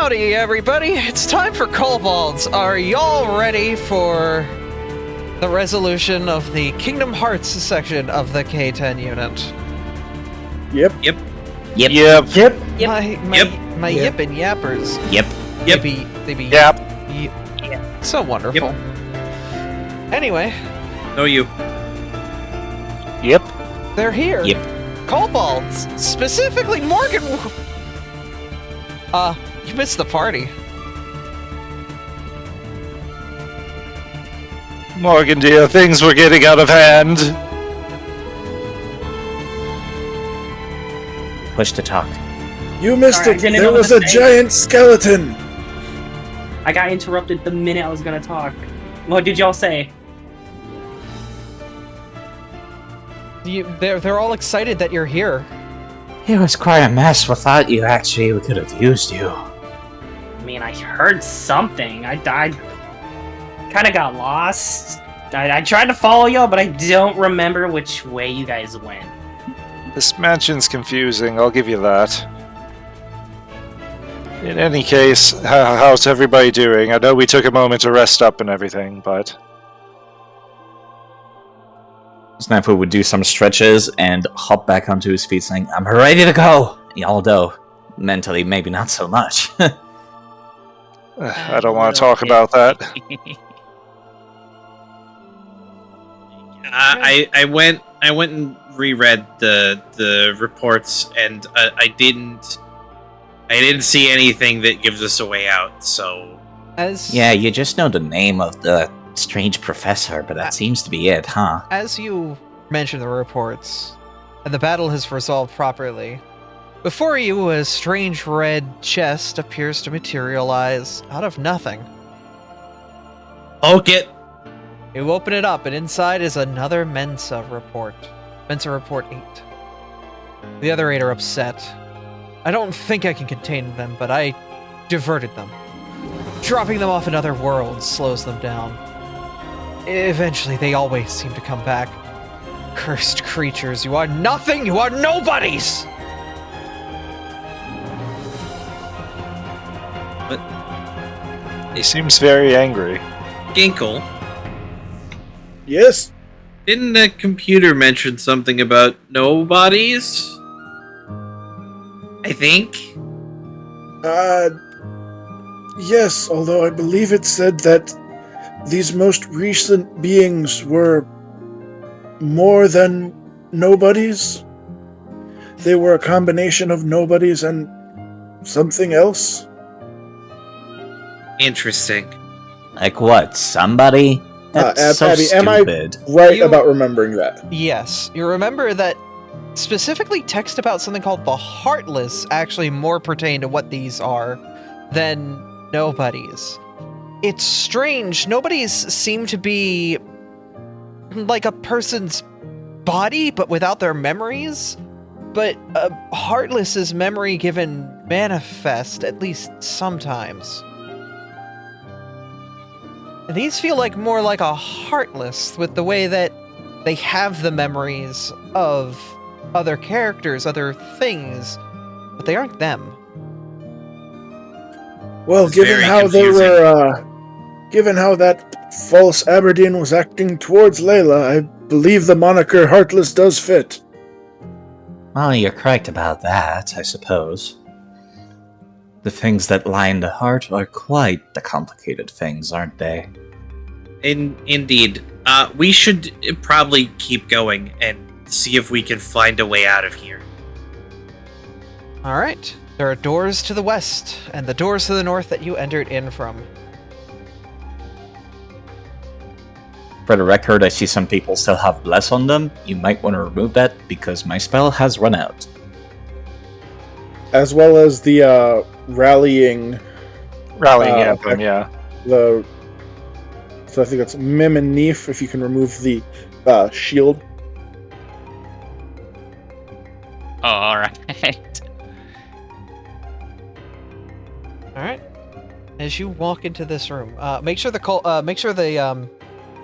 Howdy, everybody! It's time for Kobolds. Are y'all ready for the resolution of the Kingdom Hearts section of the K-10 unit? Yep. My yip and yappers. Yep. They be Yep. So wonderful. Anyway. No, you. Yep. They're here. Yep. Kobolds! Specifically Morgan... you missed the party. Morgan, dear, things were getting out of hand. Push to talk. You missed Sorry, I it! didn't There know was what a to say. giant skeleton! I got interrupted the minute I was gonna talk. What did y'all say? They're all excited that you're here. It was quite a mess. Without you, actually, we could have used you. I mean, I heard something. I kind of got lost. I tried to follow y'all, but I don't remember which way you guys went. This mansion's confusing, I'll give you that. In any case, how's everybody doing? I know we took a moment to rest up and everything, but... Snafu would do some stretches and hop back onto his feet saying, I'm ready to go! Although, mentally, maybe not so much. I don't want to talk about that. I went and reread the reports, and I didn't see anything that gives us a way out. So Yeah, you just know the name of the strange professor, but that seems to be it, huh? As you mentioned the reports, and the battle has resolved properly, before you a strange red chest appears to materialize out of nothing. it. You open it up, and inside is another Mensa report. Mensa Report 8. The other 8 are upset. I don't think I can contain them, but I diverted them. Dropping them off in other worlds slows them down. Eventually, they always seem to come back. Cursed creatures, you are nothing, you are nobodies! He seems very angry. Ginkle, Yes? didn't the computer mention something about nobodies? I think. Yes, although I believe it said that these most recent beings were more than nobodies. They were a combination of nobodies and something else. Interesting. Like what? Somebody? That's so Abby, am I stupid. right You- about remembering that? Yes, you remember that specifically text about something called the Heartless actually more pertain to what these are than nobodies. It's strange, nobodies seem to be like a person's body, but without their memories. But Heartless is memory given manifest, at least sometimes. And these feel like more like a Heartless, with the way that they have the memories of other characters, other things, but they aren't them. Well, It's given very how confusing. they were, given how that false Aberdeen was acting towards Layla, I believe the moniker Heartless does fit. Well, you're correct about that, I suppose. The things that lie in the heart are quite the complicated things, aren't they? Indeed. We should probably keep going and see if we can find a way out of here. Alright, there are doors to the west, and the doors to the north that you entered in from. For the record, I see some people still have Bless on them. You might want to remove that, because my spell has run out. As well as the rallying, Anthem, yeah. so I think that's Mim and Neef, if you can remove the shield. Oh, alright. Alright. As you walk into this room, make sure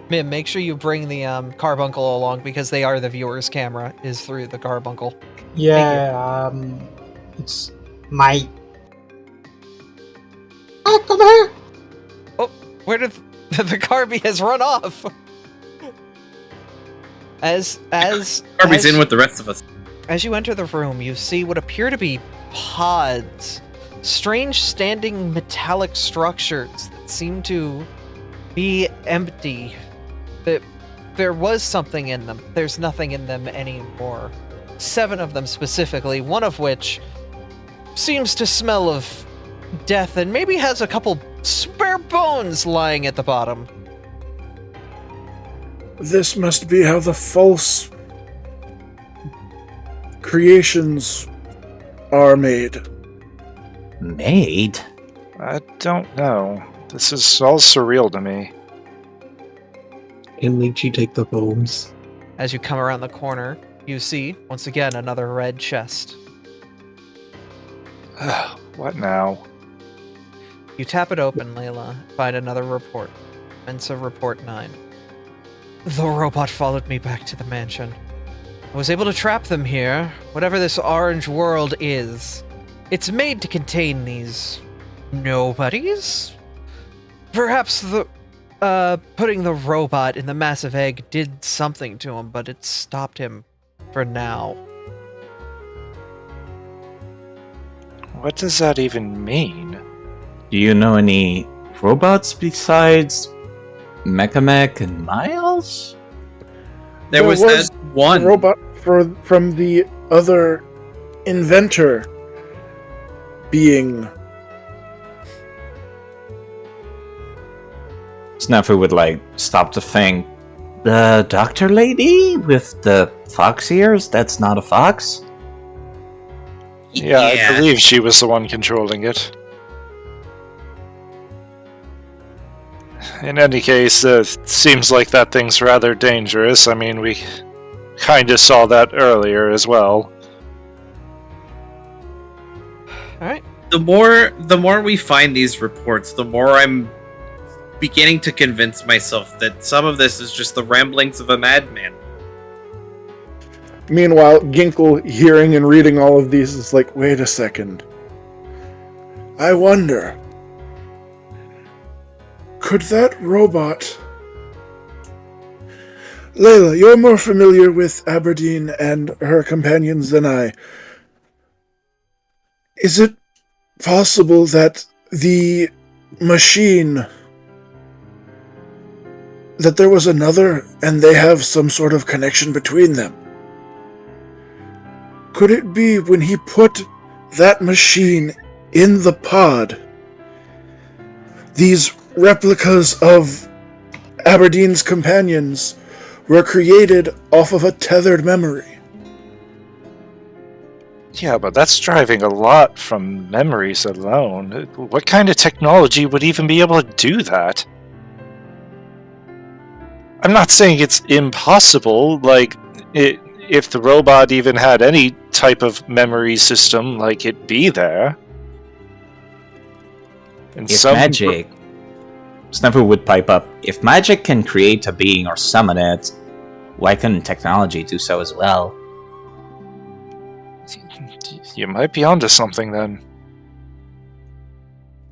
Mim, make sure you bring the carbuncle along, because they are the viewer's camera, is through the carbuncle. Yeah, it's my come here! Oh, where did the Carby has run off? As Arby's in with the rest of us. As you enter the room, you see what appear to be pods, strange standing metallic structures that seem to be empty. There was something in them. There's nothing in them anymore. 7 of them specifically, one of which seems to smell of death and maybe has a couple spare bones lying at the bottom. This must be how the false creations are made. Made? I don't know. This is all surreal to me. Can Lychee take the bones? As you come around the corner, you see, once again, another red chest. What now? You tap it open, Layla, find another report. Mensa Report 9. The robot followed me back to the mansion. I was able to trap them here, whatever this orange world is. It's made to contain these nobodies? Perhaps putting the robot in the massive egg did something to him, but it stopped him for now. What does that even mean? Do you know any robots besides Mechamech and Miles? There was that one. A robot from the other inventor being. Snafu would, stop to think. The doctor lady with the fox ears? That's not a fox? Yeah, I believe she was the one controlling it. In any case, seems like that thing's rather dangerous. I mean, we kind of saw that earlier as well. Alright. The more we find these reports, the more I'm beginning to convince myself that some of this is just the ramblings of a madman. Meanwhile, Ginkle, hearing and reading all of these, is like, wait a second. I wonder, could that robot... Layla, you're more familiar with Aberdeen and her companions than I. Is it possible that the machine... that there was another, and they have some sort of connection between them? Could it be when he put that machine in the pod, these replicas of Aberdeen's companions were created off of a tethered memory? Yeah, but that's driving a lot from memories alone. What kind of technology would even be able to do that? I'm not saying it's impossible, if the robot even had any type of memory system, it'd be there. And If magic... Snafu would pipe up. If magic can create a being or summon it, why couldn't technology do so as well? You might be onto something then.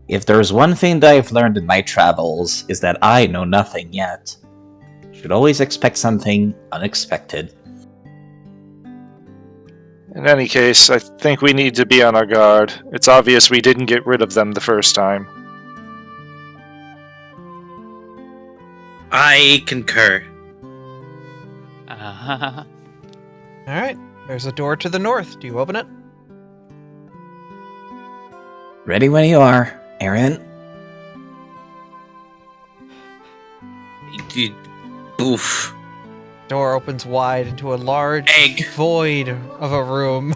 If there's one thing that I've learned in my travels, is that I know nothing yet. Should always expect something unexpected. In any case, I think we need to be on our guard. It's obvious we didn't get rid of them the first time. I concur. Alright, there's a door to the north. Do you open it? Ready when you are, Aaron. Oof. Door opens wide into a large Egg. void of a room.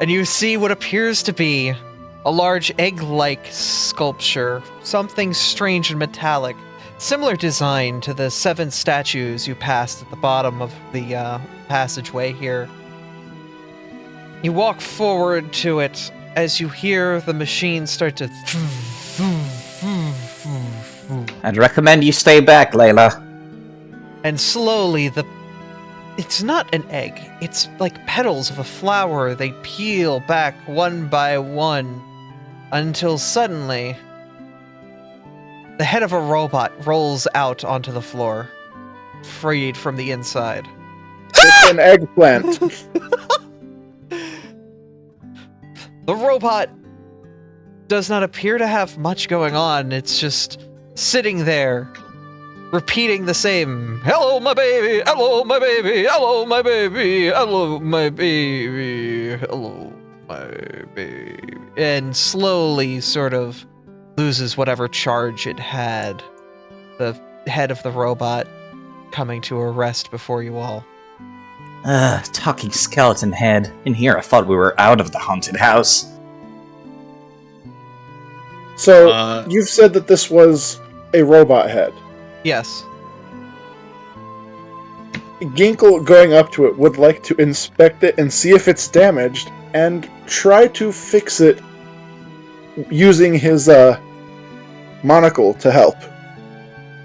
And you see what appears to be a large egg-like sculpture, something strange and metallic, similar design to the 7 statues you passed at the bottom of the passageway here. You walk forward to it as you hear the machine start to... I'd recommend you stay back, Layla. And slowly it's not an egg. It's like petals of a flower. They peel back one by one until suddenly the head of a robot rolls out onto the floor, freed from the inside. It's an eggplant. The robot does not appear to have much going on. It's just sitting there, repeating the same, "Hello, my baby, hello, my baby, hello, my baby, hello, my baby, hello, my baby," and slowly sort of loses whatever charge it had. The head of the robot coming to a rest before you all. Talking skeleton head. In here, I thought we were out of the haunted house. So, you've said that this was a robot head. Yes. Ginkle, going up to it, would like to inspect it and see if it's damaged, and try to fix it using his monocle to help.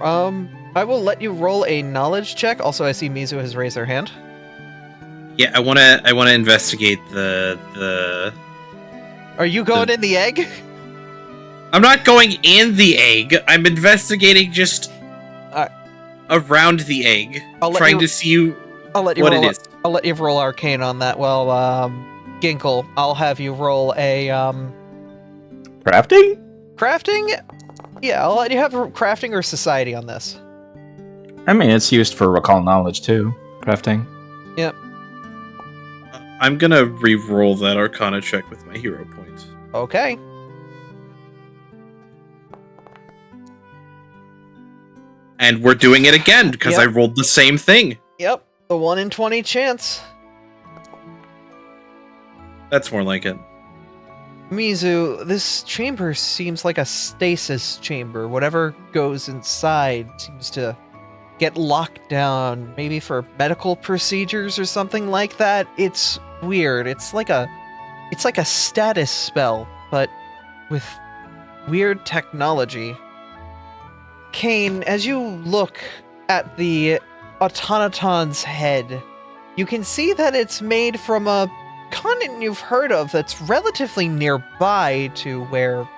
I will let you roll a knowledge check. Also, I see Mizu has raised her hand. Yeah, I wanna investigate the. Are you going in the egg? I'm not going in the egg. I'm investigating just around the egg, trying to see what it is. I'll let you roll arcane on that. Well, Ginkle, I'll have you roll a Crafting? crafting. Yeah, I'll let you have crafting or society on this. I mean, it's used for recall knowledge too. Crafting. Yep. I'm gonna re-roll that Arcana check with my hero points. Okay. And we're doing it again, because Yep. I rolled the same thing. Yep. A 1 in 20 chance. That's more like it. Mizu, this chamber seems like a stasis chamber. Whatever goes inside seems to get locked down, maybe for medical procedures or something like that. It's weird. It's like a status spell, but with weird technology. Kane, as you look at the automaton's head, you can see that it's made from a continent you've heard of that's relatively nearby to where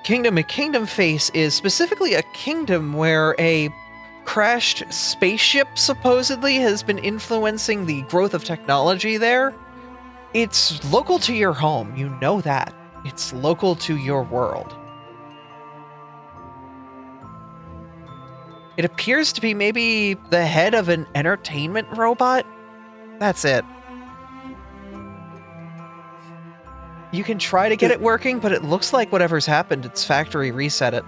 Kingdom Face is, specifically a kingdom where a crashed spaceship supposedly has been influencing the growth of technology there. It's local to your home, you know that. It's local to your world. It appears to be maybe the head of an entertainment robot. That's it. You can try to get it working, but it looks like whatever's happened, its factory reset it.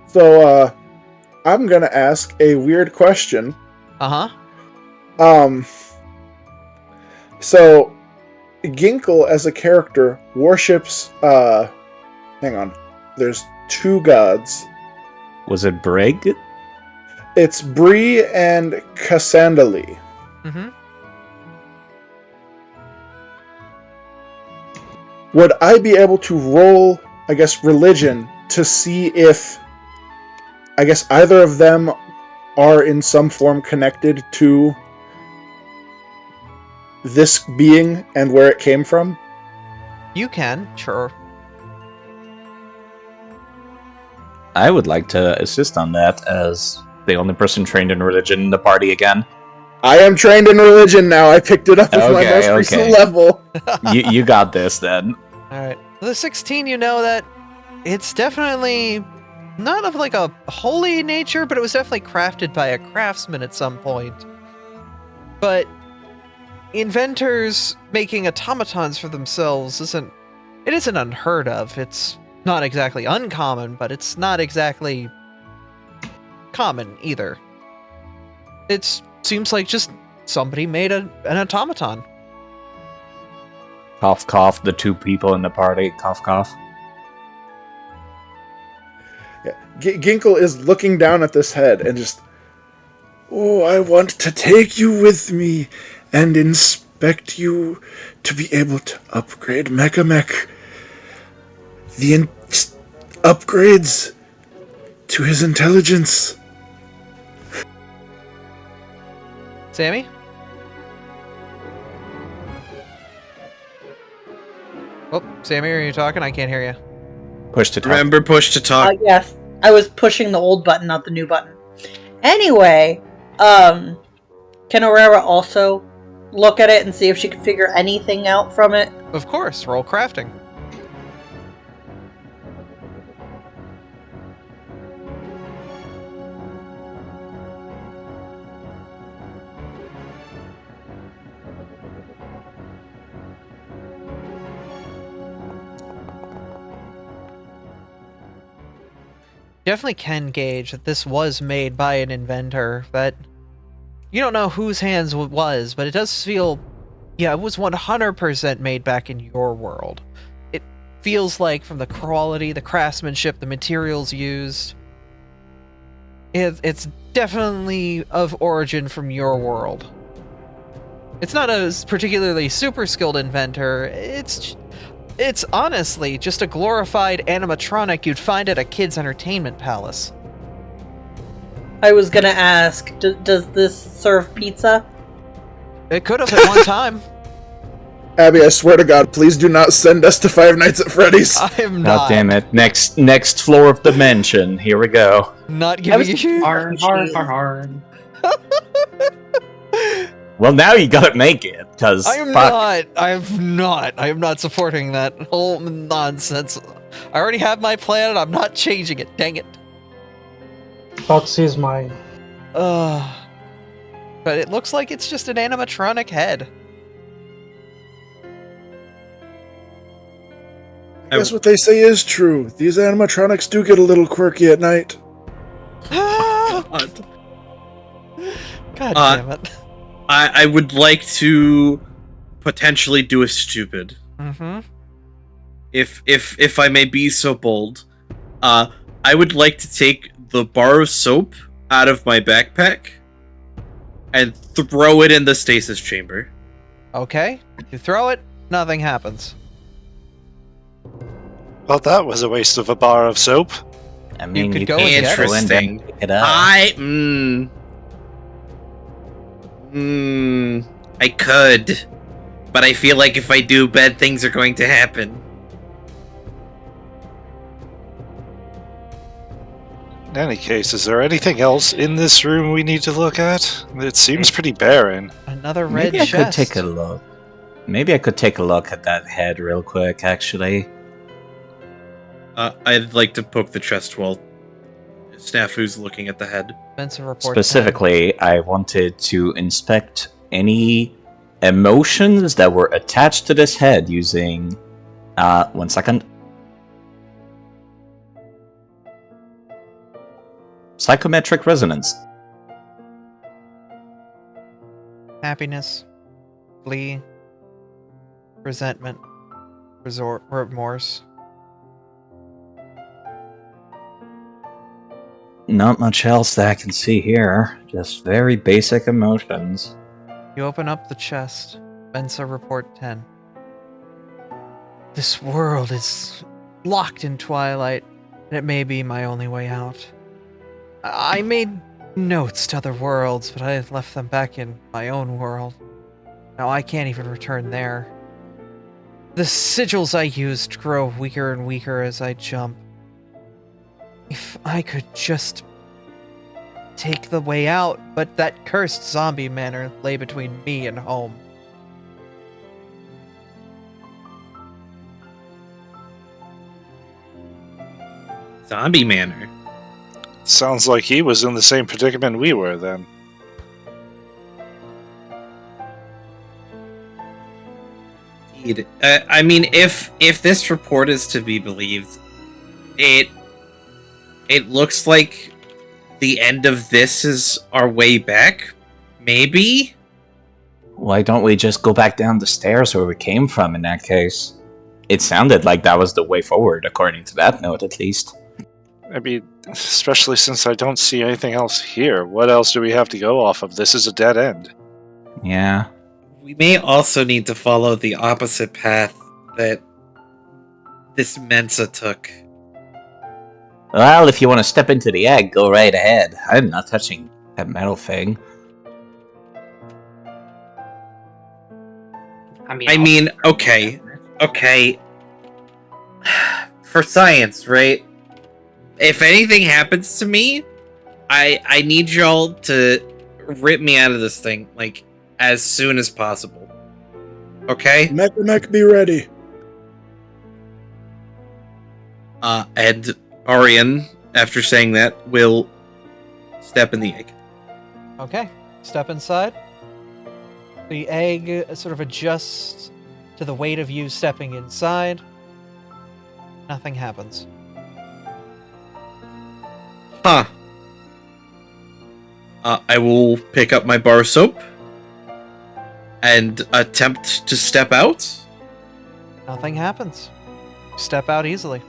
So, I'm gonna ask a weird question. Uh-huh. So, Ginkle as a character worships, hang on. There's two gods. Was it Brig? It's Bree and Cassandali. Mm-hmm. Would I be able to roll, I guess, religion to see if, I guess, either of them are in some form connected to this being and where it came from? You can, sure. I would like to assist on that as the only person trained in religion in the party again. I am trained in religion now. I picked it up with my Okay, most recent okay. level. You got this then. Alright. The 16, you know that it's definitely not of like a holy nature, but it was definitely crafted by a craftsman at some point. But inventors making automatons for themselves isn't unheard of. It's not exactly uncommon, but it's not exactly common either. It seems like just somebody made an automaton. Cough, cough. The two people in the party. Cough, cough. Yeah. Ginkle is looking down at this head and just, oh, I want to take you with me and inspect you to be able to upgrade Mechamech. The upgrades to his intelligence. Sammy? Oh, Sammy, are you talking? I can't hear you. Push to talk. Remember, push to talk. Yes, I was pushing the old button, not the new button. Anyway, can Aurora also look at it and see if she can figure anything out from it? Of course, roll crafting. Definitely can gauge that this was made by an inventor. That you don't know whose hands it was, but it does feel, yeah, it was 100% made back in your world. It feels like, from the quality, the craftsmanship, the materials used, it's definitely of origin from your world. It's not a particularly super skilled inventor. It's honestly just a glorified animatronic you'd find at a kid's entertainment palace. I was gonna ask, does this serve pizza? It could have at one time. Abby, I swear to God, please do not send us to Five Nights at Freddy's. I'm God not. damn it. Next floor of dimension. Here we go. Not I was giving you. Hard. Well, now you gotta make it, because I am not supporting that whole nonsense. I already have my plan, I'm not changing it, dang it. Foxy's mine. But it looks like it's just an animatronic head. I guess what they say is true. These animatronics do get a little quirky at night. God damn it. I would like to potentially do a stupid. Mm-hmm. If I may be so bold, I would like to take the bar of soap out of my backpack and throw it in the stasis chamber. Okay, you throw it, nothing happens. Well, that was a waste of a bar of soap. I mean, could you go can and get go in there Interesting. and pick it up. I could, but I feel like if I do, bad things are going to happen. In any case, is there anything else in this room we need to look at? It seems pretty barren. Another red Maybe I could chest. take a look. Maybe I could take a look at that head real quick, actually. I'd like to poke the chest while Snafu's looking at the head. Expensive report Specifically, I wanted to inspect any emotions that were attached to this head using... 1 second. Psychometric resonance. 10. Happiness, glee, resentment, remorse. Not much else that I can see here. Just very basic emotions. You open up the chest. Mensa Report 10. This world is locked in twilight, and it may be my only way out. I made notes to other worlds, but I have left them back in my own world. Now I can't even return there. The sigils I used grow weaker and weaker as I jump. If I could just take the way out, but that cursed zombie manor lay between me and home. Zombie Manor. Sounds like he was in the same predicament we were then. Indeed. I mean, if this report is to be believed, it looks like the end of this is our way back. Maybe? Why don't we just go back down the stairs where we came from in that case? It sounded like that was the way forward, according to that note at least. I mean, especially since I don't see anything else here. What else do we have to go off of? This is a dead end. Yeah. We may also need to follow the opposite path that this Mensa took. Well, if you want to step into the egg, go right ahead. I'm not touching that metal thing. I mean, Okay. for science, right? If anything happens to me, I need y'all to rip me out of this thing, like, as soon as possible. Okay? Mech, be ready. And Arian, after saying that, will step in the egg. Okay, step inside. The egg sort of adjusts to the weight of you stepping inside. Nothing happens. Huh. I will pick up my bar of soap and attempt to step out. Nothing happens. Step out easily.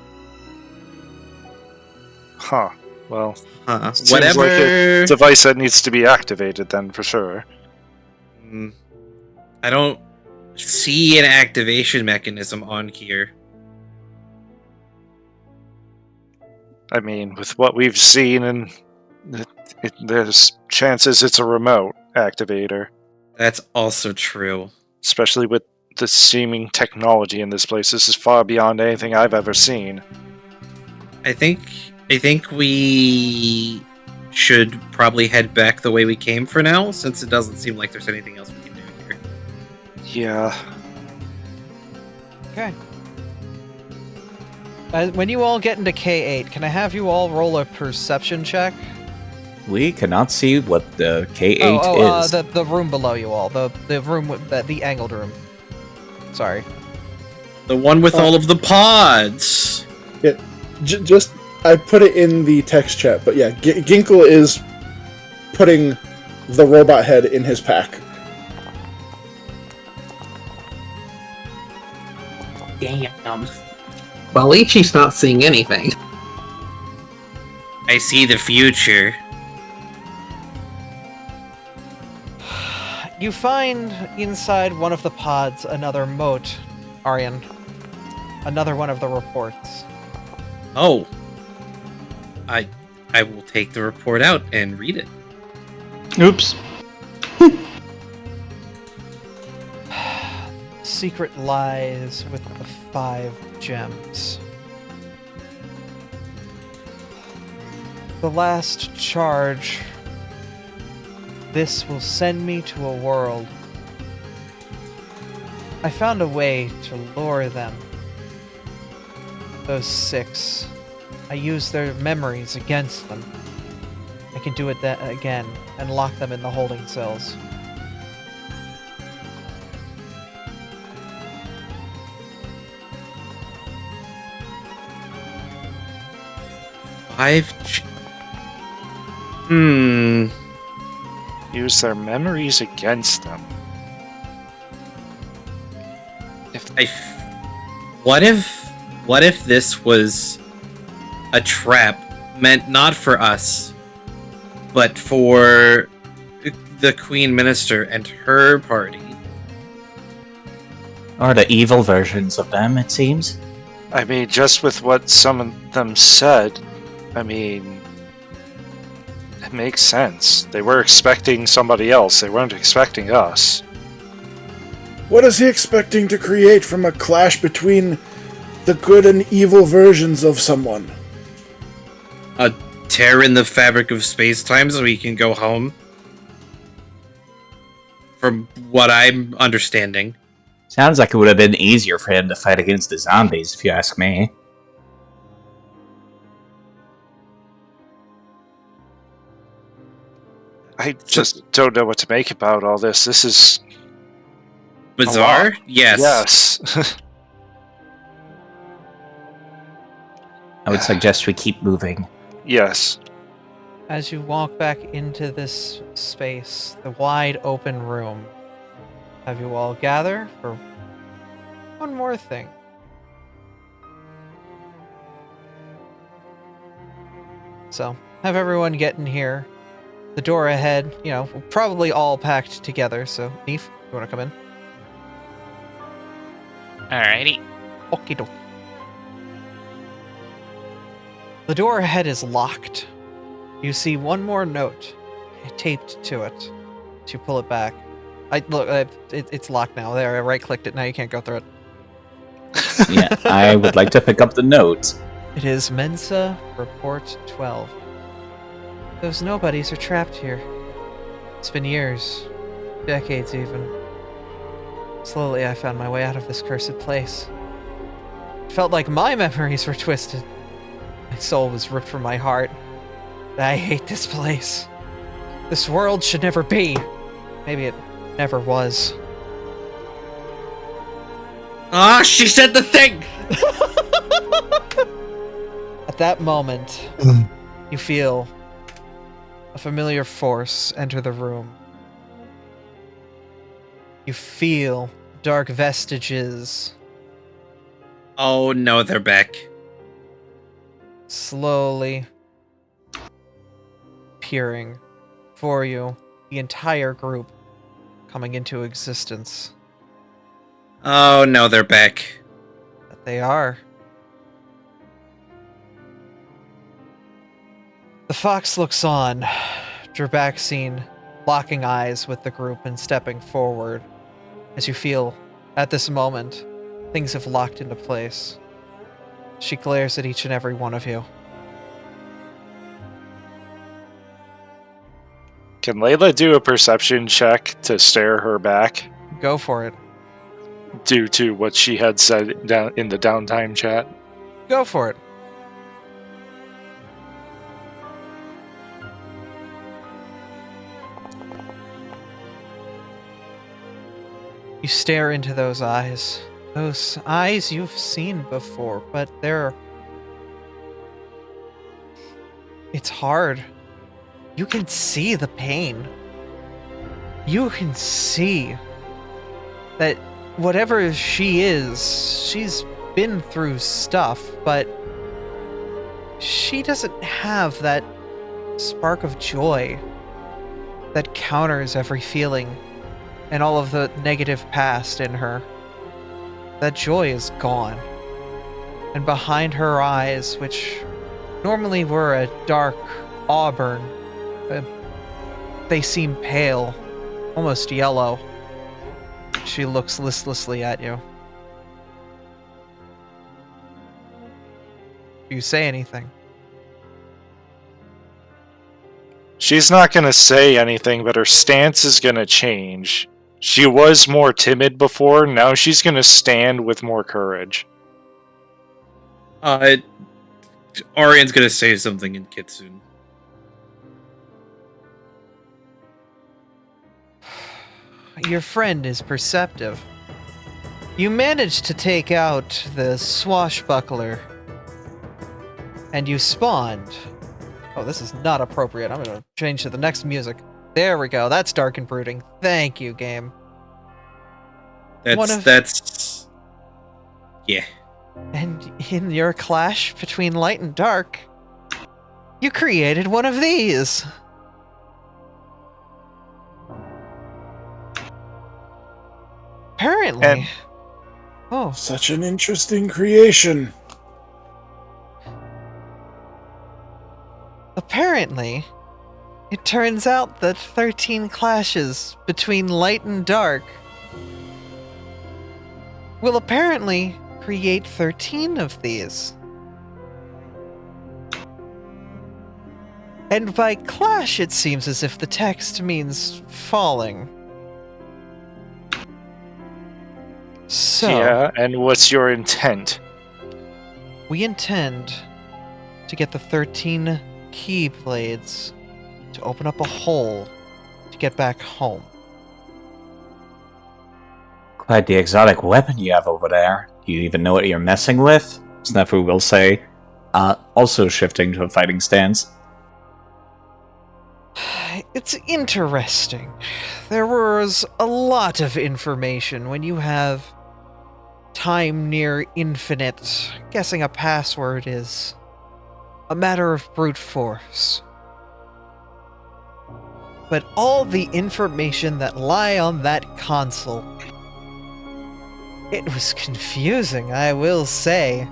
Huh. Well, seems Whatever. like a device that needs to be activated then, for sure. I don't see an activation mechanism on here. I mean, with what we've seen, and there's chances it's a remote activator. That's also true. Especially with the seeming technology in this place. This is far beyond anything I've ever seen. I think we should probably head back the way we came for now, since it doesn't seem like there's anything else we can do here. Yeah. Okay. When you all get into K-8, can I have you all roll a perception check? We cannot see what the K-8 is. The room below you all. The room with the angled room. Sorry. The one with all of the pods! Yeah, just... I put it in the text chat, but yeah, Ginkle is putting the robot head in his pack. Damn. Well, at least she's not seeing anything. I see the future. You find inside one of the pods another mote, Aryan. Another one of the reports. Oh. I will take the report out and read it. Oops. Secret lies with the 5 gems. The last charge. This will send me to a world. I found a way to lure them. Those 6. I use their memories against them. I can do it again and lock them in the holding cells. Use their memories against them. What if this was a trap meant not for us, but for the Queen Minister and her party? Or the evil versions of them, it seems. I mean, just with what some of them said, I mean, it makes sense. They were expecting somebody else. They weren't expecting us. What is he expecting to create from a clash between the good and evil versions of someone? A tear in the fabric of space-time so he can go home? From what I'm understanding. Sounds like it would have been easier for him to fight against the zombies, if you ask me. I just don't know what to make about all this. This is bizarre? Yes. Yes. I would suggest we keep moving. Yes. As you walk back into this space, the wide open room, have you all gather for one more thing. So, have everyone get in here. The door ahead, we're probably all packed together, so Neef, you want to come in? Alrighty. Okie dokie. The door ahead is locked. You see one more note taped to it. You pull it back. It's locked now. There, I right-clicked it. Now you can't go through it. Yeah, I would like to pick up the note. It is Mensa Report 12. Those nobodies are trapped here. It's been years, decades even. Slowly I found my way out of this cursed place. It felt like my memories were twisted. My soul was ripped from my heart. I hate this place. This world should never be. Maybe it never was. Ah, she said the thing! At that moment, you feel a familiar force enter the room. You feel dark vestiges Oh no, they're back. slowly appearing for you, the entire group coming into existence. Oh no, they're back. But they are. The fox looks on, Drabaxine locking eyes with the group and stepping forward. As you feel, at this moment, things have locked into place. She glares at each and every one of you. Can Layla do a perception check to stare her back Go for it. due to what she had said down in the downtime chat? Go for it. You stare into those eyes. Those eyes you've seen before, but they're... It's hard. You can see the pain. You can see that whatever she is, she's been through stuff, but she doesn't have that spark of joy that counters every feeling and all of the negative past in her. That joy is gone. And behind her eyes, which normally were a dark auburn, they seem pale, almost yellow. She looks listlessly at you. Do you say anything? She's not going to say anything, but her stance is going to change. She was more timid before, now she's going to stand with more courage. Arian's gonna say something in Kitsune. Your friend is perceptive. You managed to take out the swashbuckler. And you spawned. Oh, this is not appropriate. I'm gonna change to the next music. There we go. That's dark and brooding. Thank you, game. That's yeah. And in your clash between light and dark, you created one of these. Apparently. And- Oh, Such an interesting creation. apparently, it turns out that 13 clashes between light and dark will apparently create 13 of these. And by clash, it seems as if the text means falling. So, Yeah, and what's your intent? we intend to get the 13 keyblades to open up a hole to get back home. Quite the exotic weapon you have over there. Do you even know what you're messing with? Snafu will say, also shifting to a fighting stance. It's interesting. There was a lot of information when you have time near infinite. Guessing a password is a matter of brute force. But all the information that lie on that console, it was confusing, I will say.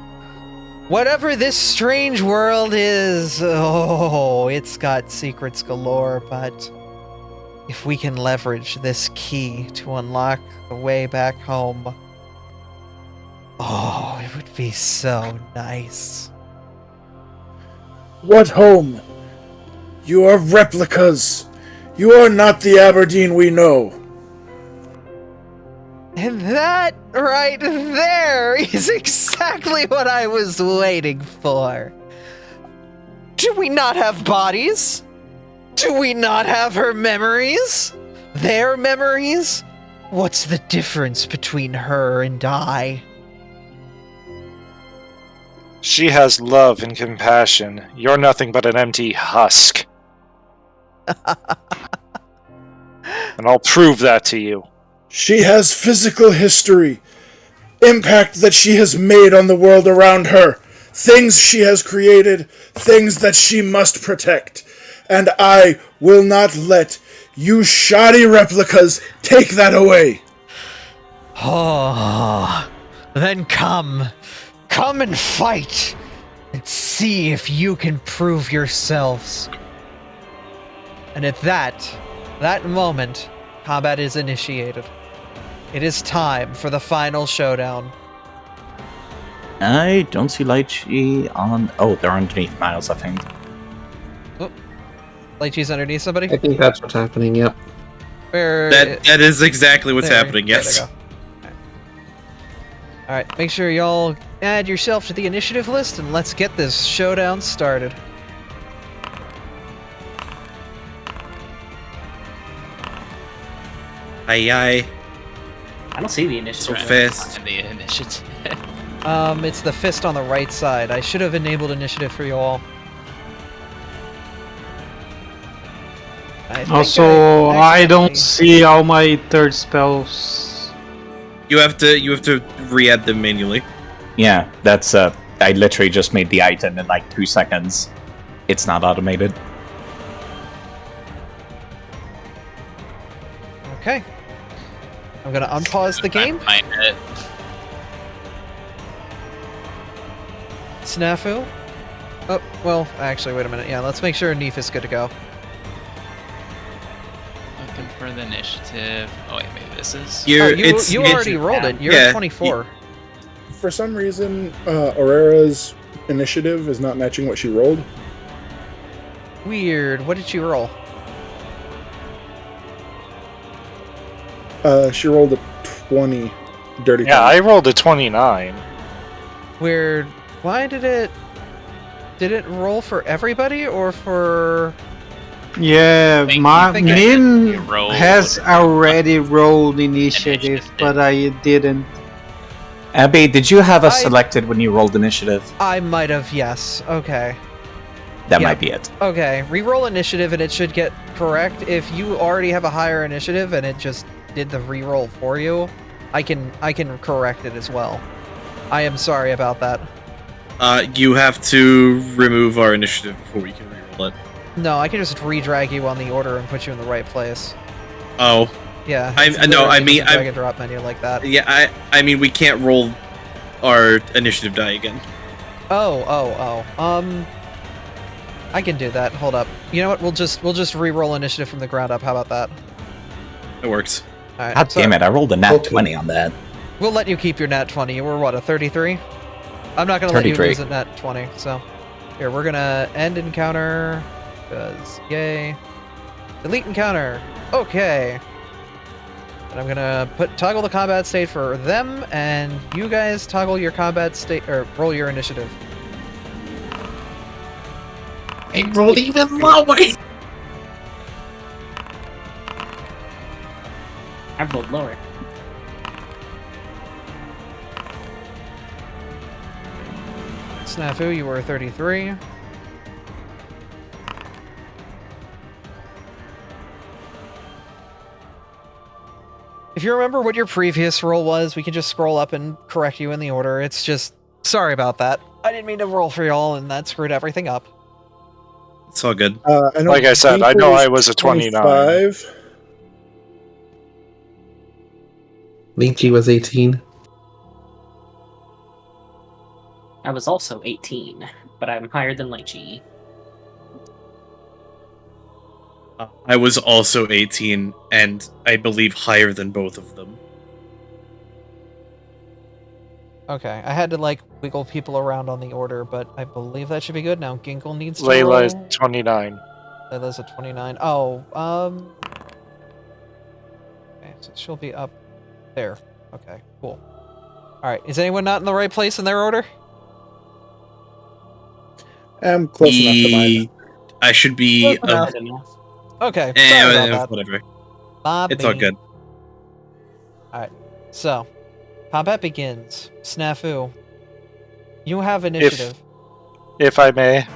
Whatever this strange world is, oh, it's got secrets galore, but if we can leverage this key to unlock the way back home, Oh, it would be so nice. What home? You are replicas. You are not the Aberdeen we know. And that right there is exactly what I was waiting for. Do we not have bodies? Do we not have her memories? Their memories? What's the difference between her and I? She has love and compassion. You're nothing but an empty husk. And I'll prove that to you. She has physical history, impact that she has made on the world around her, things she has created, things that she must protect. And I will not let you shoddy replicas take that away. Oh, then come. Come and fight. And see if you can prove yourselves. And at that moment, combat is initiated. It is time for the final showdown. I don't see Lychee on... Oh, they're underneath Miles, I think. Lychee's underneath somebody? I think that's what's happening, yep. Where? That is exactly what's happening, there yes. they go. Alright, make sure y'all add yourself to the initiative list and let's get this showdown started. Aye. I don't see the initiative. So fast. The initiative. It's the fist on the right side. I should have enabled initiative for you all. Also, I don't see all my third spells. You have to re-add them manually. Yeah, that's, I literally just made the item in like 2 seconds. It's not automated. Okay. I'm gonna unpause the game. Snafu. Oh, well, actually, wait a minute. Yeah, let's make sure Neef is good to go. Looking for the initiative. Oh wait, maybe this is. You already rolled it. You're at 24. For some reason, Aurera's initiative is not matching what she rolled. Weird. What did she roll? She rolled a 20. Dirty 20. Yeah, I rolled a 29. Weird. Why did it... Did it roll for everybody or for... Yeah, Min has already rolled initiative, but I didn't. Abby, did you have us selected when you rolled initiative? I might have, yes. Okay. That Yeah. might be it. Okay, reroll initiative and it should get correct. If you already have a higher initiative and it just did the reroll for you, I can correct it as well. I am sorry about that. You have to remove our initiative before we can reroll it. No, I can just re-drag you on the order and put you in the right place. Oh. Yeah. I it's no, I literally mean just a drag and drop menu like that. Yeah, I mean we can't roll our initiative die again. I can do that. Hold up. You know what? We'll just re-roll initiative from the ground up. How about that? It works. All right. God damn it, I rolled a nat 20 on that. We'll let you keep your nat 20. You were what, a 33? I'm not gonna let you 33. lose a nat 20. So here, we're gonna end encounter. Cause yay. Delete encounter. Okay. And I'm gonna toggle the combat state for them, and you guys toggle your combat state or roll your initiative. I rolled even lower. I rolled lower. Snafu, you were 33. If you remember what your previous roll was, we can just scroll up and correct you in the order. It's just... Sorry about that. I didn't mean to roll for y'all, and that screwed everything up. It's all good. Like I said, I know I was a 29. 25. Lychee was 18. I was also 18, but I'm higher than Lychee. I was also 18, and I believe higher than both of them. Okay, I had to like wiggle people around on the order, but I believe that should be good now. Ginkle needs to Layla is roll. 29. Layla's at 29. Oh, okay, so she'll be up there. Okay, cool. All right, is anyone not in the right place in their order? I'm close enough to mine. I should be. Close enough. Good enough. Okay, sorry about that. Whatever. My It's all bad. good. So, combat begins. Snafu, you have initiative. If I may.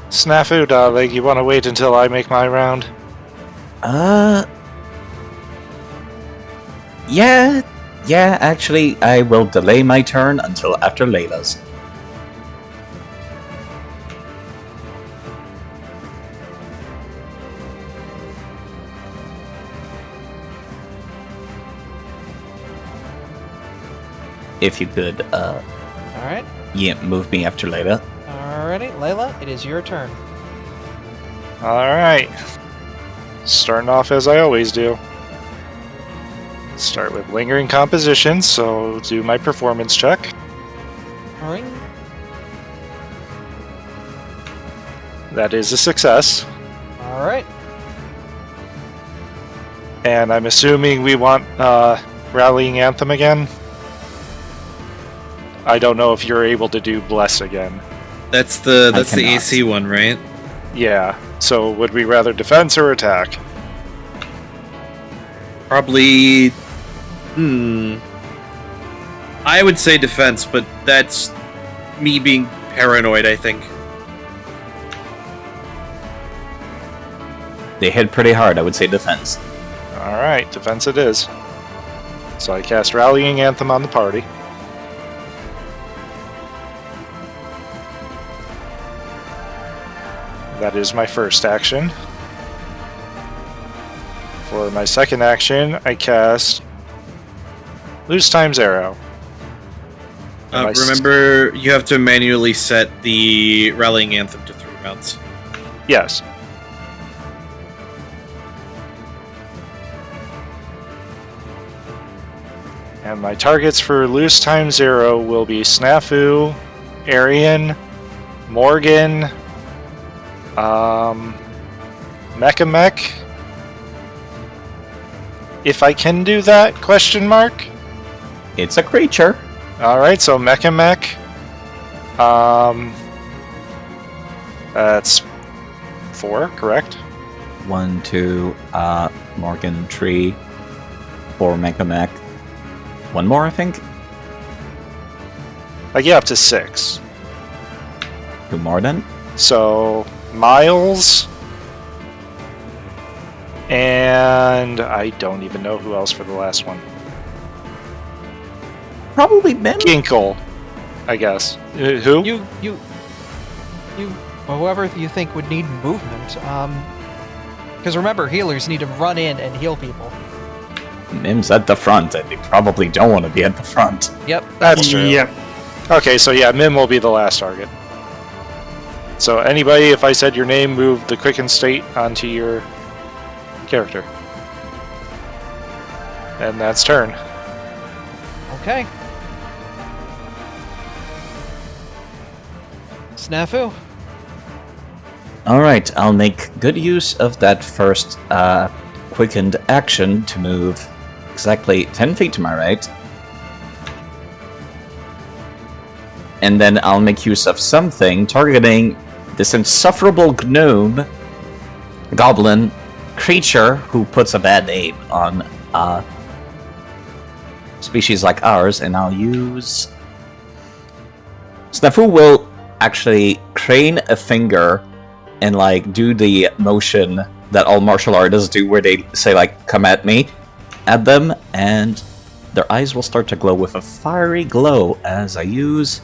Snafu, darling, you want to wait until I make my round? Yeah, actually, I will delay my turn until after Layla's. If you could, Alright. yeah, move me after Layla. Alrighty, Layla, it is your turn. Alright. Starting off as I always do. Start with lingering composition, so do my performance check. Alright. That is a success. Alright. And I'm assuming we want Rallying Anthem again. I don't know if you're able to do Bless again. That's the I cannot. AC one, right? Yeah, so would we rather defense or attack? Probably. I would say defense, but that's me being paranoid, I think. They hit pretty hard, I would say defense. Alright, defense it is. So I cast Rallying Anthem on the party. That is my first action. For my second action, I cast Loose Times Arrow. And my Remember, you have to manually set the Rallying Anthem to 3 rounds. Yes. And my targets for Loose Time Zero will be Snafu, Arian, Morgan, Mechamech. If I can do that? Question mark. It's a creature. All right, so Mechamech. That's 4, correct? 1, 2, Morgan, Tree, 4, Mechamech. 1 more, I think. I get up to 6. 2 more then. So Miles, and I don't even know who else for the last one. Probably Ben. Ginkle, I guess. Who? You, whoever you think would need movement. Because remember, healers need to run in and heal people. Mim's at the front, and they probably don't want to be at the front. Yep. That's true. Yep. Okay, so yeah, Mim will be the last target. So anybody, if I said your name, move the quicken state onto your character. And that's turn. Okay. Snafu. Alright, I'll make good use of that first quickened action to move exactly 10 feet to my right. And then I'll make use of something targeting this insufferable gnome, goblin, creature who puts a bad name on species like ours, and I'll use... Snafu will actually crane a finger and like do the motion that all martial artists do where they say like, come at me, at them, and their eyes will start to glow with a fiery glow as I use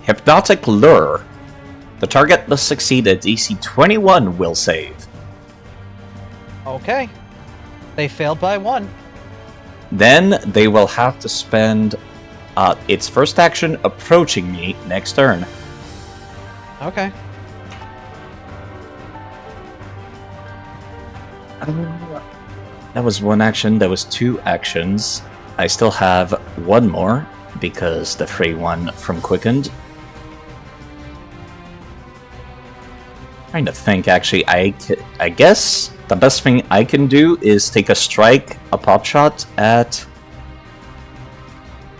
Hypnotic Lure. The target must succeed at DC 21 will save. Okay. They failed by 1. Then they will have to spend its first action approaching me next turn. Okay. That was 1 action, that was 2 actions. I still have one more because the free one from Quickened. Trying to think, actually, I guess the best thing I can do is take a strike, a pot shot at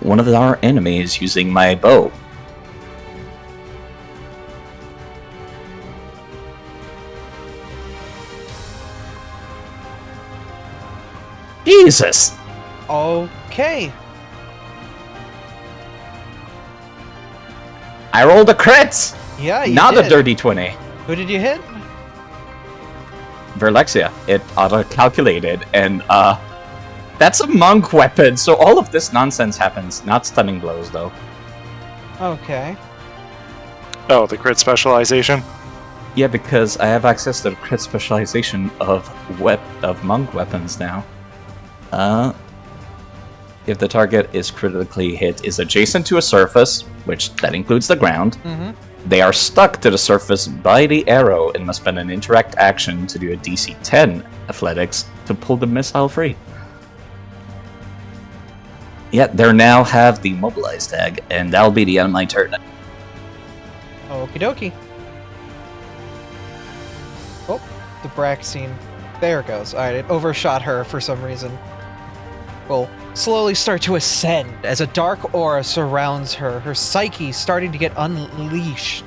one of our enemies using my bow. Jesus! Okay. I rolled a crit! Yeah, you Not did. a dirty 20. Who did you hit? Verlexia. It auto-calculated, and that's a monk weapon, so all of this nonsense happens. Not stunning blows, though. Okay. Oh, the crit specialization? Yeah, because I have access to the crit specialization of monk weapons now. If the target is critically hit is adjacent to a surface, which that includes the ground, they are stuck to the surface by the arrow and must spend an interact action to do a DC 10 athletics to pull the missile free. Yeah, they now have the mobilize tag, and that'll be the end of my turn. Okie dokie. Oh, the Braxine. There it goes. Alright, it overshot her for some reason. Will slowly start to ascend as a dark aura surrounds her, her psyche starting to get unleashed.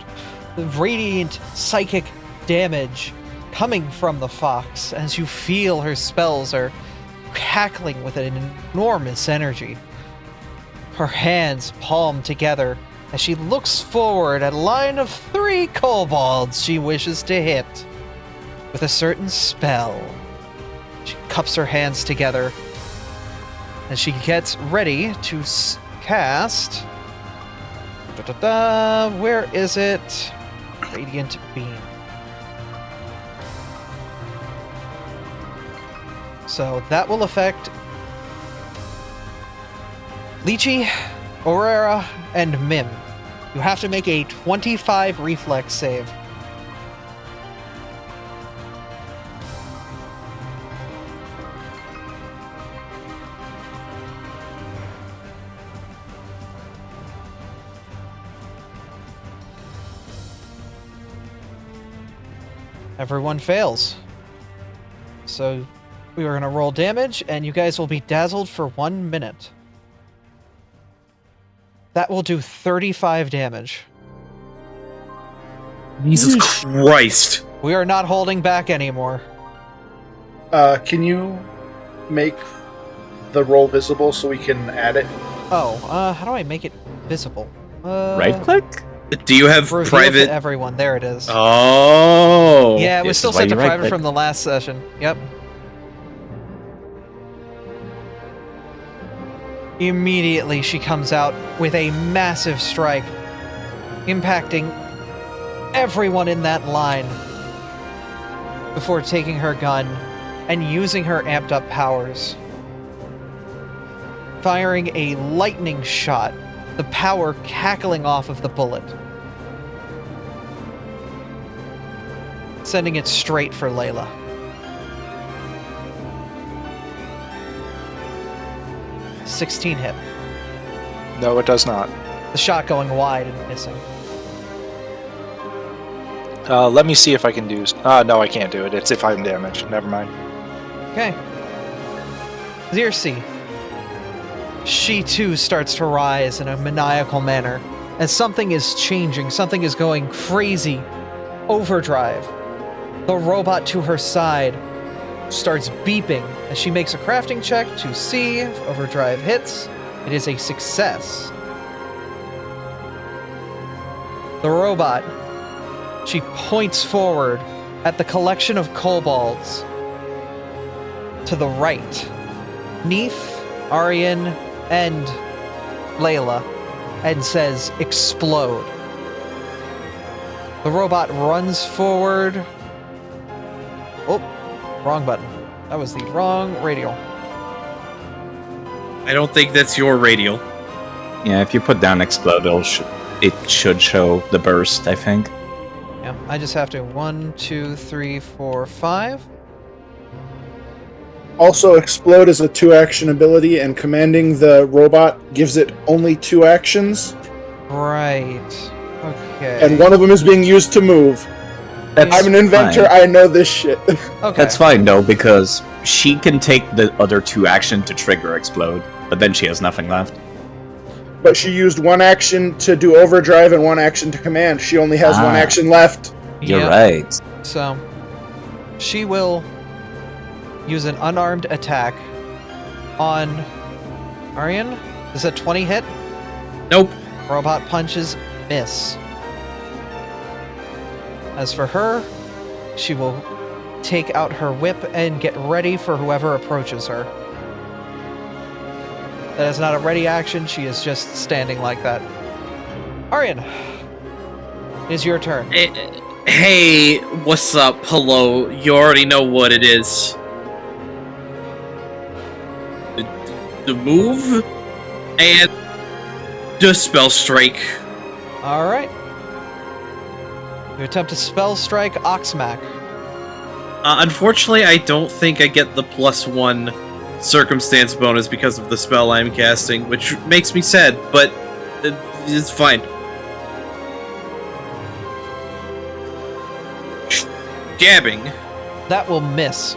The radiant psychic damage coming from the fox as you feel her spells are cackling with an enormous energy. Her hands palm together as she looks forward at a line of 3 kobolds she wishes to hit with a certain spell. She cups her hands together as she gets ready to cast... Where is it? Radiant Beam. So that will affect Lychee, Aurora, and Mim. You have to make a 25 reflex save. Everyone fails. So we are going to roll damage, and you guys will be dazzled for 1 minute. That will do 35 damage. Jesus Christ. We are not holding back anymore. Can you make the roll visible so we can add it? Oh, how do I make it visible? Right click? Do you have Reveal private? to everyone. There it is. Oh. Yeah, it was This still is why set to you private right-click. from the last session. Yep. Immediately, she comes out with a massive strike, impacting everyone in that line before taking her gun and using her amped up powers. Firing a lightning shot, the power cackling off of the bullet. Sending it straight for Layla. .16 hit. No, it does not. The shot going wide and missing. Let me see if I can do... no, I can't do it. It's if I'm damaged. Never mind. Okay. Zirce. She too starts to rise in a maniacal manner as something is changing, something is going crazy. Overdrive. The robot to her side starts beeping as she makes a crafting check to see if overdrive hits. It is a success. The robot, she points forward at the collection of kobolds to the right. Neith, Aryan, and Layla, and says, explode. The robot runs forward. Oh, wrong button. That was the wrong radial. I don't think that's your radial. Yeah, if you put down explode, it should show the burst, I think. Yeah, I just have to 1, 2, 3, 4, 5. Also, explode is a 2-action ability, and commanding the robot gives it only 2 actions. Right. Okay. And one of them is being used to move. That's I'm an inventor. fine. I know this shit. Okay. That's fine though, because she can take the other 2 action to trigger explode, but then she has nothing left. But she used 1 action to do overdrive and 1 action to command. She only has 1 action left. You're Yep. right. So, she will use an unarmed attack on Arian. Does a 20 hit? Nope. Robot punches miss. As for her, she will take out her whip and get ready for whoever approaches her. That is not a ready action, she is just standing like that. Arian, it is your turn. Hey, what's up? Hello. You already know what it is. The move and the spell strike. Alright. You attempt to spell strike Oxmac. Unfortunately, I don't think I get the +1 circumstance bonus because of the spell I'm casting, which makes me sad, but it's fine. Jabbing. That will miss.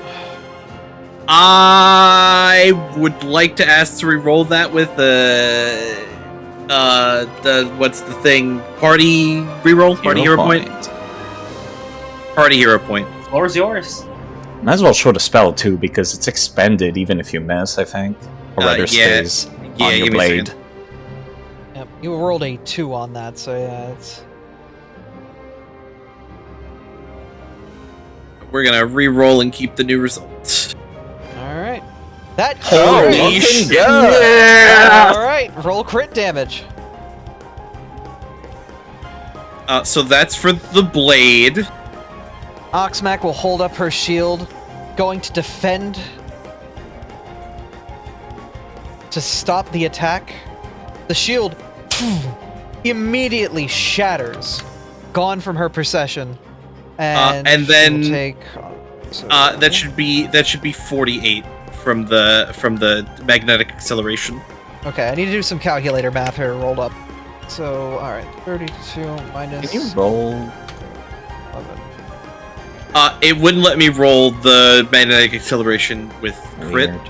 I would like to ask to re-roll that with the what's the thing? Party re-roll? Party hero point? Party hero point. Floor's yours. Might as well show the spell too, because it's expended even if you miss, I think. Or rather yeah. stays Yeah, on your give me a blade. second. Yep, you rolled a 2 on that, so yeah, it's... We're gonna re-roll and keep the new results. Alright. That Holy crit. shit! Yeah! Alright, roll crit damage. So that's for the blade. Oxmac will hold up her shield, going to defend to stop the attack. The shield immediately shatters, gone from her procession, and And she then will take. that should be 48 from the magnetic acceleration. Okay, I need to do some calculator math here. Rolled up. So all right, 32 minus. Can you roll? 11. It wouldn't let me roll the magnetic acceleration with crit. Weird.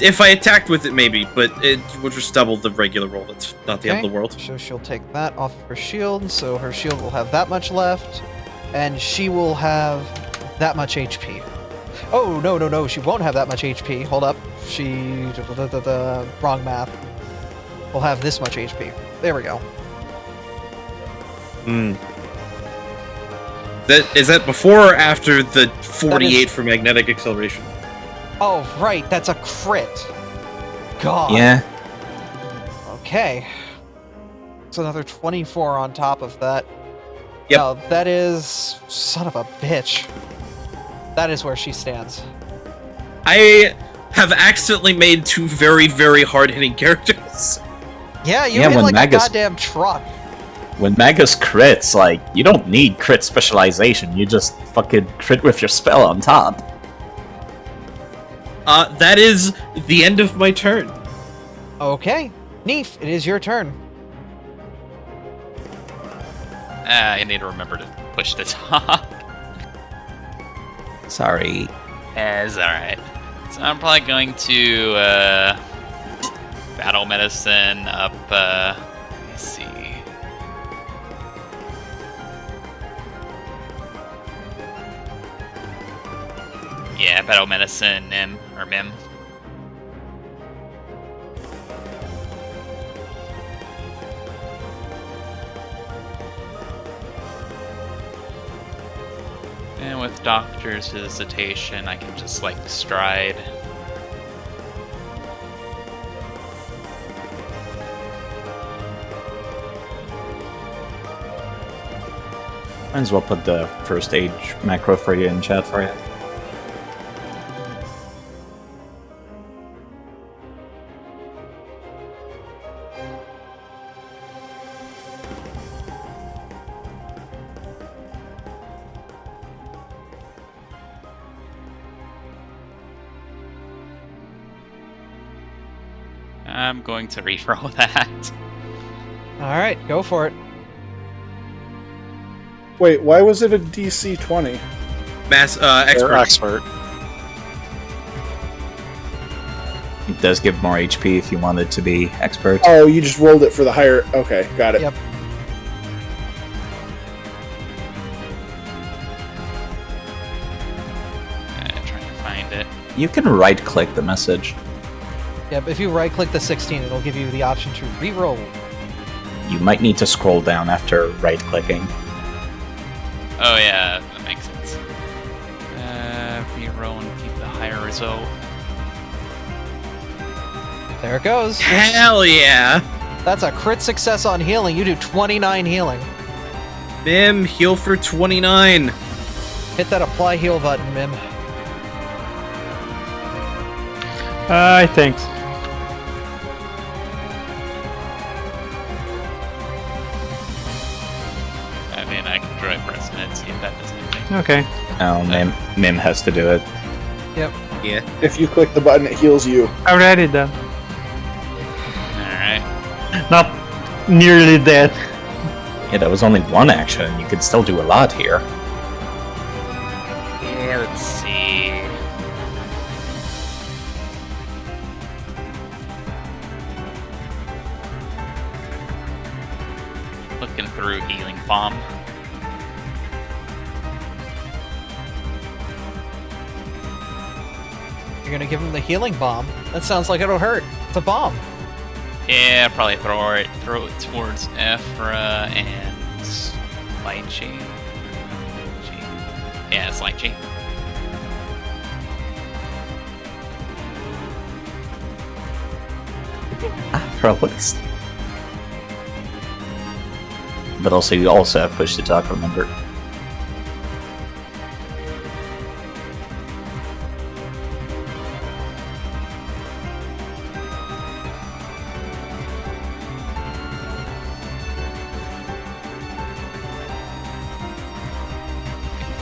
If I attacked with it, maybe, but it will just double the regular roll. That's not the end of the world. So she'll take that off of her shield, so her shield will have that much left, and she will have that much HP. Oh, no, she won't have that much HP. Hold up. She... wrong math. Will have this much HP. There we go. Hmm. Is that before or after the 48 for magnetic acceleration? Oh, right, that's a crit. God. Yeah. Okay. So another 24 on top of that. Yep. Now, that is... Son of a bitch. That is where she stands. I have accidentally made 2 very, very hard-hitting characters. Yeah, you Yeah, hit when like Magus- a goddamn truck. When Magus crits, like, you don't need crit specialization, you just fucking crit with your spell on top. That is the end of my turn. Okay. Neef, it is your turn. I need to remember to push the top. Sorry. It's alright. So I'm probably going to battle medicine up let me see. Yeah, battle medicine Mim. And with Doctor's Visitation, I can just, like, stride. Might as well put the first aid macro for you in chat for you. I'm going to reroll that. All right, go for it. Wait, why was it a DC 20? Expert. Expert. It does give more HP if you wanted to be expert. Oh, you just rolled it for the higher. Okay, got it. Yep. Trying to find it. You can right-click the message. Yep, if you right-click the 16, it'll give you the option to re-roll. You might need to scroll down after right-clicking. Oh yeah, that makes sense. Reroll and keep the higher result. There it goes. Hell yeah! That's a crit success on healing. You do 29 healing. Mim, heal for 29. Hit that apply heal button, Mim. Thanks. I mean, I can try pressing it, see if that does anything. Okay. Oh, Mim has to do it. Yep. Yeah. If you click the button, it heals you. Already done. Alright. Not nearly dead. Yeah, that was only one action. You could still do a lot here. Yeah, let's see. Looking through healing bomb. You're gonna give him the healing bomb. That sounds like it'll hurt. It's a bomb. Yeah, probably throw it towards Abra and Lychee. Yeah, it's Lychee. Afra, what is... But also, you also have push to talk, remember?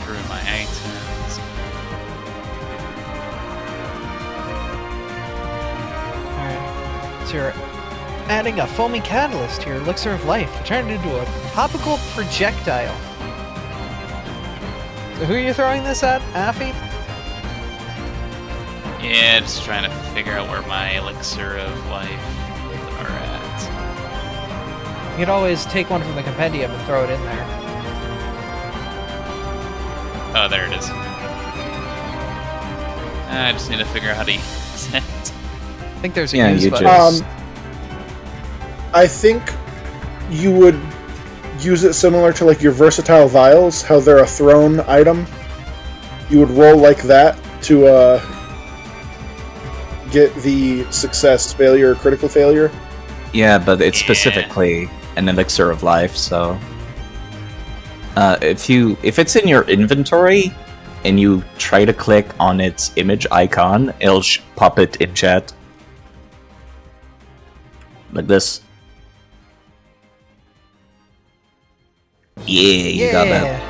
Through my items. Alright. So you're adding a foamy catalyst to your elixir of life. Turn it into a topical projectile. So who are you throwing this at, Affy? Yeah, just trying to figure out where my elixir of life are at. You could always take one from the compendium and throw it in there. Oh, there it is. I just need to figure out how to use it. I think there's a Yeah, use you button. just... I think you would use it similar to like your versatile vials, how they're a thrown item. You would roll like that to get the success, failure, critical failure. Yeah, but it's Yeah. specifically an elixir of life, so... if it's in your inventory, and you try to click on its image icon, it'll pop it in chat. Like this. Yeah, you got that.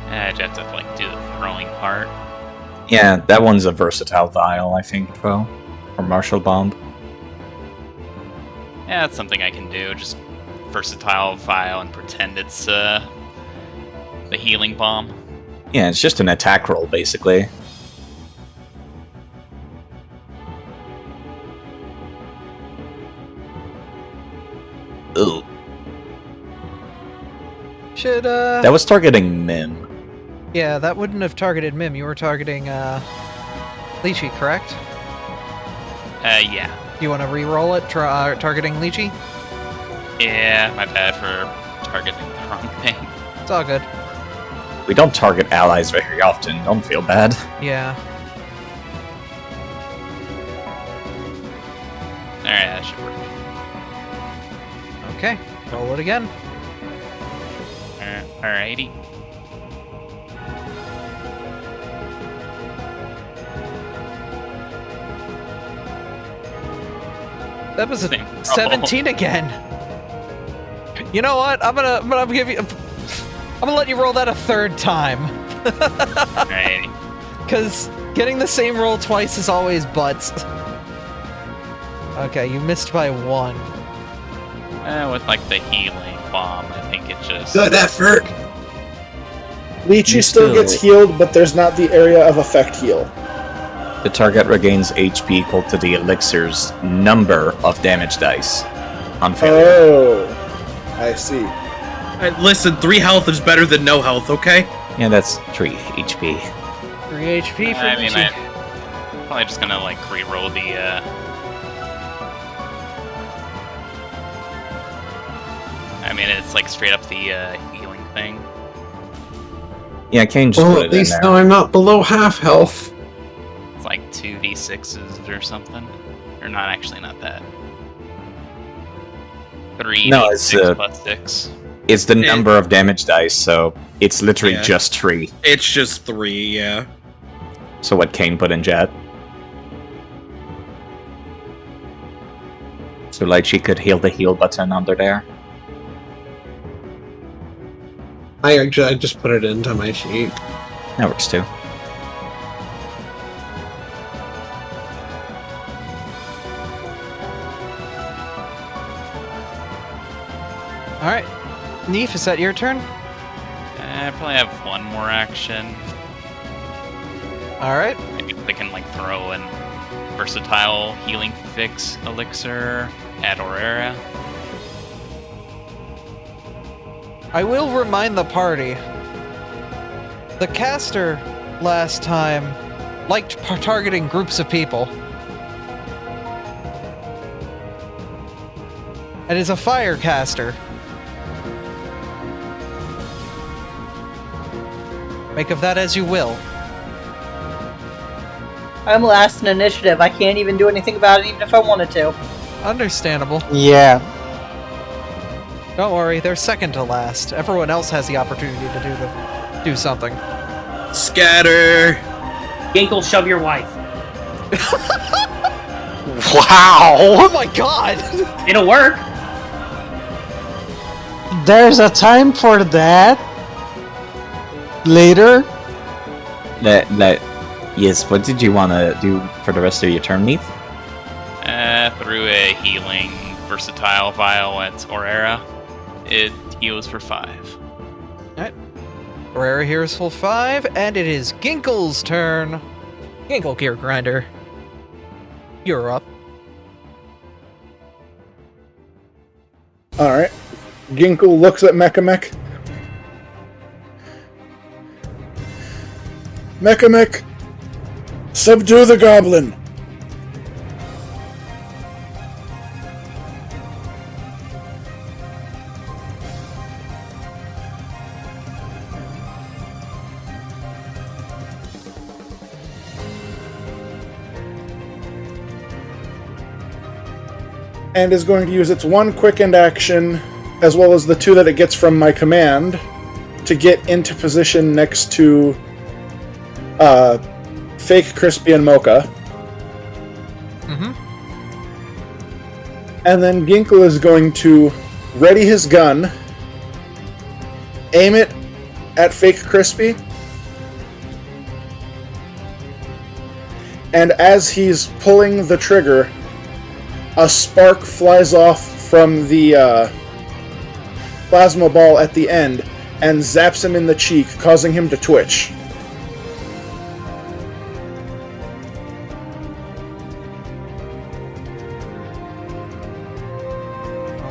I just have to like do the throwing part. Yeah, that one's a versatile vial, I think, Pro. Or martial bomb. Yeah, that's something I can do. Just versatile vial and pretend it's the healing bomb. Yeah, it's just an attack roll, basically. Ooh. Should, That was targeting Mim. Yeah, that wouldn't have targeted Mim. You were targeting, Lychee, correct? Yeah. You want to re-roll it, targeting Lychee? Yeah, my bad for targeting the wrong thing. It's all good. We don't target allies very often, don't feel bad. Yeah. Alright, that should work. Okay, roll it again. Alrighty. That was a Same. 17 again. You know what? I'm gonna give you. gonna let you roll that a third time. Right. Because getting the same roll twice is always butts. Okay, you missed by 1. With like the healing bomb, I think it just. Good effort. Lychee You still gets healed, but there's not the area of effect heal. The target regains HP equal to the elixir's number of damage dice on failure. Oh, I see. Listen, 3 health is better than no health, okay? Yeah, that's 3 HP. 3 HP for I mean, Lychee. I'm probably just gonna like re-roll the. I mean, it's like straight up the healing thing. Yeah, Kane just Well, put at it in least there. now I'm not below half health. It's like 2d6s or something, or not actually not that. 3 No, it's, 6 plus 6. It's the number of damage dice, so it's literally Yeah. just 3. It's just 3, yeah. So what Kane put in chat. So Lychee could heal the heal button under there. I just put it into my sheet. That works too. Alright. Neef, is that your turn? I probably have one more action. Alright. Maybe they can like throw in versatile healing fix elixir at Aurora. I will remind the party. The caster last time liked targeting groups of people. And is a fire caster. Make of that as you will. I'm last in initiative. I can't even do anything about it, even if I wanted to. Understandable. Yeah. Don't worry, they're second to last. Everyone else has the opportunity to do something. Scatter! Ginkle, shove your wife. Wow! Oh my god! It'll work. There's a time for that. Later. Yes, what did you want to do for the rest of your turn, Neith? Through a healing versatile vial at Aurora. It heals for 5. Alright. Herrera here is full 5, and it is Ginkle's turn. Ginkle Gear Grinder. You're up. Alright. Ginkle looks at Mechamech. Mechamech, subdue the goblin. And is going to use its 1 quickened action, as well as the 2 that it gets from my command, to get into position next to Fake, Crispy, and Mocha. Mm-hmm. And then Ginkle is going to ready his gun, aim it at Fake Crispy, and as he's pulling the trigger, a spark flies off from the plasma ball at the end and zaps him in the cheek, causing him to twitch.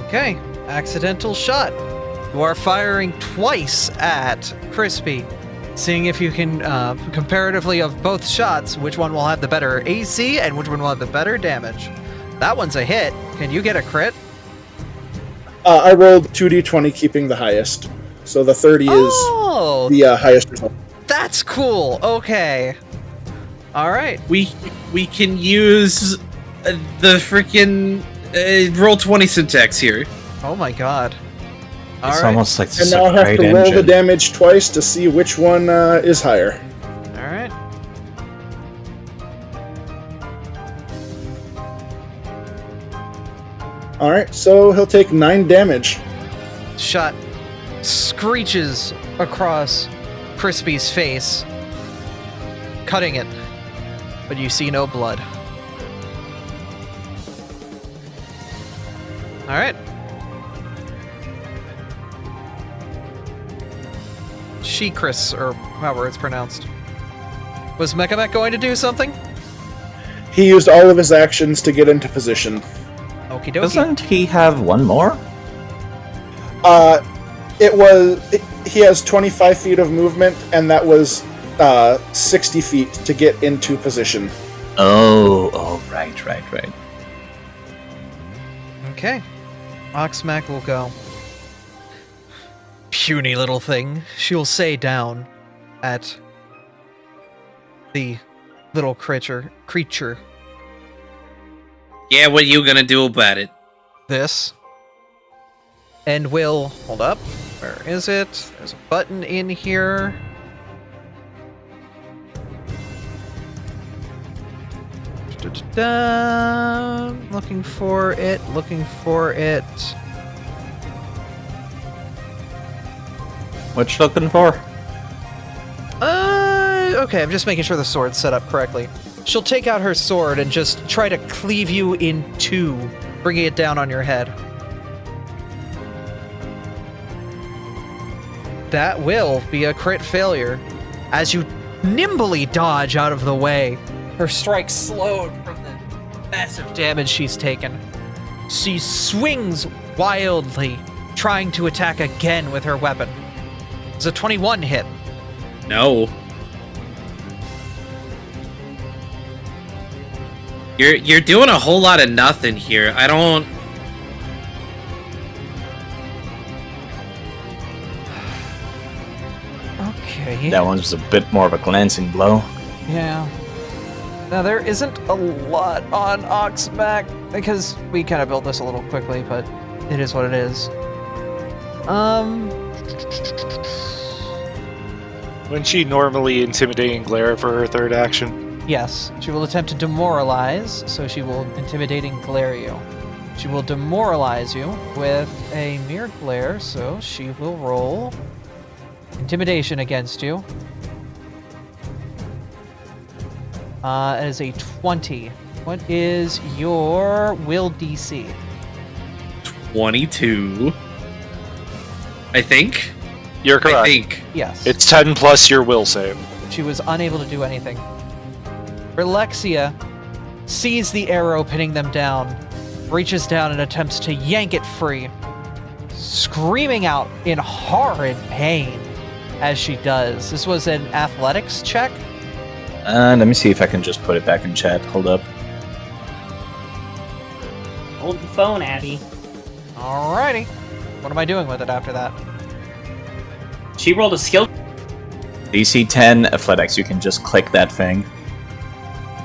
Okay, accidental shot. You are firing twice at Crispy, seeing if you can, comparatively of both shots, which one will have the better AC and which one will have the better damage. That one's a hit. Can you get a crit? I rolled 2d20, keeping the highest. So the 30 is the highest result. That's cool. Okay. All right. We can use the freaking roll 20 syntax here. Oh my god. All It's right. almost like And now I have to roll the damage twice to see which one is higher. All right. Alright, so he'll take 9 damage. Shot screeches across Crispy's face, cutting it, but you see no blood. Alright. She-Chris, or however it's pronounced. Was Mekamek going to do something? He used all of his actions to get into position. Okie dokie. Doesn't he have one more? He has 25 feet of movement, and that was 60 feet to get into position. Oh, right. Okay. Oxmac will go. Puny little thing. She'll say down at the little creature. Yeah, what you gonna do about it? This. And will... Hold up. Where is it? There's a button in here. Da-da-da. Looking for it. What you looking for? Okay, I'm just making sure the sword's set up correctly. She'll take out her sword and just try to cleave you in two, bringing it down on your head. That will be a crit failure, as you nimbly dodge out of the way. Her strike slowed from the massive damage she's taken. She swings wildly, trying to attack again with her weapon. It's a 21 hit. No. You're doing a whole lot of nothing here. I don't... Okay. That one was a bit more of a glancing blow. Yeah. Now, there isn't a lot on Oxmac, because we kind of built this a little quickly, but it is what it is. Wouldn't she normally intimidate and glare for her third action? Yes, she will attempt to demoralize, so she will intimidate and glare you. She will demoralize you with a mere glare, so she will roll intimidation against you. It is a 20. What is your will DC? 22. I think. You're correct. I think. Yes. It's 10 plus your will save. She was unable to do anything. Relexia sees the arrow pinning them down, reaches down and attempts to yank it free, screaming out in horrid pain as she does. This was an athletics check. Let me see if I can just put it back in chat. Hold up. Hold the phone, Abby. Alrighty. What am I doing with it after that? She rolled a skill. DC 10 athletics. You can just click that thing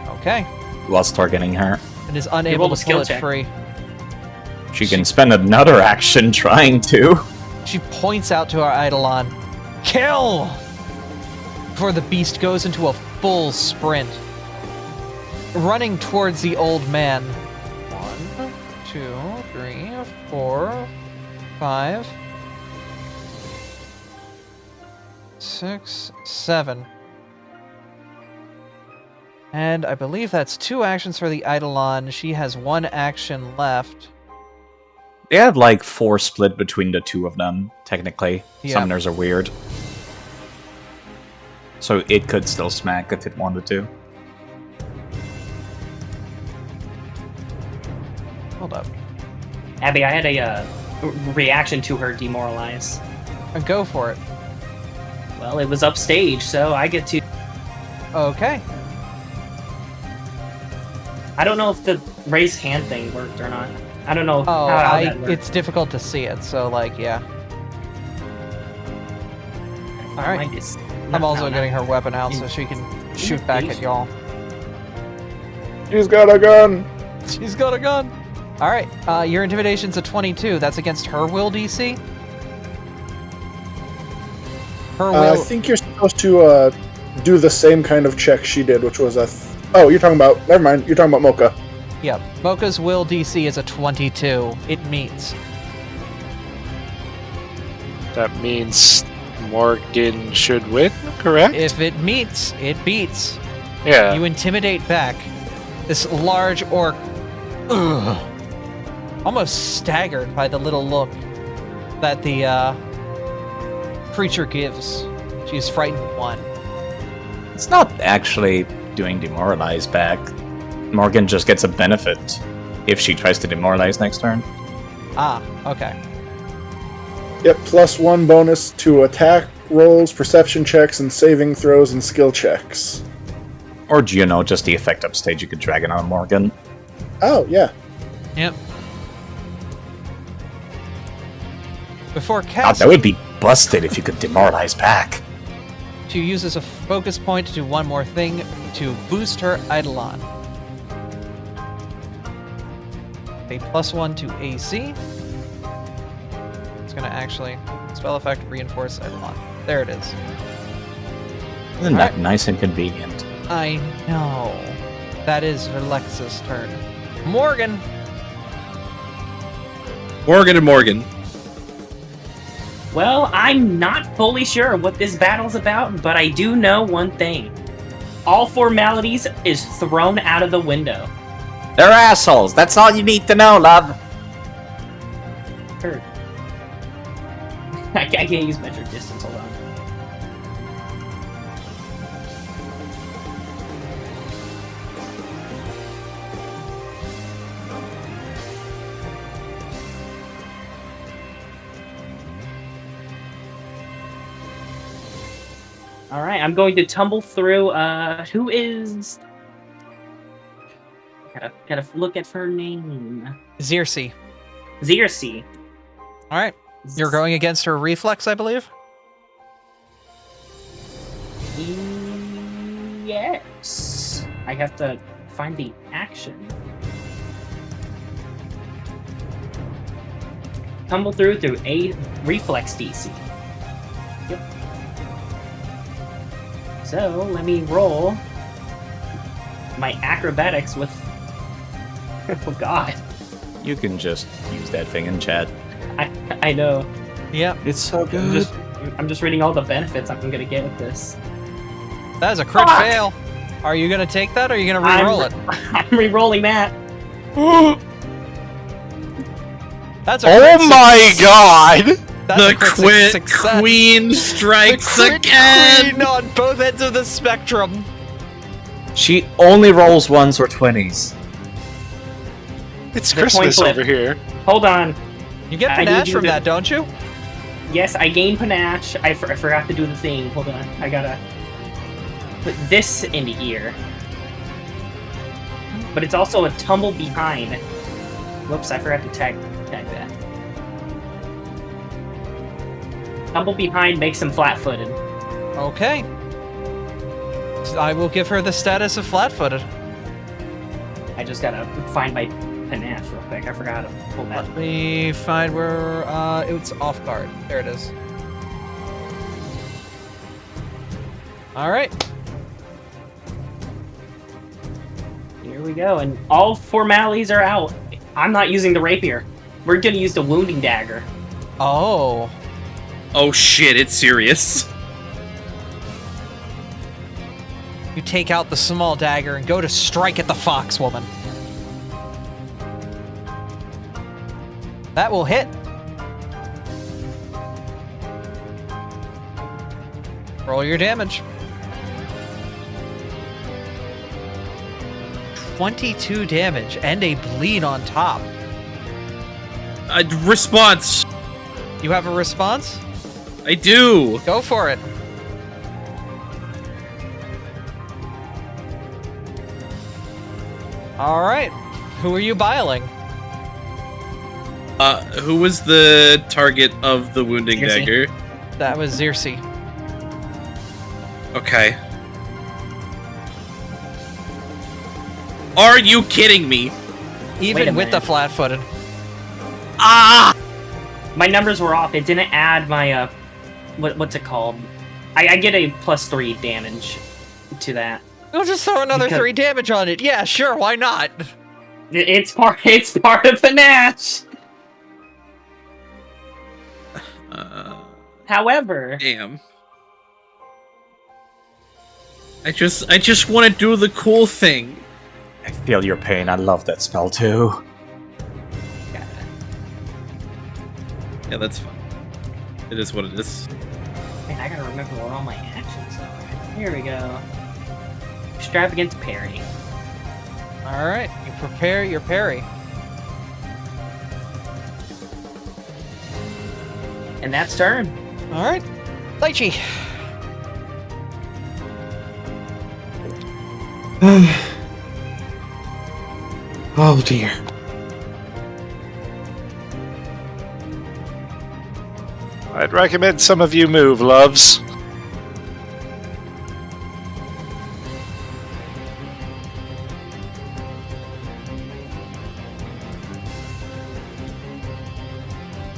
Okay. while targeting her. It is unable rolled a to pull skill it check. free. She can spend another action trying to. She points out to our Eidolon, "Kill!" before the beast goes into a full sprint, running towards the old man. 1, 2, 3, 4, 5, 6, 7. And I believe that's 2 actions for the Eidolon. She has 1 action left. They had like 4 split between the two of them, technically. Yeah. Summoners are weird. So it could still smack if it wanted to. Hold up. Abby, I had a reaction to her demoralize. Go for it. Well, it was upstage, so I get to... Okay. I don't know if the raise hand thing worked or not. I don't know Oh, how that worked. it's difficult to see it, so like, yeah. Alright. I'm also getting her weapon out so she can shoot back at y'all. She's got a gun! She's got a gun! Alright, your intimidation's a 22. That's against her will DC? Her will... I think you're supposed to do the same kind of check she did, which was a... Oh, you're talking about... Never mind, you're talking about Mocha. Yep. Mocha's will DC is a 22. It meets. That means Morgan should win, correct? If it meets, it beats. Yeah. You intimidate back. This large orc, almost staggered by the little look that the creature gives. She's frightened one. It's not actually doing demoralize back. Morgan just gets a benefit if she tries to demoralize next turn. Ah, okay. Yep, +1 bonus to attack rolls, perception checks, and saving throws and skill checks. Or, just the effect upstage you could drag it on Morgan. Oh, yeah. Yep. Before God, casting, that would be busted if you could demoralize back. she uses a focus point to do one more thing to boost her Eidolon. A +1 to AC. It's gonna actually spell effect reinforce Eidolon. There it is. Isn't that nice and convenient? I know. That is Relex's turn. Morgan! Morgan and Morgan. Well, I'm not fully sure what this battle's about, but I do know one thing. All formalities is thrown out of the window. They're assholes. That's all you need to know, love. Heard. I can't use measured distance, hold on. Alright, I'm going to tumble through, who is... Gotta look at her name. Xerxes. Xerxes. Alright. You're going against her reflex, I believe? Yes. I have to find the action. Tumble through a reflex DC. Yep. So, let me roll my acrobatics with... Oh god. You can just use that thing in chat. I know. Yep. It's so good. I'm just reading all the benefits I'm gonna get with this. That is a crit Fuck! fail. Are you gonna take that or are you gonna re-roll it? I'm re-rolling that. That's a Oh crit my suc- god! That's a The crit success. queen The strikes crit again! queen on both ends of the spectrum. She only rolls ones or 20s. It's The coin Christmas flip. over here. Hold on. You get I need panache you from to- that, don't you? Yes, I gain panache. I forgot to do the thing. Hold on. I gotta put this in here. But it's also a tumble behind. Whoops, I forgot to tag that. Tumble behind makes him flat-footed. Okay. I will give her the status of flat-footed. I just gotta find my panache real quick. I forgot to pull that. Let me find where it's off guard. There it is. All right. Here we go, and all formalities are out. I'm not using the rapier. We're gonna use the wounding dagger. Oh. Oh shit, it's serious. You take out the small dagger and go to strike at the fox woman. That will hit. Roll your damage. 22 damage and a bleed on top. Response. You have a response? I do. Go for it. All right. Who are you biling? Who was the target of the wounding Xerxes. dagger? That was Xerxes. Okay. Are you kidding me? Wait Even a with the minute. flat-footed. Ah! My numbers were off. It didn't add my what's it called? I get a +3 damage to that. We'll just throw another Because- 3 damage on it. Yeah, sure, why not? It's part of the match. However, Damn. I just want to do the cool thing. I feel your pain. I love that spell too. Yeah, that's fine. It is what it is. man, I gotta remember what all my actions are. Here we go. Extravagant parry. All right, you prepare your parry. And that's turn. All right, Lychee. Oh dear. I'd recommend some of you move, loves.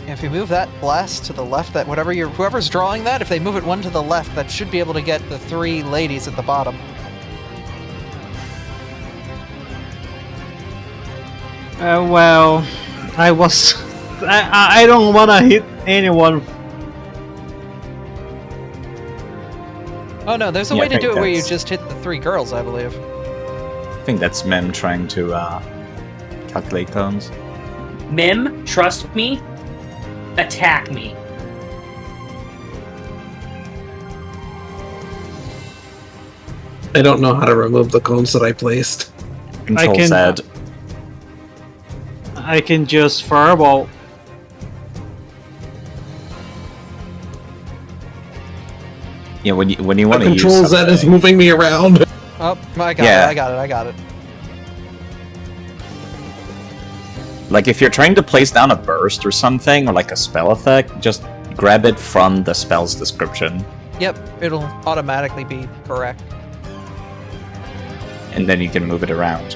If you move that blast to the left, that whoever's drawing that, if they move it one to the left, that should be able to get the 3 ladies at the bottom. Well, I don't wanna hit anyone. Oh no, there's a Yeah, way I to think do it where you that's- just hit the 3 girls, I believe. I think that's Mem trying to calculate cones. Mim, trust me. Attack me. I don't know how to remove the cones that I placed. Control can- Z. I can just fireball. Yeah, when you want The to use control Z something. is moving me around. Oh, I got Yeah. it, I got it. Like if you're trying to place down a burst or something, or like a spell effect, just grab it from the spell's description, Yep, it'll automatically be correct. and then you can move it around.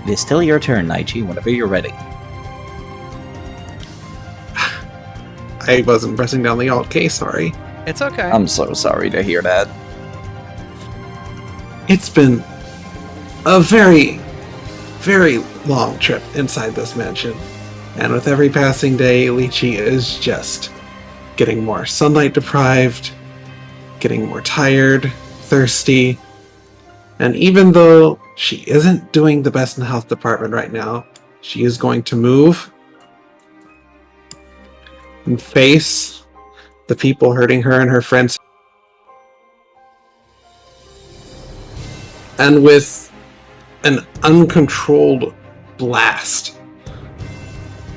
It is still your turn, Naichi, whenever you're ready. I wasn't pressing down the Alt K, sorry. It's okay. I'm so sorry to hear that. It's been a very, very long trip inside this mansion. And with every passing day, Lychee is just getting more sunlight deprived, getting more tired, thirsty. And even though she isn't doing the best in the health department right now, she is going to move and face the people hurting her and her friends. And with an uncontrolled blast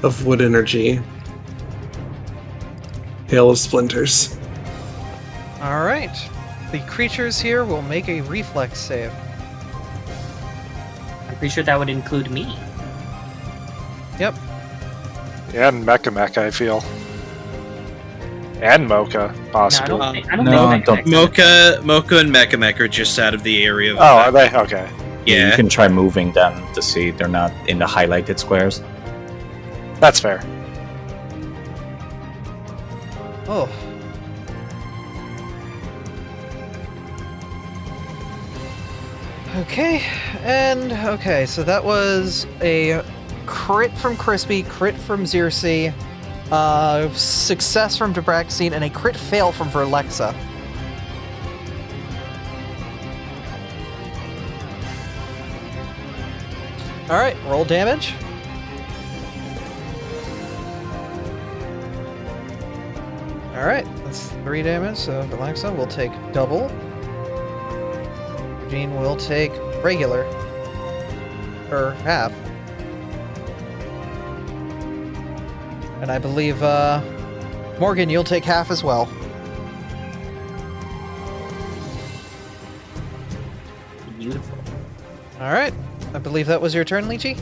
of wood energy, hail of splinters. All right. The creatures here will make a reflex save. I'm pretty sure that would include me. Yep. Yeah, and Mecha, I feel. And Mocha, No, I possibly. don't think. I don't No, think don't- Mocha and Mech are just out of the area of Oh, are they? Okay. You yeah. can try moving them to see they're not in the highlighted squares. That's fair. Oh. Okay, so that was a crit from Crispy, crit from Xerxes, success from Debraxine, and a crit fail from Verlexa. Alright, roll damage. Alright, that's 3 damage, so Verlexa will take double. Jean will take regular. Or half. And I believe, Morgan, you'll take half as well. Beautiful. Alright. I believe that was your turn, Lychee?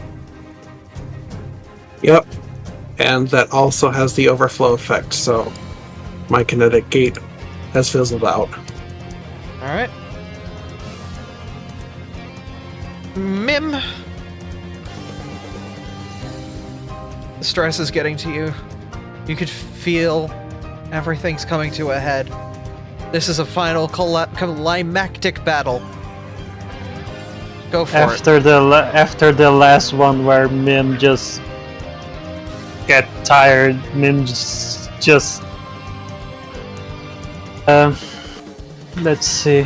Yep. And that also has the overflow effect, so my kinetic gate has fizzled out. Alright. Mim. The stress is getting to you. You could feel everything's coming to a head. This is a final climactic battle. Go for it. After the last one where Mim just get tired, Mim just let's see.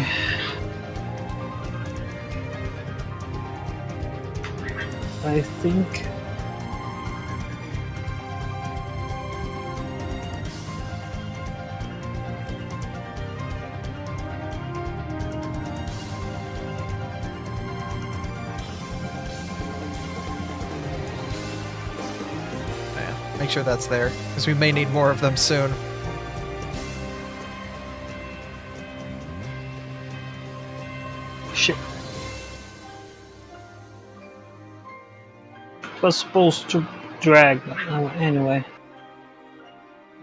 I think Make sure that's there, because we may need more of them soon. shit. Was supposed to drag anyway.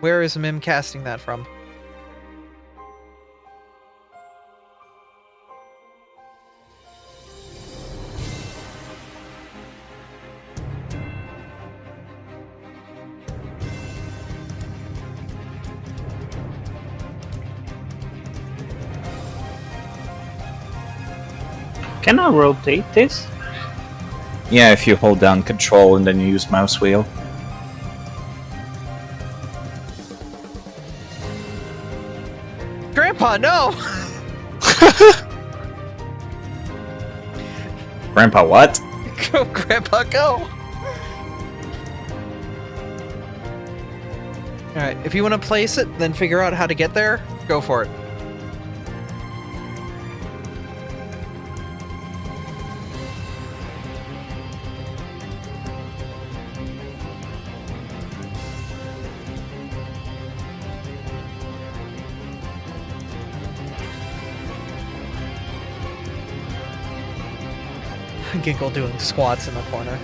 Where is Mim casting that from? Can I rotate this? Yeah, if you hold down control and then you use mouse wheel. Grandpa, no! Grandpa, what? Go, Grandpa, go! Alright, if you want to place it, then figure out how to get there, go for it. Ginkle doing squats in the corner.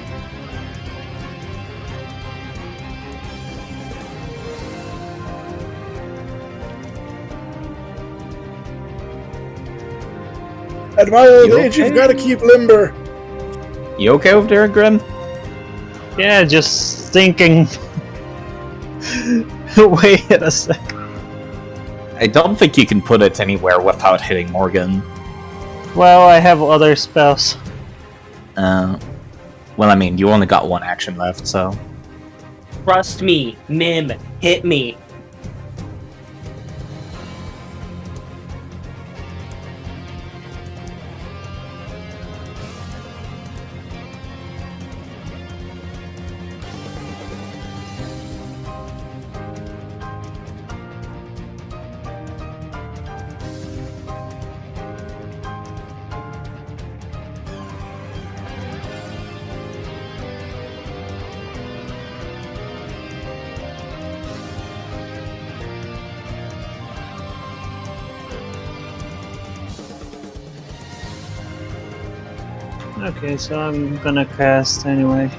At my old You age, okay? you've got to keep limber. You okay over there, Grim? Yeah, just thinking. Wait a sec. I don't think you can put it anywhere without hitting Morgan. Well, I have other spells. Well, I mean, you only got one action left, so... Trust me, Mim, hit me. Okay, so I'm gonna cast anyway.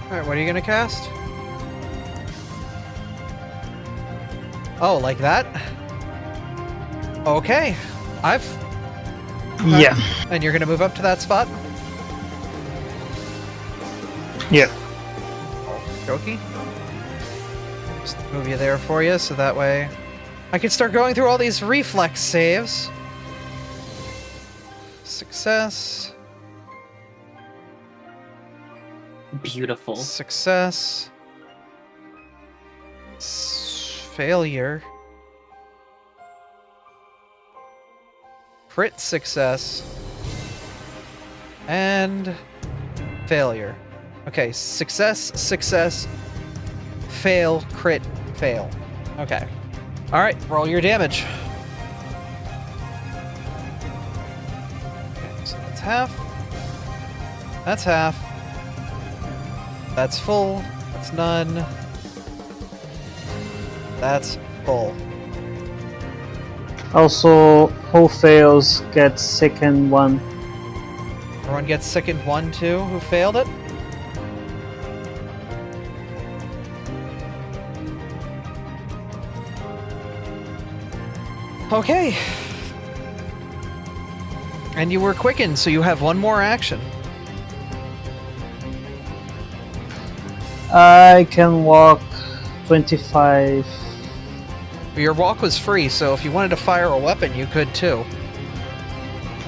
Alright, what are you gonna cast? Oh, like that? Okay. Yeah. And you're gonna move up to that spot? Yeah. Jokey. Just move you there for you, so that way I can start going through all these reflex saves. Success. Beautiful. Success. Failure. Crit success. And failure. Okay, success, fail, crit, fail. Okay. Alright, roll your damage. Okay, so that's half. That's half. That's full. That's none. That's full. Also, who fails gets second one. Everyone gets sickened 1 too, who failed it? Okay. And you were quickened, so you have one more action. I can walk 25. Your walk was free, so if you wanted to fire a weapon, you could too.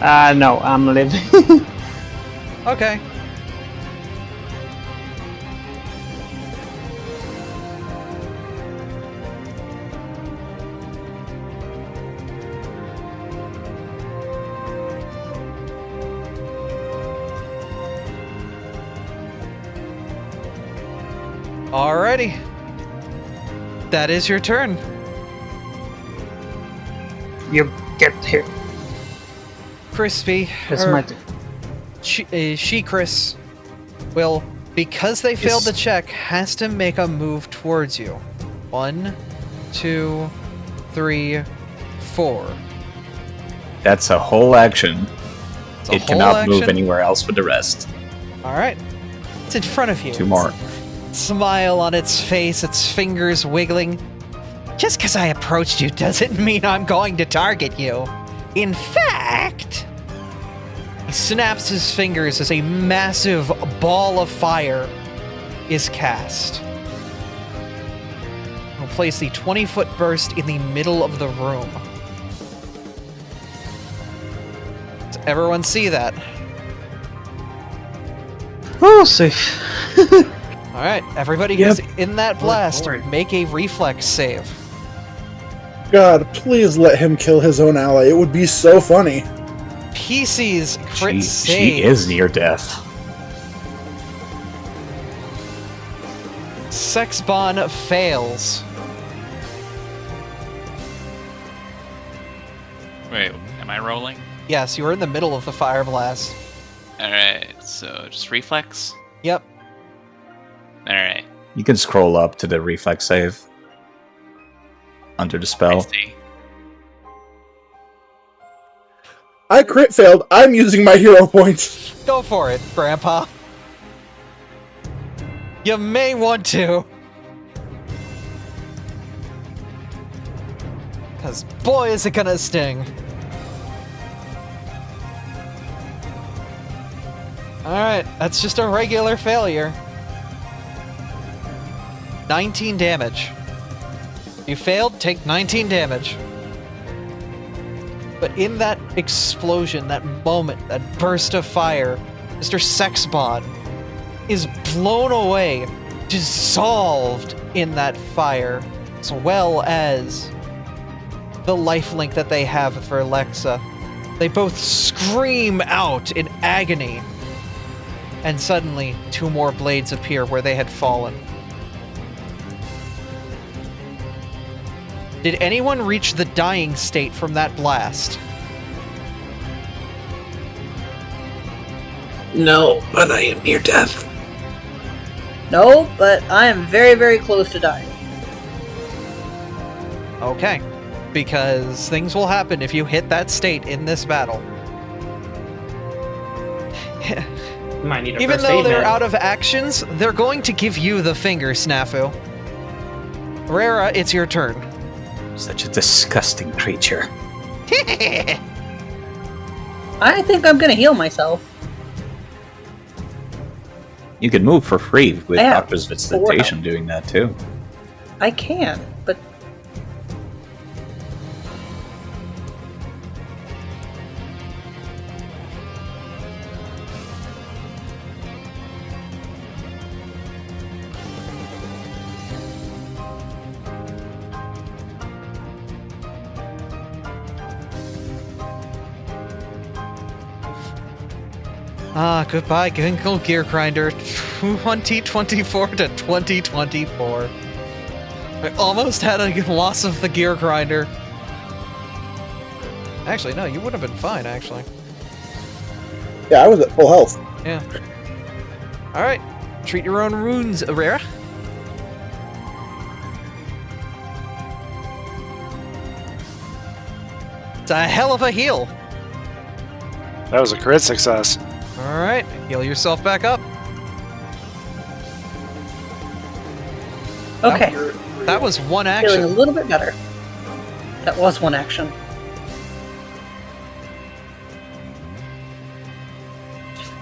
No, I'm leaving. Okay. Alrighty. That is your turn. You get here. Crispy. It's my turn. She, Chris, will, because they failed the check, has to make a move towards you. 1, 2, 3, 4. That's a whole action. It's a It whole cannot move action? anywhere else with the rest. Alright. It's in front of you. 2 more. Smile on its face, its fingers wiggling. Just because I approached you doesn't mean I'm going to target you. In fact... He snaps his fingers as a massive ball of fire is cast. He'll place the 20-foot burst in the middle of the room. Does everyone see that? Oh, safe. Alright, everybody Yep. who's in that blast, Lord. make a reflex save. God, please let him kill his own ally. It would be so funny. PC's crit She save. is near death. Sexbon fails. Wait, am I rolling? Yes, you were in the middle of the fire blast. Alright, so just reflex? Yep. Alright, You can scroll up to the reflex save. Under the I spell. see. I crit failed. I'm using my hero points. Go for it, Grandpa. You may want to. Because boy is it gonna sting. Alright, that's just a regular failure. 19 damage. You failed, take 19 damage. But in that explosion, that moment, that burst of fire, Mr. Sexbon is blown away, dissolved in that fire, as well as the lifelink that they have for Alexa. They both scream out in agony, and suddenly 2 more blades appear where they had fallen. Did anyone reach the dying state from that blast? No, but I am near death. No, but I am very, very close to dying. Okay. Because things will happen if you hit that state in this battle. Might need a Even first though aid they're man. out of actions, they're going to give you the finger, Snafu. Rera, it's your turn. Such a disgusting creature. I think I'm gonna heal myself. You can move for free with I have Doctor's 4 Visitation doing that too. I can, but Goodbye, Ginkle Gear Grinder. 2024 to 2024. I almost had a loss of the Gear Grinder. Actually, no, you would have been fine, actually. Yeah, I was at full health. Yeah. Alright. Treat your own wounds, Rera. It's a hell of a heal. That was a crit success. Alright, heal yourself back up. okay. That was one Feeling a action. little bit better. That was one action.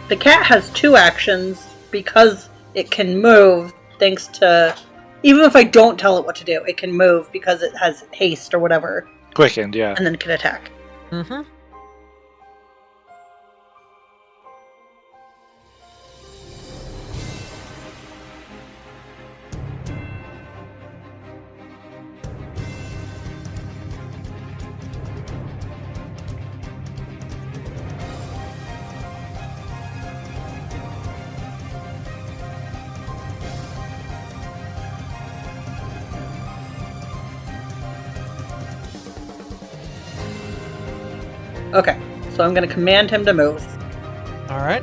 The cat has 2 actions because it can move. thinks to, even if I don't tell it what to do, it can move because it has haste or whatever, Quickened, yeah. and then can attack. Mm-hmm. Okay, so I'm going to command him to move. All right.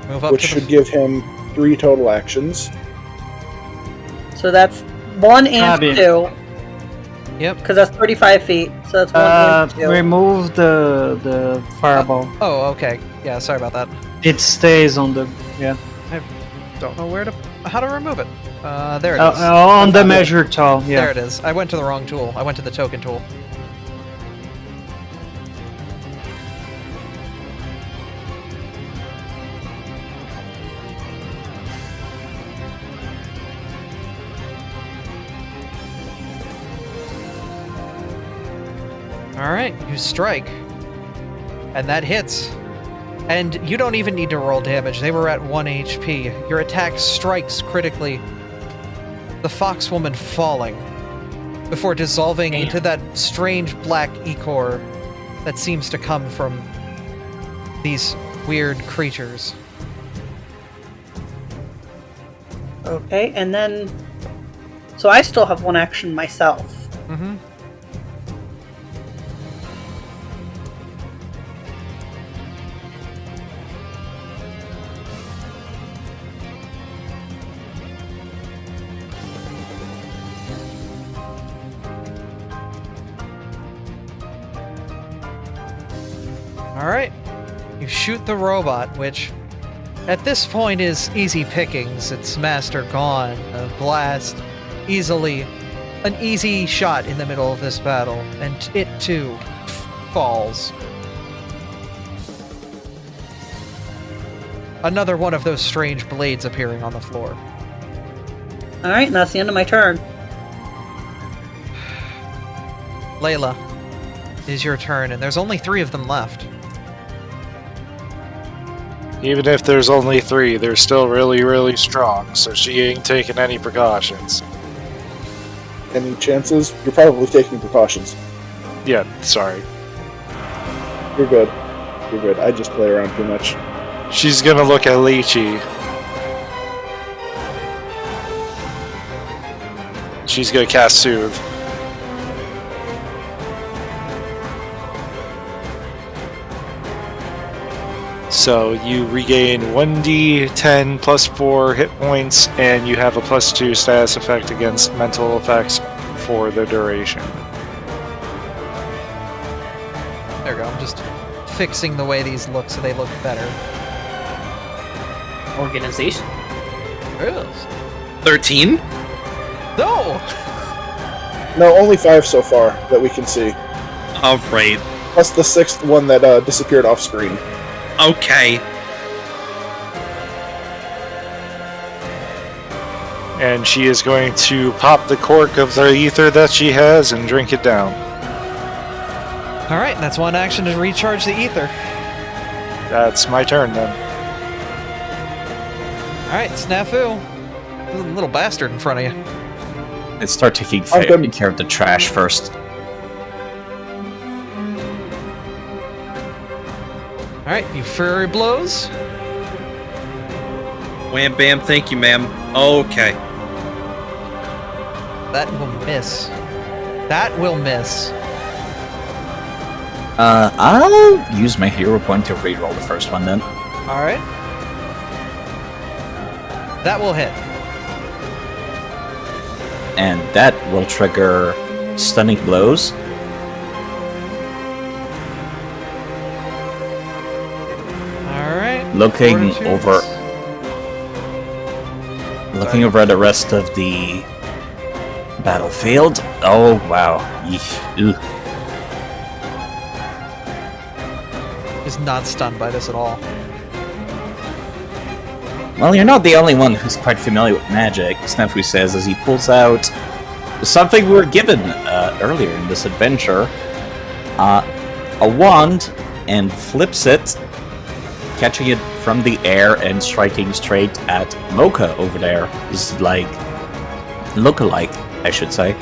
Move up Which to should the... give him 3 total actions. So that's 1 and Abby. 2. Yep. Because that's 35 feet, so that's 1 and 2. Remove the fireball. Oh, okay. Yeah, sorry about that. It stays on the Don't know how to remove it. There it is. on the measure tool. Yeah. There it is. I went to the wrong tool. I went to the token tool. Alright, you strike. And that hits. And you don't even need to roll damage. They were at 1 HP. Your attack strikes critically. The foxwoman falling before dissolving into that strange black ichor that seems to come from these weird creatures. Okay, and then... So I still have 1 action myself. Mm-hmm. Alright. You shoot the robot, which at this point is easy pickings. Its master gone. A blast. Easily. An easy shot in the middle of this battle. And it too falls. Another one of those strange blades appearing on the floor. Alright, and that's the end of my turn. Layla, it is your turn, and there's only 3 of them left. Even if there's only 3, they're still really, really strong, so she ain't taking any precautions. Any chances? You're probably taking precautions. Yeah, sorry. You're good. You're good. I just play around too much. She's gonna look at Lychee. She's gonna cast Soothe. So you regain 1d10 plus 4 hit points, and you have a plus 2 status effect against mental effects for the duration. There we go. I'm just fixing the way these look so they look better. Organization. Yes. 13? No! No, only 5 so far that we can see. Alright. Plus the 6th one that disappeared off screen. Okay. And she is going to pop the cork of the ether that she has and drink it down. Alright, that's 1 action to recharge the ether. That's my turn then. Alright, Snafu. There's a little bastard in front of you. Let's start taking Okay. care of the trash first. Alright, you Fury Blows. Wham bam, thank you, ma'am. Okay. That will miss. That will miss. I'll use my hero point to reroll the first one then. Alright. That will hit. And that will trigger stunning blows. Alright. Looking Fortitude. Looking over at the rest of the battlefield. Oh wow. Yeesh. Ugh. Is not stunned by this at all. Well, you're not the only one who's quite familiar with magic, Snafu says as he pulls out something we were given earlier in this adventure. A wand, and flips it, catching it from the air and striking straight at Mocha over there. This is like look-alike, I should say.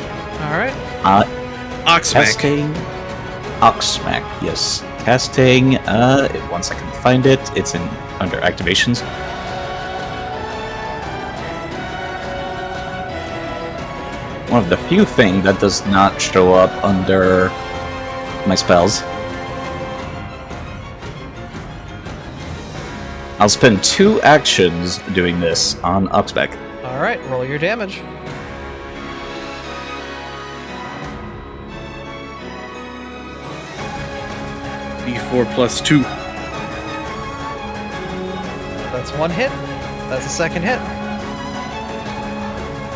Alright. Oxmac. Casting Oxmac, yes. Casting, once I can find it, it's in under activations. One of the few things that does not show up under my spells. I'll spend 2 actions doing this on Oxmac. Alright, roll your damage. D4 plus 2. That's 1 hit. That's a second hit.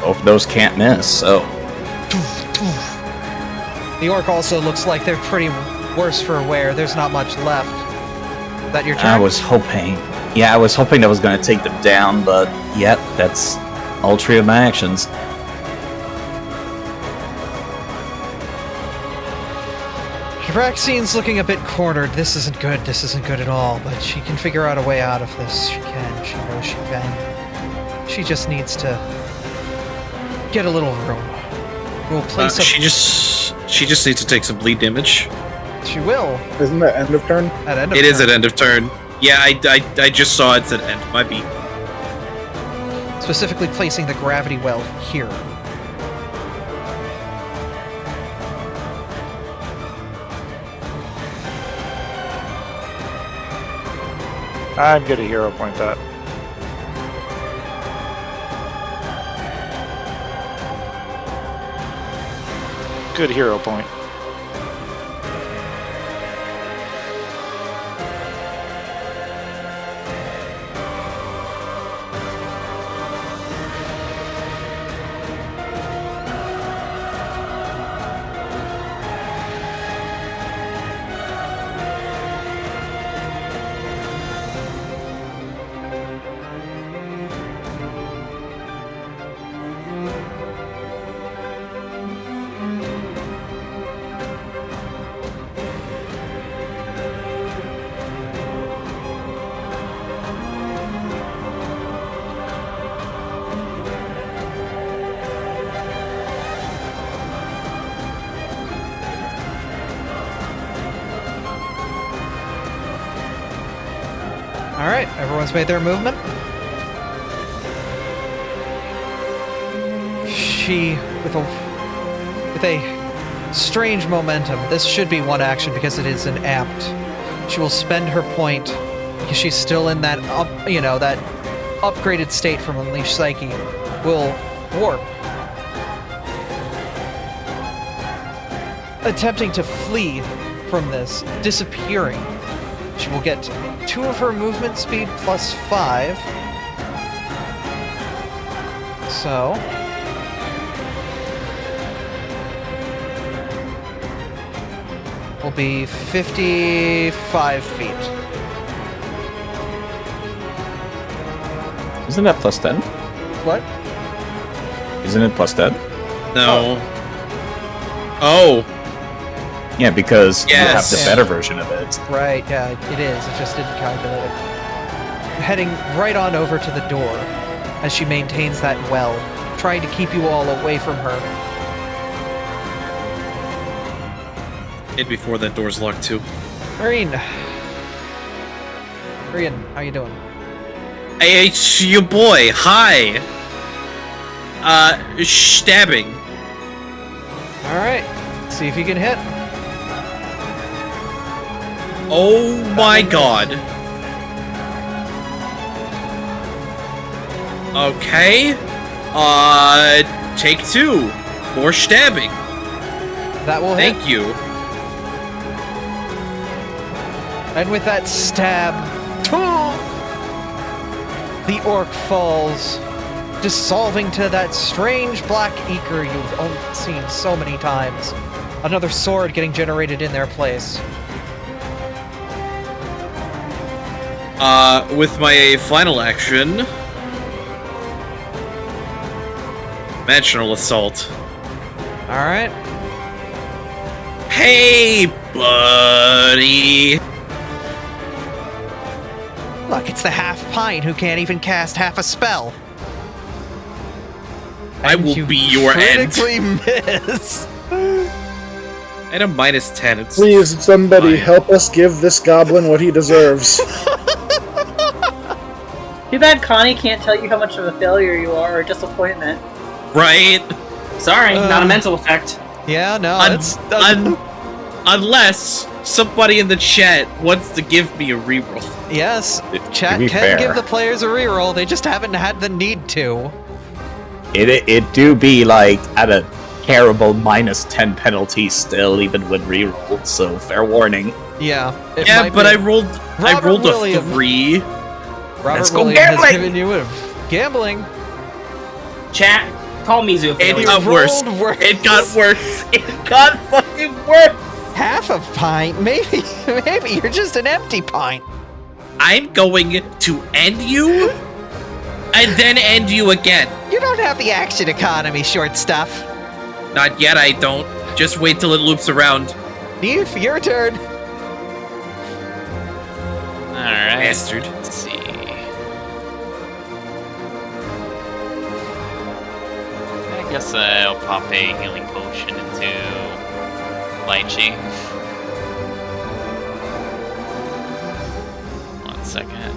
Both of those can't miss, so... The orc also looks like they're pretty worse for wear. There's not much left. Is that your turn? I was hoping... Yeah, I was hoping that was going to take them down, but... Yep, that's all 3 of my actions. Raxine's looking a bit cornered. This isn't good. This isn't good at all. But she can figure out a way out of this. She can. She knows she can. She just needs to get a little room. We'll place She just needs to take some bleed damage. She will. Isn't that end of turn? At end of It turn. is at end of turn. Yeah, I just saw it said end. Might be. Specifically placing the gravity well here. I'm gonna hero point that. Good hero point. Alright, everyone's made their movement. She, with a strange momentum, this should be 1 action because it is an apt. She will spend her point because she's still in that that upgraded state from Unleash Psyche. Will warp, attempting to flee from this, disappearing. She will get 2 of her movement speed plus 5. So... will be 55 feet. Isn't that plus 10? What? Isn't it plus 10? No. Oh. Yeah, because you have Yes. the better version of it. Right, yeah, it is. It just didn't calculate it. Heading right on over to the door as she maintains that well, trying to keep you all away from her. And before that door's locked too. Marine, how you doing? Hey, it's your boy. Hi. Stabbing. Alright, see if you can hit. Oh my god. Okay. Take 2. More stabbing. That will hit. Thank you. And with that stab, the orc falls, dissolving to that strange black ichor you've seen so many times. Another sword getting generated in their place. With my final action, Dimensional assault. All right. Hey, buddy. Look, it's the half pint who can't even cast half a spell. I And will you be your end. critically miss. And a -10. It's Please, somebody fine. help us give this goblin what he deserves. Too bad Connie can't tell you how much of a failure you are or disappointment. Right? Sorry, not a mental effect. Yeah, no, Un- it's Unless somebody in the chat wants to give me a reroll. yes. To Chat be can fair, give the players a reroll. They just haven't had the need to. it do be like at a terrible -10 penalty still, even when rerolled. So fair warning. Yeah. it Yeah, might but be. I rolled Robert a William. 3. Robert Let's go Williams has gambling! given you a gambling. Chat, call me Zoo. It You got worse. rolled worse. It got worse. It got fucking worse. Half a pint, maybe. Maybe you're just an empty pint. I'm going to end you and then end you again. You don't have the action economy, short stuff. Not yet, I don't. Just wait till it loops around. Neve, your turn. Alright. Bastard. Let's see. I guess I'll pop a healing potion into Lychee. 1 second.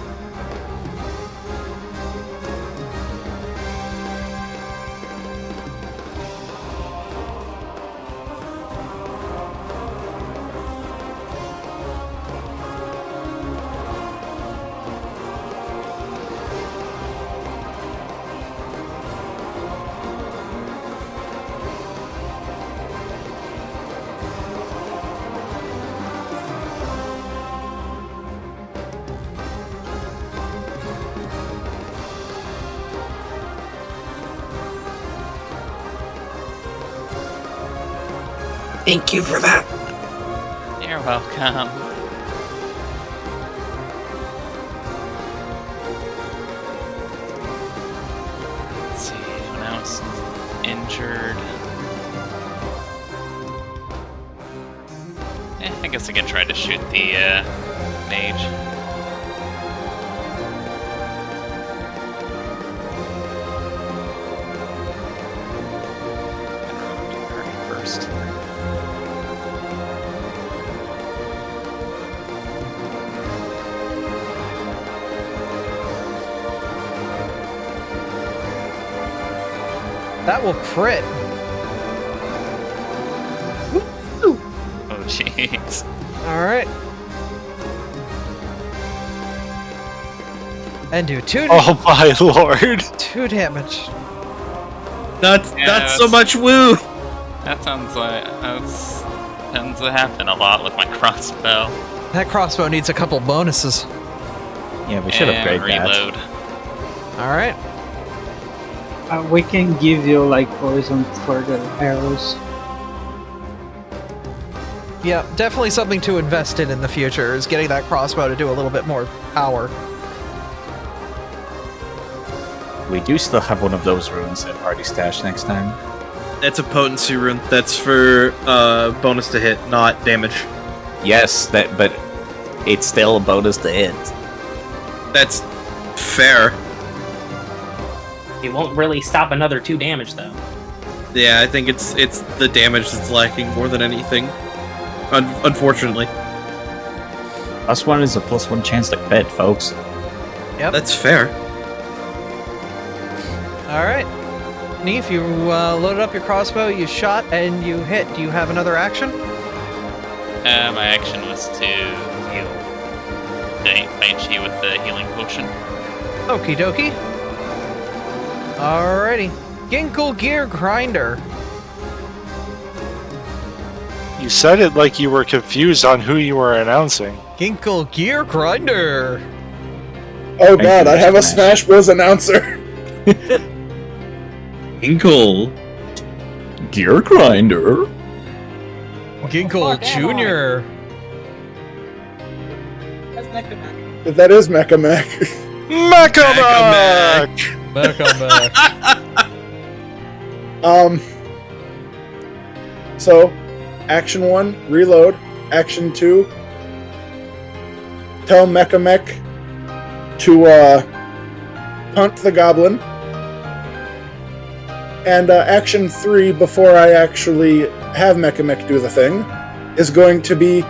Thank you for that. You're welcome. Let's see, when I was injured. I guess I can try to shoot the mage. First. That will crit. Oh jeez. All right. And do Oh my lord. 2 damage. Not Yeah, so that's- much woo. That sounds like tends to happen a lot with my crossbow. That crossbow needs a couple bonuses. Yeah, we should And upgrade that. reload. All right. We can give you like poison for the arrows. Yeah, definitely something to invest in the future is getting that crossbow to do a little bit more power. We do still have one of those runes in party stash next time. That's a potency rune. That's for bonus to hit, not damage. Yes, but it's still a bonus to hit. That's fair. It won't really stop another 2 damage though. Yeah, I think it's the damage that's lacking more than anything. Unfortunately. +1 is a +1 chance to crit, folks. Yep. That's fair. All right. Neef, you loaded up your crossbow, you shot, and you hit. Do you have another action? My action was to heal Daichi with the healing potion. Okie dokie. Alrighty. Ginkle Gear Grinder. You said it like you were confused on who you were announcing. Ginkle Gear Grinder. Oh Thank god, you, I have a Smash. Smash Bros. Announcer. Inkle. Gear Grinder. Ginkle Jr. That is Mecha Mech. Mecha Mech! Back on back. So, action 1, reload. Action 2, tell Mechamech to punt the goblin. And action 3, before I actually have Mechamech do the thing, is going to be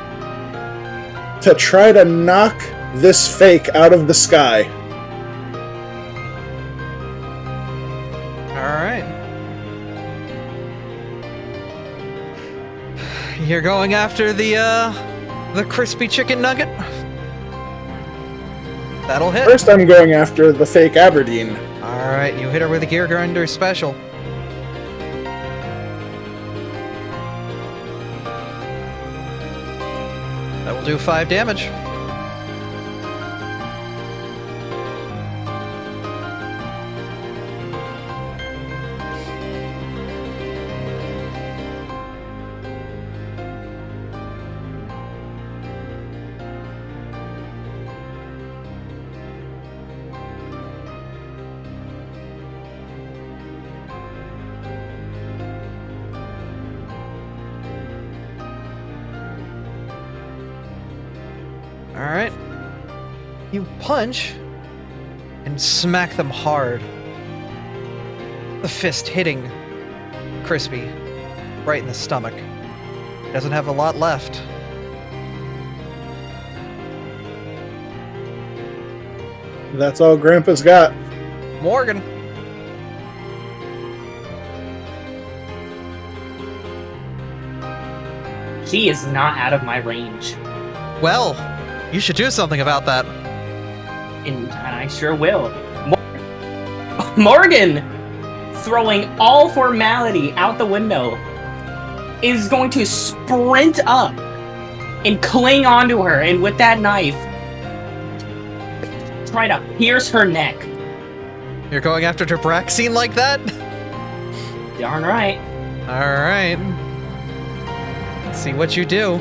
to try to knock this fake out of the sky. Alright. You're going after the crispy chicken nugget? That'll hit. First, I'm going after the fake Aberdeen. Alright, you hit her with a Gear Grinder special. That will do 5 damage. Alright. You punch and smack them hard. The fist hitting Crispy right in the stomach. Doesn't have a lot left. That's all Grandpa's got. Morgan. She is not out of my range. Well, you should do something about that. And I sure will. Morgan, throwing all formality out the window, is going to sprint up and cling onto her, and with that knife, try to pierce her neck. You're going after Drabraxine like that? Darn right. Alright. Let's see what you do.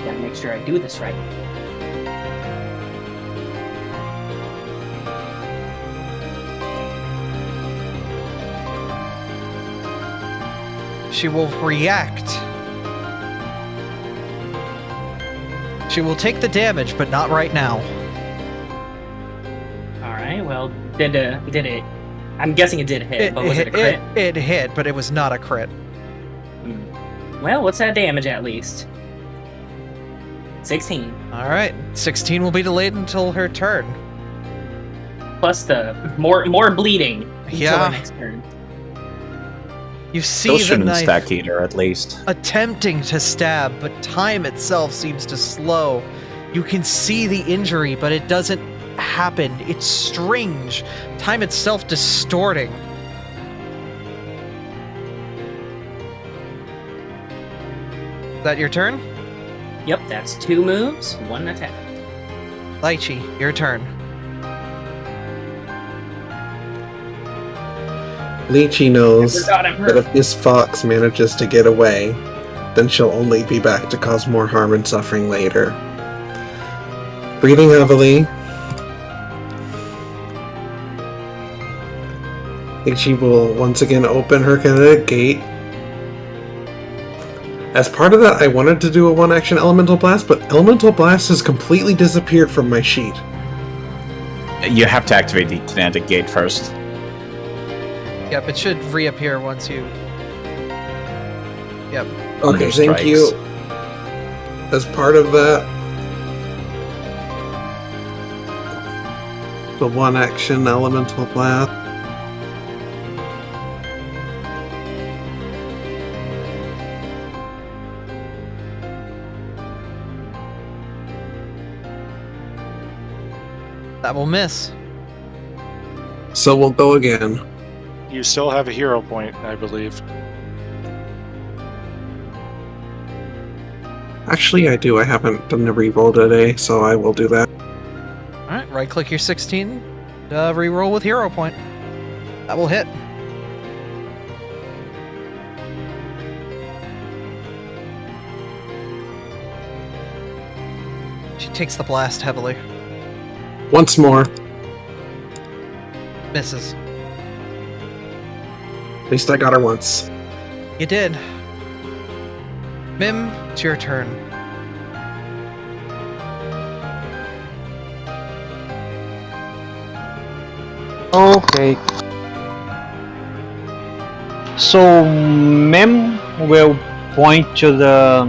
Gotta make sure I do this right. She will react. She will take the damage, but not right now. Alright, well, did it... I'm guessing it did hit, but was it a crit? It hit, but it was not a crit. Well, what's that damage at least? 16. Alright, 16 will be delayed until her turn. Plus the more bleeding until Yeah. her next turn. You see Still the shouldn't knife stack either, at least. attempting to stab, but time itself seems to slow. You can see the injury, but it doesn't happen. It's strange. Time itself distorting. Is that your turn? Yep, that's 2 moves, 1 attack. Lychee, your turn. Lychee knows Forgot I'm that hurt. if this fox manages to get away, then she'll only be back to cause more harm and suffering later. Breathing heavily, Lychee will once again open her kinetic gate. As part of that, I wanted to do a one-action Elemental Blast, but Elemental Blast has completely disappeared from my sheet. You have to activate the kinetic gate first. Yep, it should reappear once you... Yep. Okay, Thunder thank you. As part of that, the one-action Elemental Blast. That will miss. So we'll go again. You still have a hero point, I believe. Actually, I do. I haven't done a reroll today, so I will do that. Alright, right-click your 16. Reroll with hero point. That will hit. She takes the blast heavily. Once more. Misses. At least I got her once. You did. Mim, it's your turn. Okay. So Mim will point to the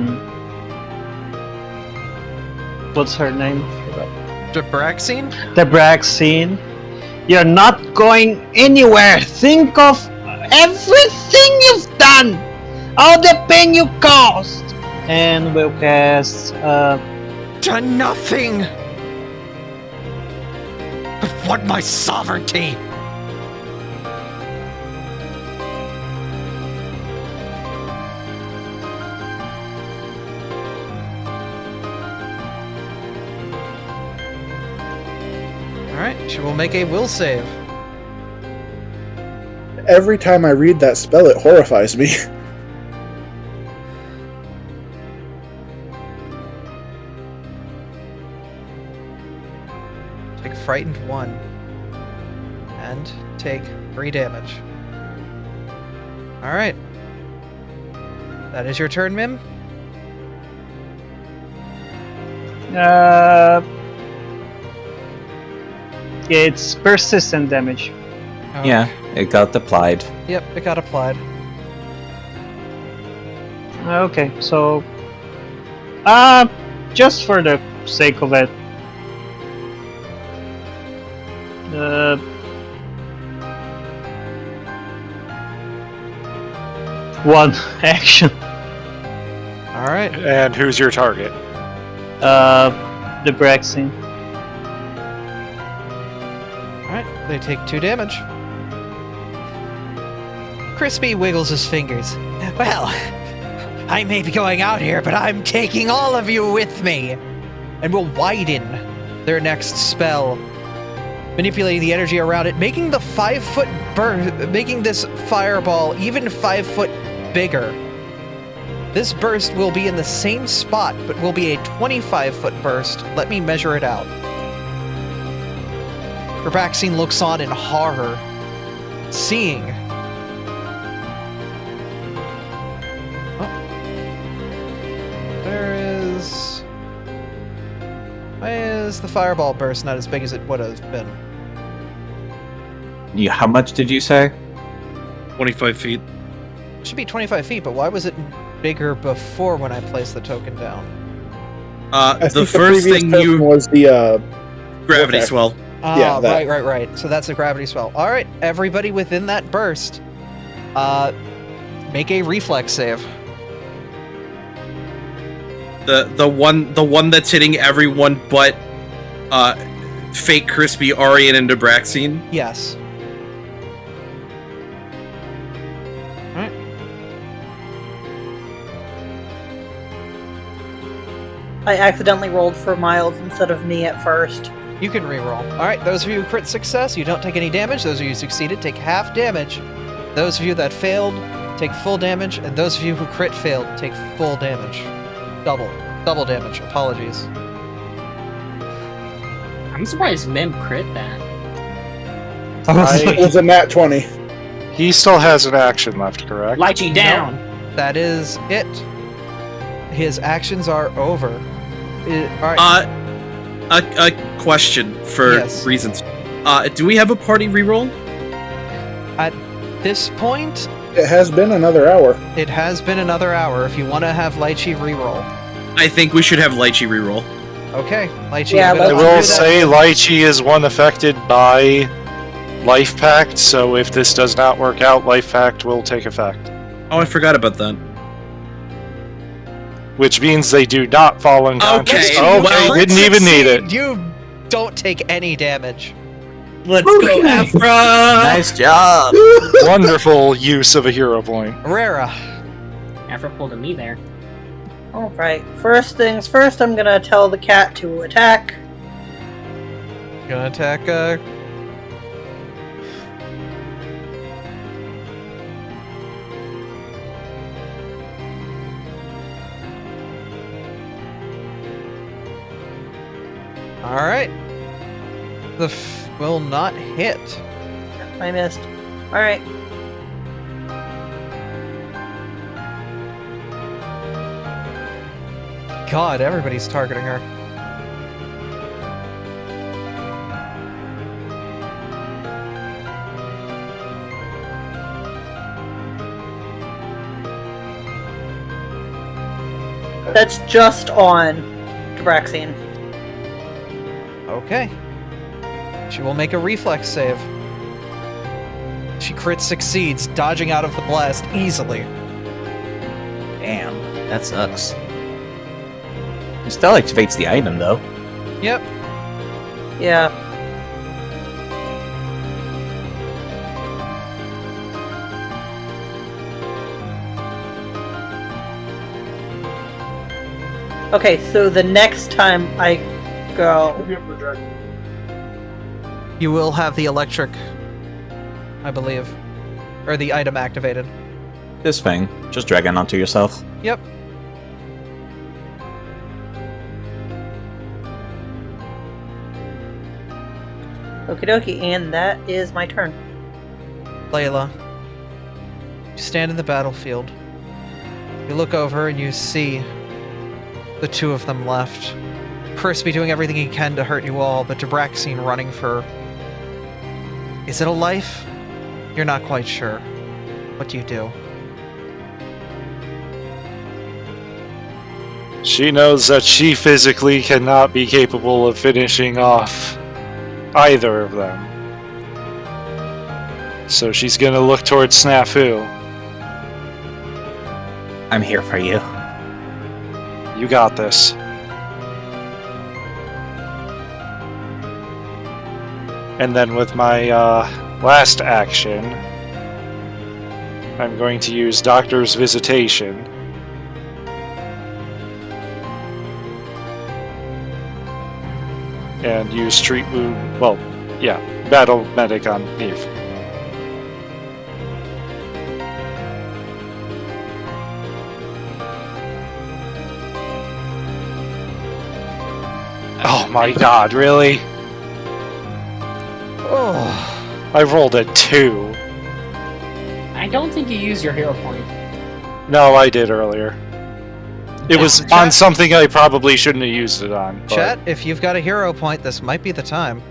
what's her name? Debraxine? The Braxine. You're not going anywhere. Think of everything you've done, all the pain you caused, and we'll cast. Done nothing! But what my sovereignty? Alright, she will make a will save. Every time I read that spell, it horrifies me. Take frightened 1. And take 3 damage. Alright. That is your turn, Mim? It's persistent damage. Okay. Yeah, it got applied. Yep, it got applied. Okay, so just for the sake of it, one action. Alright. And who's your target? The Braxine. Alright, they take 2 damage. Crispy wiggles his fingers. Well, I may be going out here, but I'm taking all of you with me! And will widen their next spell, manipulating the energy around it, making the 5-foot burst, making this fireball even 5 foot bigger. This burst will be in the same spot, but will be a 25-foot burst. Let me measure it out. Rabaxine looks on in horror, seeing. Oh. Why is the fireball burst not as big as it would have been? How much did you say? 25 feet. It should be 25 feet, but why was it bigger before when I placed the token down? I The think first previous thing token you was the gravity okay. swell. Ah, Yeah, that. right. So that's a gravity swell. All right, everybody within that burst, make a reflex save. The one that's hitting everyone but fake crispy Arian and Debraxine. Yes. All right. I accidentally rolled for Miles instead of me at first. You can reroll. All right, those of you who crit success, you don't take any damage. Those of you who succeeded, take half damage. Those of you that failed, take full damage. And those of you who crit failed, take full damage. Double damage. Apologies. I'm surprised Mim crit that. It was a nat 20. He still has an action left, correct? Lychee down. That is it. His actions are over. All right. A question for Yes. reasons. Do we have a party reroll? At this point, It has been another hour. it has been another hour. If you want to have Lychee reroll. I think we should have Lychee reroll. Okay, Lychee. Yeah, I'm but I gonna will undo that. say Lychee is one affected by Life Pact, so if this does not work out, Life Pact will take effect. Oh, I forgot about that. Which means they do not fall unconscious. Okay, Okay, well, didn't even need it. You don't take any damage. Let's go, Abra! Nice job! Wonderful use of a hero point. Rara. After pulled a me there. Alright, first things first, I'm gonna tell the cat to attack. Gonna attack, Alright. Will not hit. I missed. Alright. God, everybody's targeting her. That's just on Draxine. Okay. She will make a reflex save. She crit succeeds, dodging out of the blast easily. Damn, that sucks. It still activates the item, though. Yep. Yeah. Okay, so the next time I go... You will have the electric, I believe. Or the item activated. This thing, just drag it onto yourself. Yep. Okie dokie, and that is my turn. Layla, you stand in the battlefield. You look over and you see the two of them left. Crispy doing everything he can to hurt you all, but Draxine running for... Is it a life? You're not quite sure. What do you do? She knows that she physically cannot be capable of finishing off either of them. So she's gonna look towards Snafu. I'm here for you. You got this. And then with my last action, I'm going to use Doctor's Visitation. And use Treat Wound, well, yeah, Battle Medic on Neve. Oh my god, really? Oh, I rolled a 2. I don't think you used your hero point. No, I did earlier. It was Chat- on something I probably shouldn't have used it on. but- chat, if you've got a hero point, this might be the time.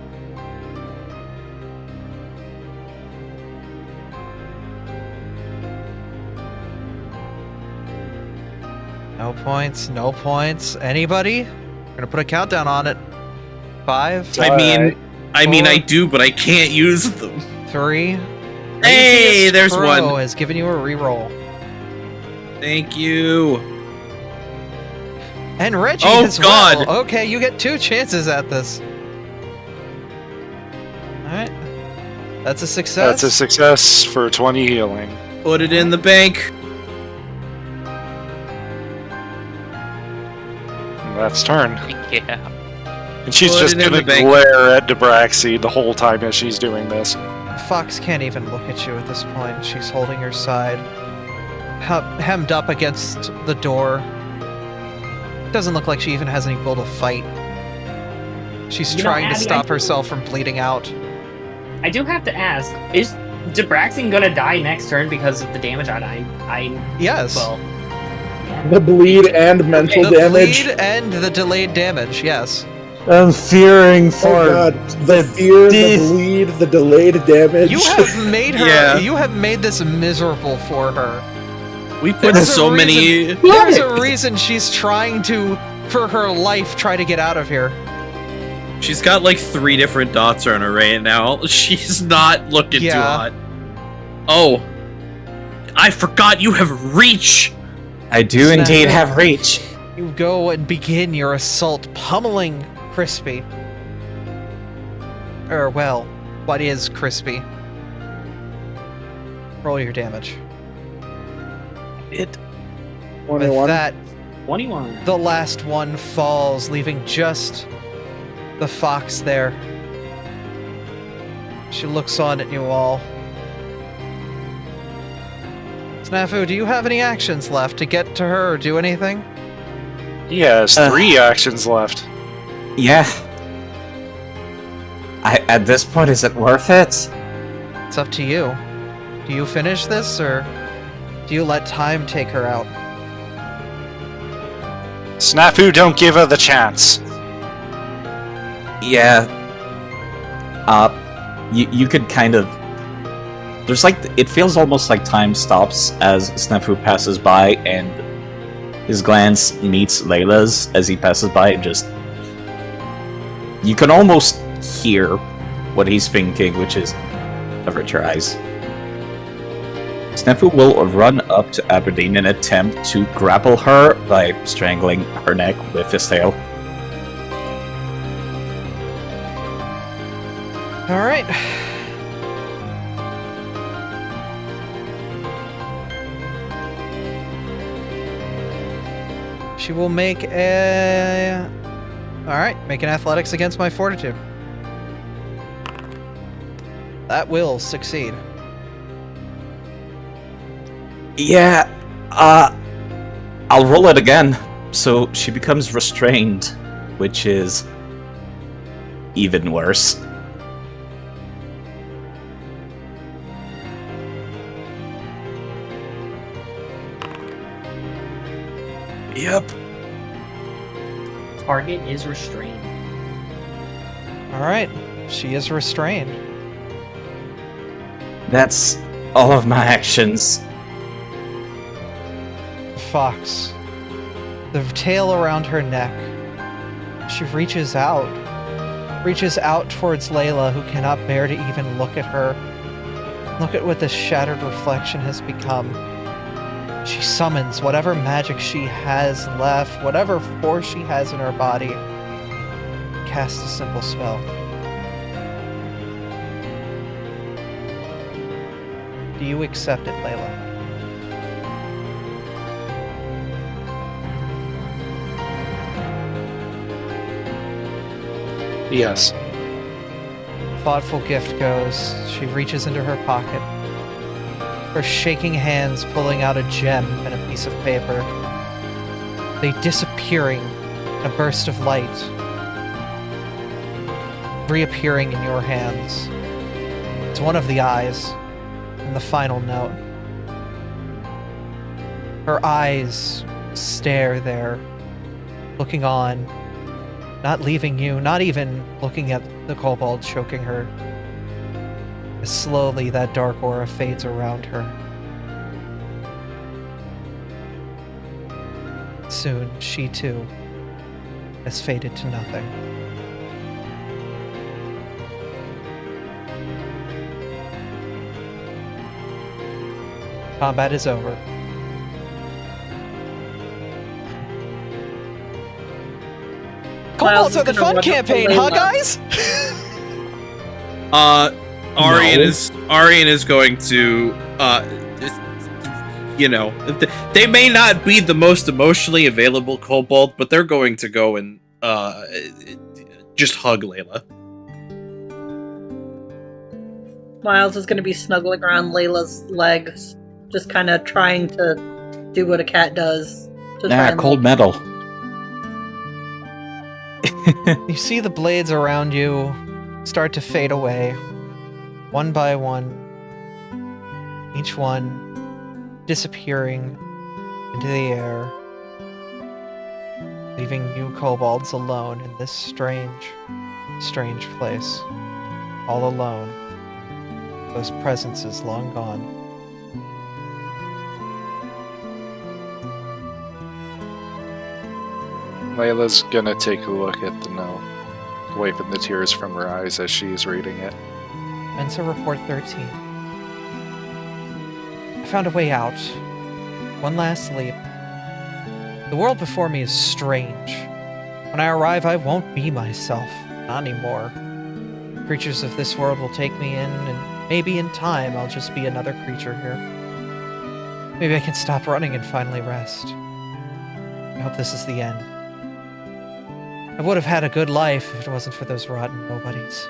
No points, no points. Anybody? We're gonna put a countdown on it. 5, I mean, Four. I do, but I can't use them. 3. Hey, Craziest there's Crow one. has given you a reroll. Thank you. And Reggie Oh, as God. well. Okay, you get 2 chances at this. Alright. That's a success. That's a success for 20 healing. Put it in the bank. And that's turn. Yeah. And she's Put just it in gonna the bank. glare at Debraxi the whole time as she's doing this. Fox can't even look at you at this point. She's holding her side, hemmed up against the door. Doesn't look like she even has any will to fight. She's You know, trying to Abby, stop herself from bleeding out. I do have to ask, is Debraxin gonna die next turn because of the damage Yes. well, The bleed and mental The damage. bleed and the delayed damage, yes. I'm fearing for Oh god, the fear, the this- bleed, the delayed damage. You have made her. Yeah. You have made this miserable for her. We put There's a so many. reason- There's a reason she's trying to, for her life, try to get out of here. She's got like 3 different dots on her right now. She's not looking too Yeah. hot. Oh, I forgot you have reach. I do Snap indeed it. have reach. You go and begin your assault, pummeling Crispy. Or, well, what is Crispy? Roll your damage. With 21. that, 21. the last one falls, leaving just the fox there. She looks on at you all. Snafu, do you have any actions left to get to her or do anything? He has 3 actions left. Yeah. At this point, is it worth it? It's up to you. Do you finish this, or do you let time take her out? Snafu, don't give her the chance. Yeah. You could kind of... There's like... It feels almost like time stops as Snafu passes by, and his glance meets Layla's as he passes by, and just... You can almost hear what he's thinking, which is, avert your eyes. Snafu will run up to Aberdeen and attempt to grapple her by strangling her neck with his tail. Alright. She will make a... Alright, make an athletics against my fortitude. That will succeed. Yeah, I'll roll it again. So she becomes restrained, which is even worse. Yep. Target is restrained. Alright, she is restrained. That's all of my actions. Fox. The tail around her neck. She reaches out towards Layla, who cannot bear to even look at her. Look at what this shattered reflection has become. She summons whatever magic she has left, whatever force she has in her body. Cast a simple spell. Do you accept it, Layla? Yes. Thoughtful gift goes. She reaches into her pocket. Her shaking hands pulling out a gem and a piece of paper. They disappearing in a burst of light. Reappearing in your hands. It's one of the eyes. And the final note. Her eyes stare there, looking on, not leaving you, not even looking at the kobold choking her. As slowly that dark aura fades around her. Soon, she too has faded to nothing. Combat is over. Kobolds are the fun campaign, huh, guys? Arian is going to, they may not be the most emotionally available kobold, but they're going to go and just hug Layla. Miles is going to be snuggling around Layla's legs, just kind of trying to do what a cat does. Cold metal. You see the blades around you start to fade away, one by one, each one disappearing into the air, leaving you kobolds alone in this strange, strange place. All alone. Those presences long gone. Layla's gonna take a look at the note, wiping the tears from her eyes as she's reading it. Mensa Report 13. I found a way out. One last leap. The world before me is strange. When I arrive, I won't be myself. Not anymore. Creatures of this world will take me in, and maybe in time I'll just be another creature here. Maybe I can stop running and finally rest. I hope this is the end. I would have had a good life if it wasn't for those rotten nobodies.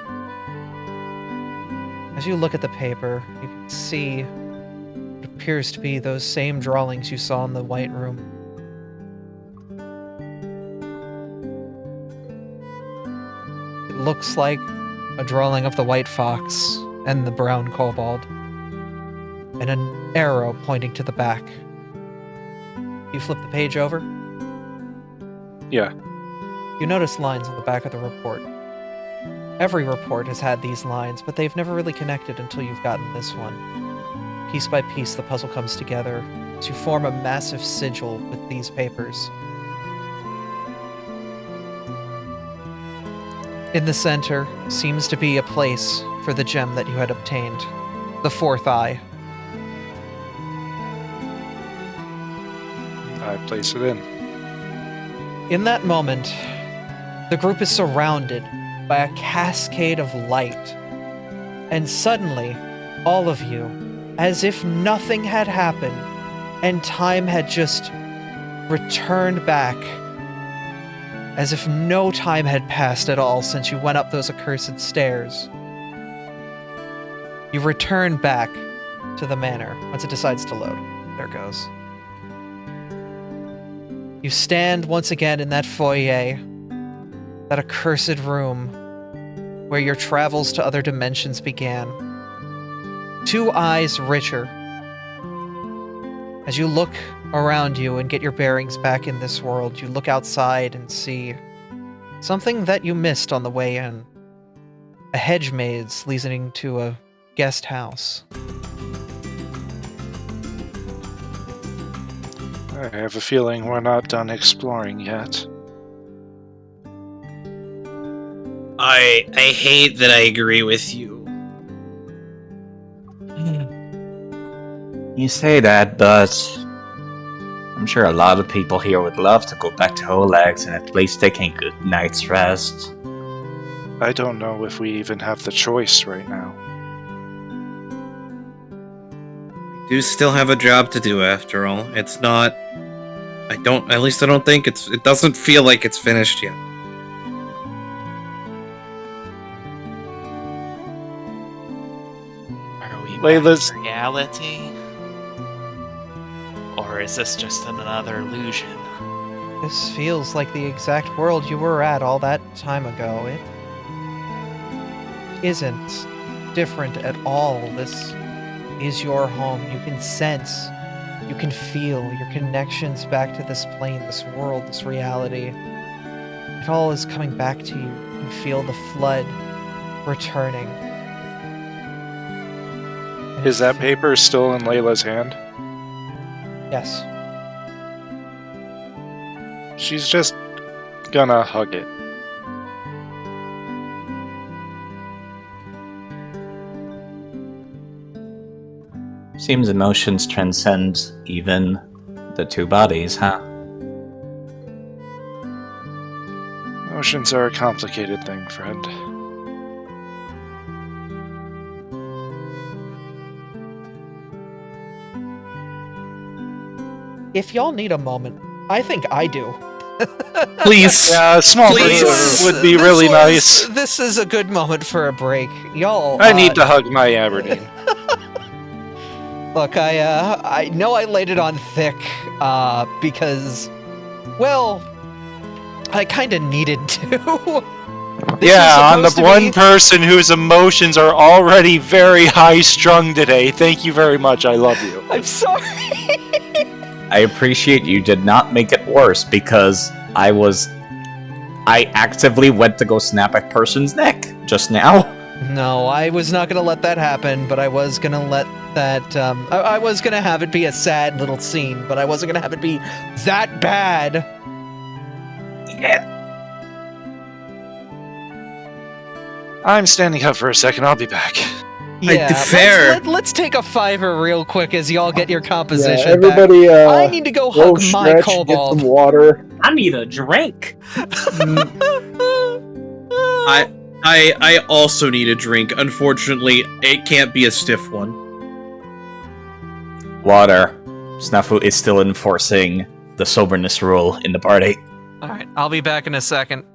As you look at the paper, you can see what appears to be those same drawings you saw in the White Room. It looks like a drawing of the white fox and the brown kobold, and an arrow pointing to the back. You flip the page over. Yeah. You notice lines on the back of the report. Every report has had these lines, but they've never really connected until you've gotten this one. Piece by piece, the puzzle comes together to form a massive sigil with these papers. In the center seems to be a place for the gem that you had obtained, the fourth eye. I place it in. In that moment, the group is surrounded by a cascade of light. And suddenly, all of you, as if nothing had happened and time had just returned back, as if no time had passed at all since you went up those accursed stairs. You return back to the manor once it decides to load. There it goes. You stand once again in that foyer, that accursed room where your travels to other dimensions began. 2 eyes richer. As you look around you and get your bearings back in this world, you look outside and see something that you missed on the way in. A hedge maze leading to a guest house. I have a feeling we're not done exploring yet. I hate that I agree with you. You say that, but I'm sure a lot of people here would love to go back to Olax and at least take a good night's rest. I don't know if we even have the choice right now. We do still have a job to do after all. It's not... I don't think it doesn't feel like it's finished yet. Are we Layla's- back in reality? Or is this just another illusion? This feels like the exact world you were at all that time ago. It isn't different at all. This is your home. You can sense, you can feel your connections back to this plane, this world, this reality. It all is coming back to you. You can feel the flood returning. And Is that paper still in Layla's hand? Yes. She's just gonna hug it. Seems emotions transcend even the 2 bodies, huh? Emotions are a complicated thing, friend. If y'all need a moment, I think I do. Please. Yeah, a small Please. break would be really nice. This is a good moment for a break. Y'all... I need to hug my Aberdeen. Look, I know I laid it on thick, because, well, I kinda needed to. This Yeah, on the is supposed to one be- person whose emotions are already very high-strung today. Thank you very much, I love you. I'm sorry! I appreciate you did not make it worse because I actively went to go snap a person's neck just now. No, I was not gonna let that happen, but I was gonna let that, I was gonna have it be a sad little scene, but I wasn't gonna have it be that bad. Yeah. I'm standing up for a second, I'll be back. Yeah, fair. let's take a 5er real quick as y'all get your composition Yeah, back. everybody, I need to go go hug my stretch, get kobold. some water. I need a drink. I also need a drink. Unfortunately, it can't be a stiff one. Water. Snafu is still enforcing the soberness rule in the party. Alright, I'll be back in a second.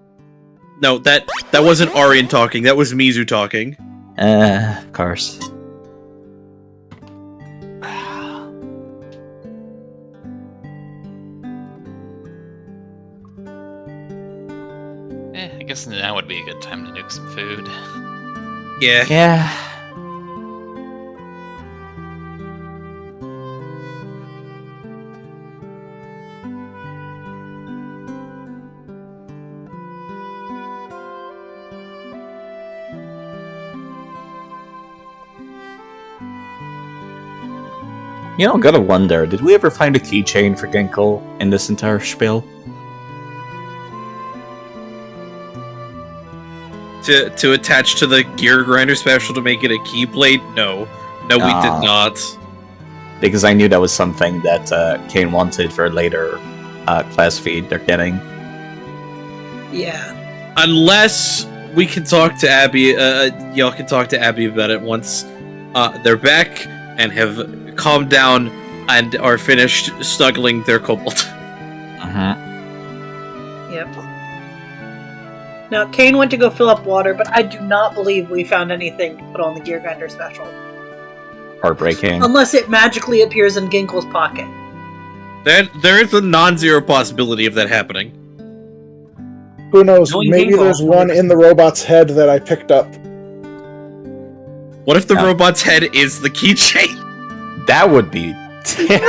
No, that wasn't Arian talking. That was Mizu talking. Of course. I guess now would be a good time to nuke some food. Yeah. Yeah. You know, gotta wonder, did we ever find a keychain for Ginkle in this entire spiel? To attach to the gear grinder special to make it a keyblade? No, we did not. Because I knew that was something that Kane wanted for later class feed they're getting. Yeah. Unless we can talk to Abby, y'all can talk to Abby about it once they're back and have calmed down and are finished snuggling their kobold. Yep. Now, Kane went to go fill up water, but I do not believe we found anything to put on the gear grinder special. Heartbreaking. Unless it magically appears in Ginkle's pocket. There is a non-zero possibility of that happening. Who knows? Knowing Maybe Ginkle, there's one in the robot's head that I picked up. What if the robot's head is the keychain? That would be terrible.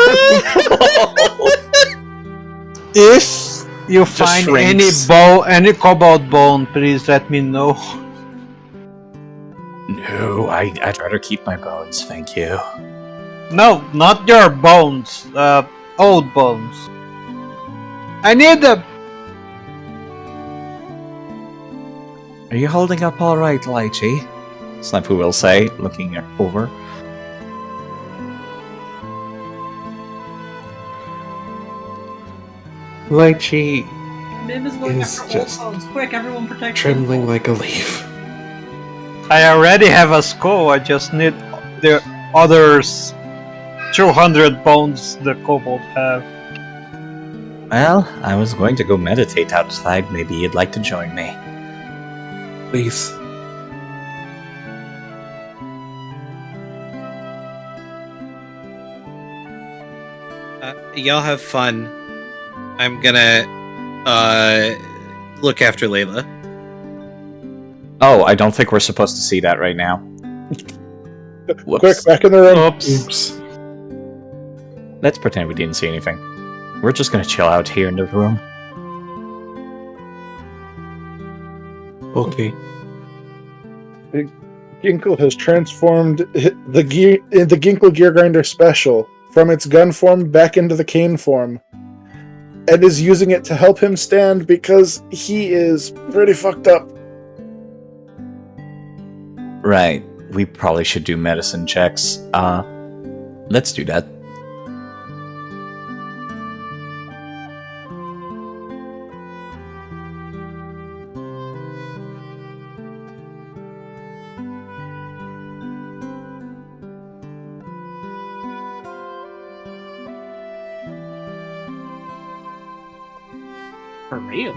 If you find shrinks. any cobalt bone, please let me know. No, I'd rather keep my bones, thank you. No, not your bones. Old bones. I need them. Are you holding up alright, Lychee? Snafu will say, looking over. Lychee Mim is going Is after just old bones. Quick, everyone protect him. trembling like a leaf. I already have a skull. I just need the others 200 bones the kobold have. Well, I was going to go meditate outside. Maybe you'd like to join me. Please. Y'all have fun. I'm gonna look after Layla. Oh, I don't think we're supposed to see that right now. Whoops. Quick, back in the room. Oops. Let's pretend we didn't see anything. We're just gonna chill out here in the room. Okay. Ginkle has transformed the Ginkle Gear Grinder special from its gun form back into the cane form, and is using it to help him stand because he is pretty fucked up. Right. We probably should do medicine checks. Let's do that. For real.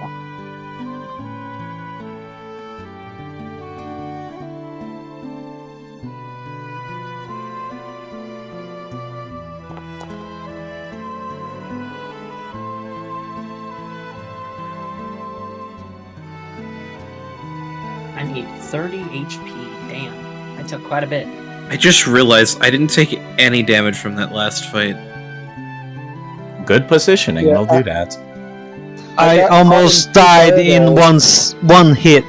I need 30 HP. Damn. I took quite a bit. I just realized I didn't take any damage from that last fight. Good positioning, Yeah, we'll do that. I I got almost caught in died two in fireballs. one hit.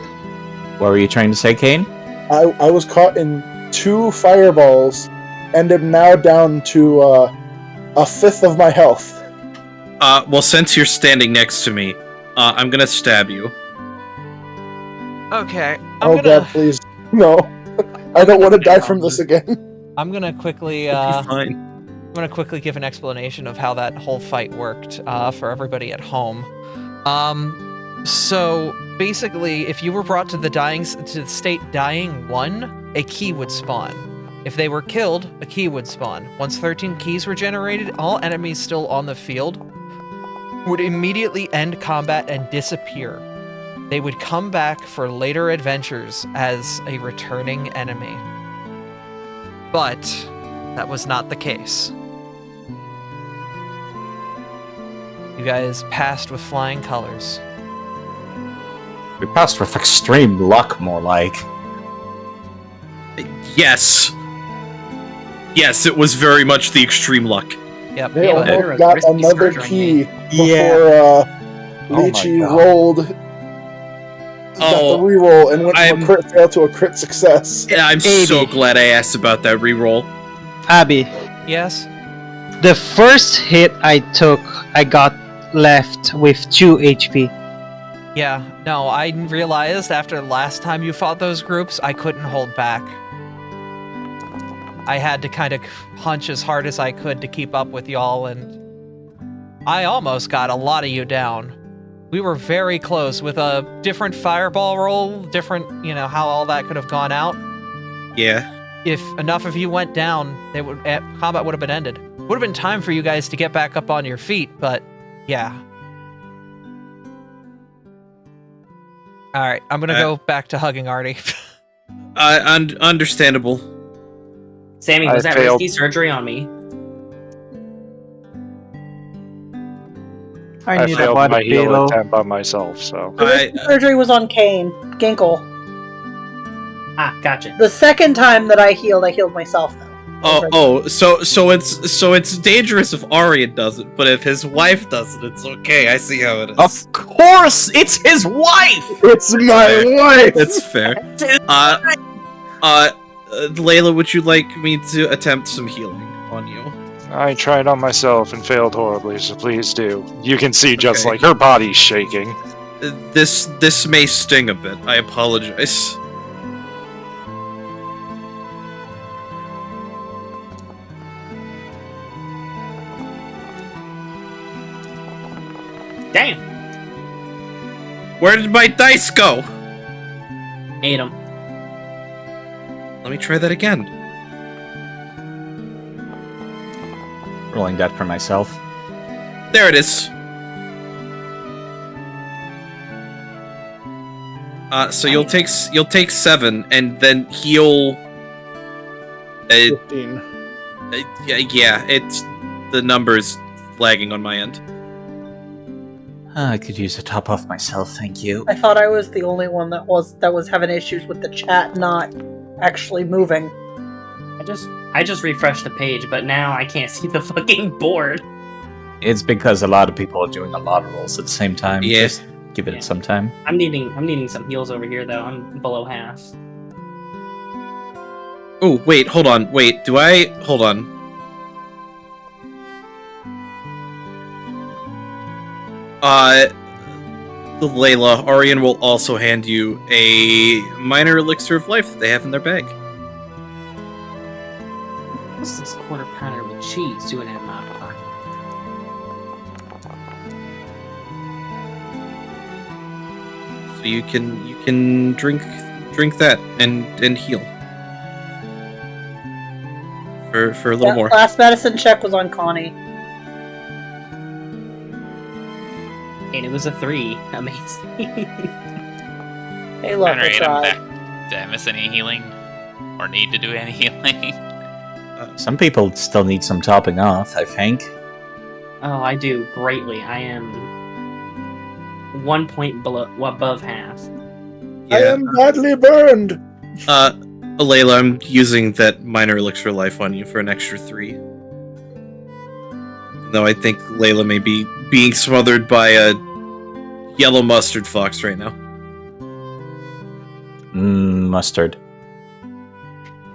What were you trying to say, Kane? I was caught in 2 fireballs and am now down to a fifth of my health. Well, since you're standing next to me, I'm gonna stab you. Okay, Oh god, please. No. I don't want to die from this again. I'm gonna quickly It'll be fine. I'm gonna quickly give an explanation of how that whole fight worked for everybody at home. So basically, if you were brought to the state dying 1, a key would spawn. If they were killed, a key would spawn. Once 13 keys were generated, all enemies still on the field would immediately end combat and disappear. They would come back for later adventures as a returning enemy. But that was not the case. You guys passed with flying colors. We passed with extreme luck, more like. Yes. Yes, it was very much the extreme luck. Yep. They yep. almost got another key before Yeah. Lychee God. rolled. Got the reroll and went from I'm- a crit fail to a crit success. Yeah, I'm so glad I asked about that reroll. Abby, Yes. The first hit I took, I got left with 2 HP. Yeah, no, I realized after the last time you fought those groups, I couldn't hold back. I had to kind of punch as hard as I could to keep up with y'all, and I almost got a lot of you down. We were very close with a different fireball roll, different, how all that could have gone out. Yeah. If enough of you went down, combat would have been ended. Would have been time for you guys to get back up on your feet, but yeah. All right, I'm gonna go back to hugging Artie. Understandable. Sammy, was that risky surgery on me? I need a failed my body heal pillow. attempt by myself, so. The surgery was on Ginkle. Ah, gotcha. The second time that I healed myself though. So it's dangerous if Aryan does it, but if his wife does it, it's okay. I see how it is. Of course, it's his wife. It's my wife. That's fair. Layla, would you like me to attempt some healing on you? I tried on myself and failed horribly, so please do. You can see just Okay. like her body's shaking. This may sting a bit. I apologize. Damn. Where did my dice go? Ate him. Let me try that again. Rolling that for myself. There it is. So you'll take 7 and then heal. 15. Yeah, it's the numbers lagging on my end. I could use a top off myself, thank you. I thought I was the only one that was having issues with the chat not actually moving. I just refreshed the page, but now I can't see the fucking board. It's because a lot of people are doing a lot of rolls at the same time. Yeah. Just give it some time. I'm needing some heals over here though. I'm below half. Oh, wait, hold on. Wait, hold on. Layla, Aryan will also hand you a minor elixir of life that they have in their bag. What's this quarter pounder with cheese doing in my pocket? So you can drink that and heal. For a little more. Last medicine check was on Connie. And it was a 3. Amazing. Hey, love Alright, the I'm try. back. Did I miss any healing? Or need to do any healing? Some people still need some topping off, I think. Oh, I do greatly. I am 1 point above half. I am badly burned. Layla, I'm using that minor elixir of life on you for an extra 3. Though I think Layla may be being smothered by a yellow mustard fox right now. Mustard.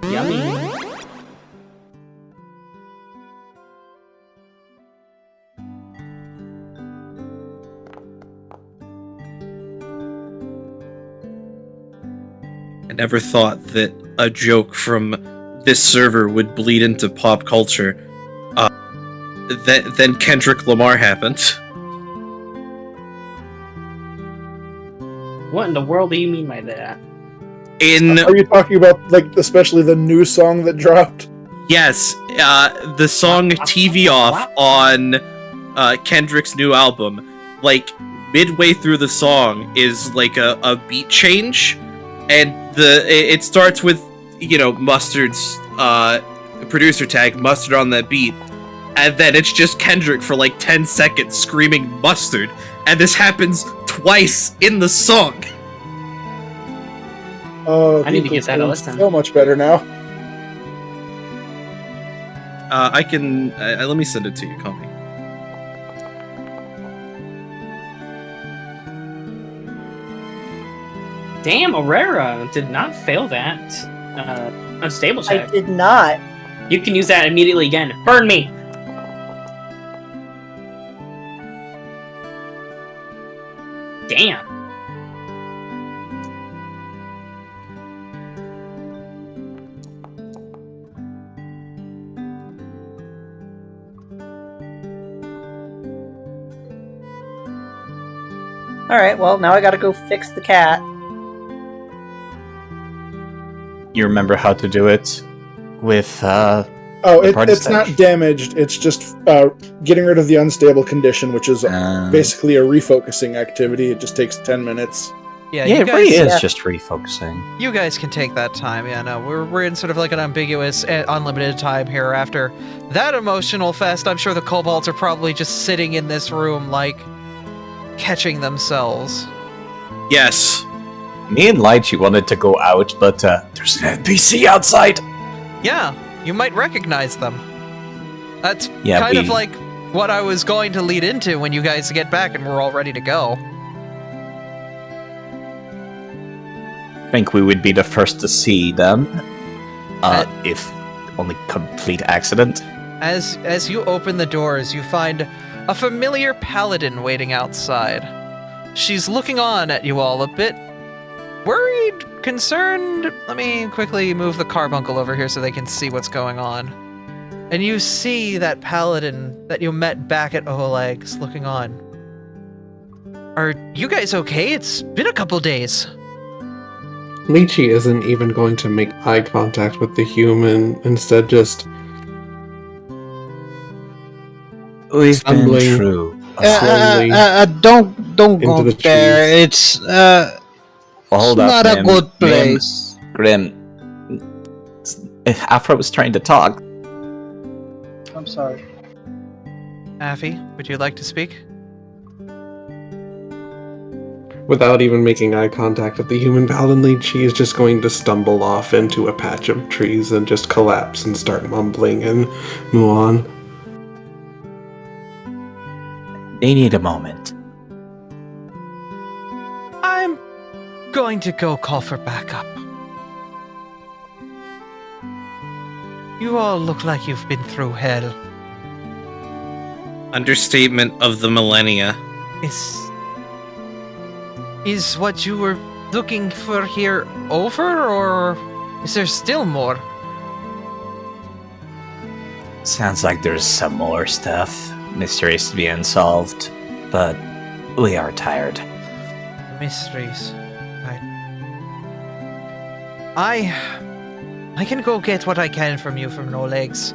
Yummy. I never thought that a joke from this server would bleed into pop culture. Then Kendrick Lamar happened. What in the world do you mean by that? Are you talking about, like, especially the new song that dropped? Yes, the song TV Off on Kendrick's new album, like, midway through the song is like a beat change, and it starts with, Mustard's producer tag, Mustard on that beat, and then it's just Kendrick for like 10 seconds screaming Mustard, and this happens twice in the song. Oh, I need to get that a listen. So much better now. I can, let me send it to you, call me. Damn, Aurora did not fail that unstable check. I did not. You can use that immediately again. Burn me! Damn. Alright, well, now I gotta go fix the cat. You remember how to do it with It's not damaged. It's just getting rid of the unstable condition, which is basically a refocusing activity. It just takes 10 minutes. Yeah, Yeah, you it guys, really is just refocusing. You guys can take that time. Yeah, no, we're in sort of like an ambiguous, unlimited time here. After that emotional fest, I'm sure the kobolds are probably just sitting in this room, like, catching themselves. Yes. Me and Lychee wanted to go out, but there's an NPC outside. Yeah, you might recognize them. That's Yeah, kind of we- like what I was going to lead into when you guys get back and we're all ready to go. I think we would be the first to see them, if only complete accident. As you open the doors, you find a familiar paladin waiting outside. She's looking on at you all a bit worried, concerned. Let me quickly move the carbuncle over here so they can see what's going on. And you see that paladin that you met back at Oleg's looking on. Are you guys okay? It's been a couple days. Lychee isn't even going to make eye contact with the human, instead just We've Stumbling. been through. slowly Don't into go the there. trees. It's Hold up, not a Grim. good place. Grim. If Afra was trying to talk. I'm sorry. Affy, would you like to speak? Without even making eye contact with the human paladin, Lychee is just going to stumble off into a patch of trees and just collapse and start mumbling and move on. They need a moment. I'm going to go call for backup. You all look like you've been through hell. Understatement of the millennia. Is what you were looking for here over, or is there still more? Sounds like there's some more stuff. Mysteries to be unsolved. But we are tired. Mysteries. I can go get what I can from you from No Legs.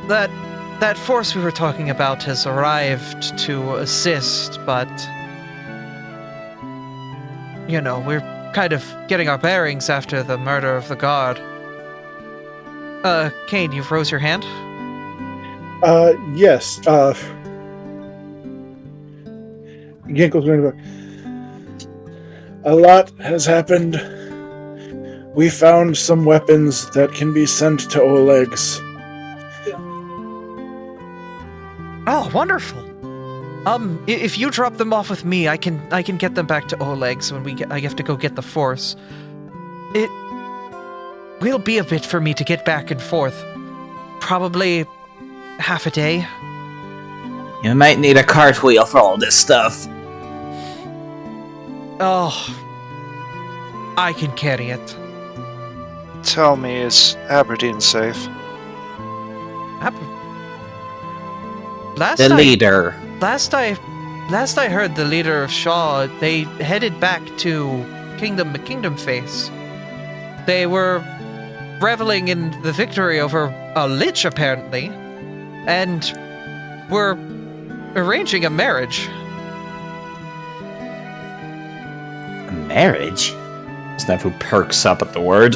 That force we were talking about has arrived to assist, but you know, we're kind of getting our bearings after the murder of the guard. Kane, you froze your hand? Yes. Ginkle's going to go. A lot has happened. We found some weapons that can be sent to Oleg's. Oh, wonderful. If you drop them off with me, I can get them back to Oleg's when I have to go get the force. It will be a bit for me to get back and forth. Probably half a day. You might need a cartwheel for all this stuff. Oh, I can carry it. Tell me, is Aberdeen safe? The leader. Last I heard, the leader of Shaw, they headed back to Kingdom Face. They were reveling in the victory over a lich, apparently, and were arranging a marriage. A marriage? Snafu perks up at the word.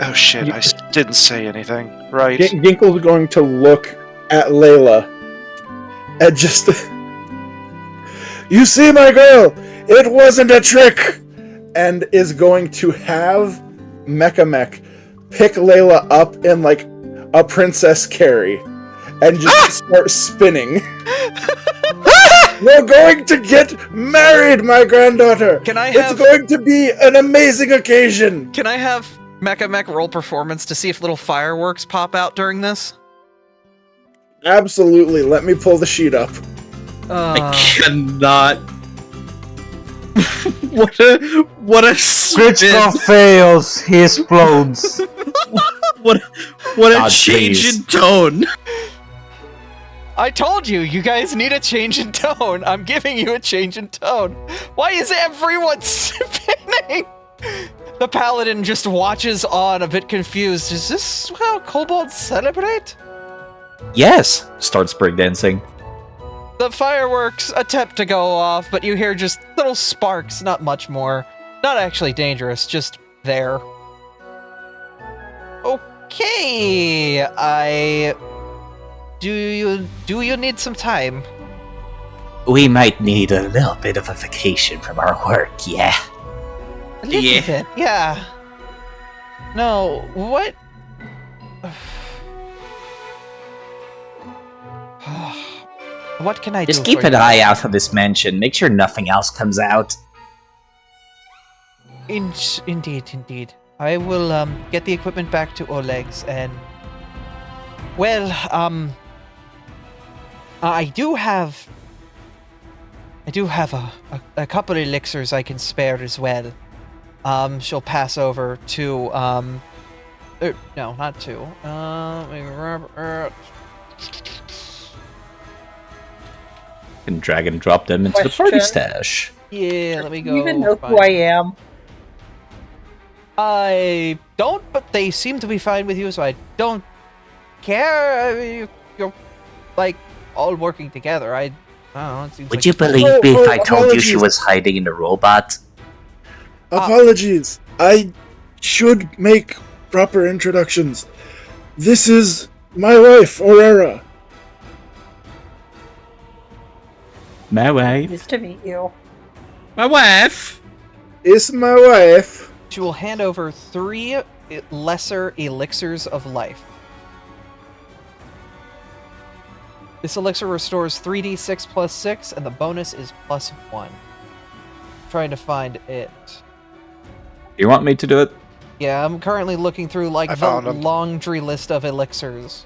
Oh shit, I didn't say anything. Right. Ginkle's going to look at Layla and just... You see, my girl, it wasn't a trick! And is going to have Mech pick Layla up in, like, a Princess Carrie and just start spinning. We're going to get married, my granddaughter! It's going to be an amazing occasion! Can I have Mech roll performance to see if little fireworks pop out during this? Absolutely. Let me pull the sheet up. I cannot What a Critical spin. fails, he explodes. What a God, change please. in tone. I told you, you guys need a change in tone. I'm giving you a change in tone. Why is everyone spinning? The paladin just watches on, a bit confused. Is this how kobolds celebrate? Yes, starts breakdancing. The fireworks attempt to go off, but you hear just little sparks, not much more. Not actually dangerous, just there. Okay, Do you need some time? We might need a little bit of a vacation from our work, yeah. A little Yeah. bit, yeah. No, what? What can I do? Just keep for an you? eye out on this mansion. Make sure nothing else comes out. Indeed. I will get the equipment back to Oleg's and well, I do have a couple of elixirs I can spare as well. She'll pass over to no, not two. And drag and drop them into the party Question. stash. Yeah, let me Do go. you even know who find- I am? I don't, but they seem to be fine with you, so I don't care. I mean, you're like all working together. I don't know. It seems Would like you believe me if I told you she apologies. was hiding in a robot? Apologies. I should make proper introductions. This is my wife, Aurora. My wife. Nice to meet you. My wife. It's my wife. She will hand over 3 lesser elixirs of life. This elixir restores 3d6 plus 6, and the bonus is plus 1. Trying to find it. You want me to do it? Yeah, I'm currently looking through like I the found 'em. laundry list of elixirs.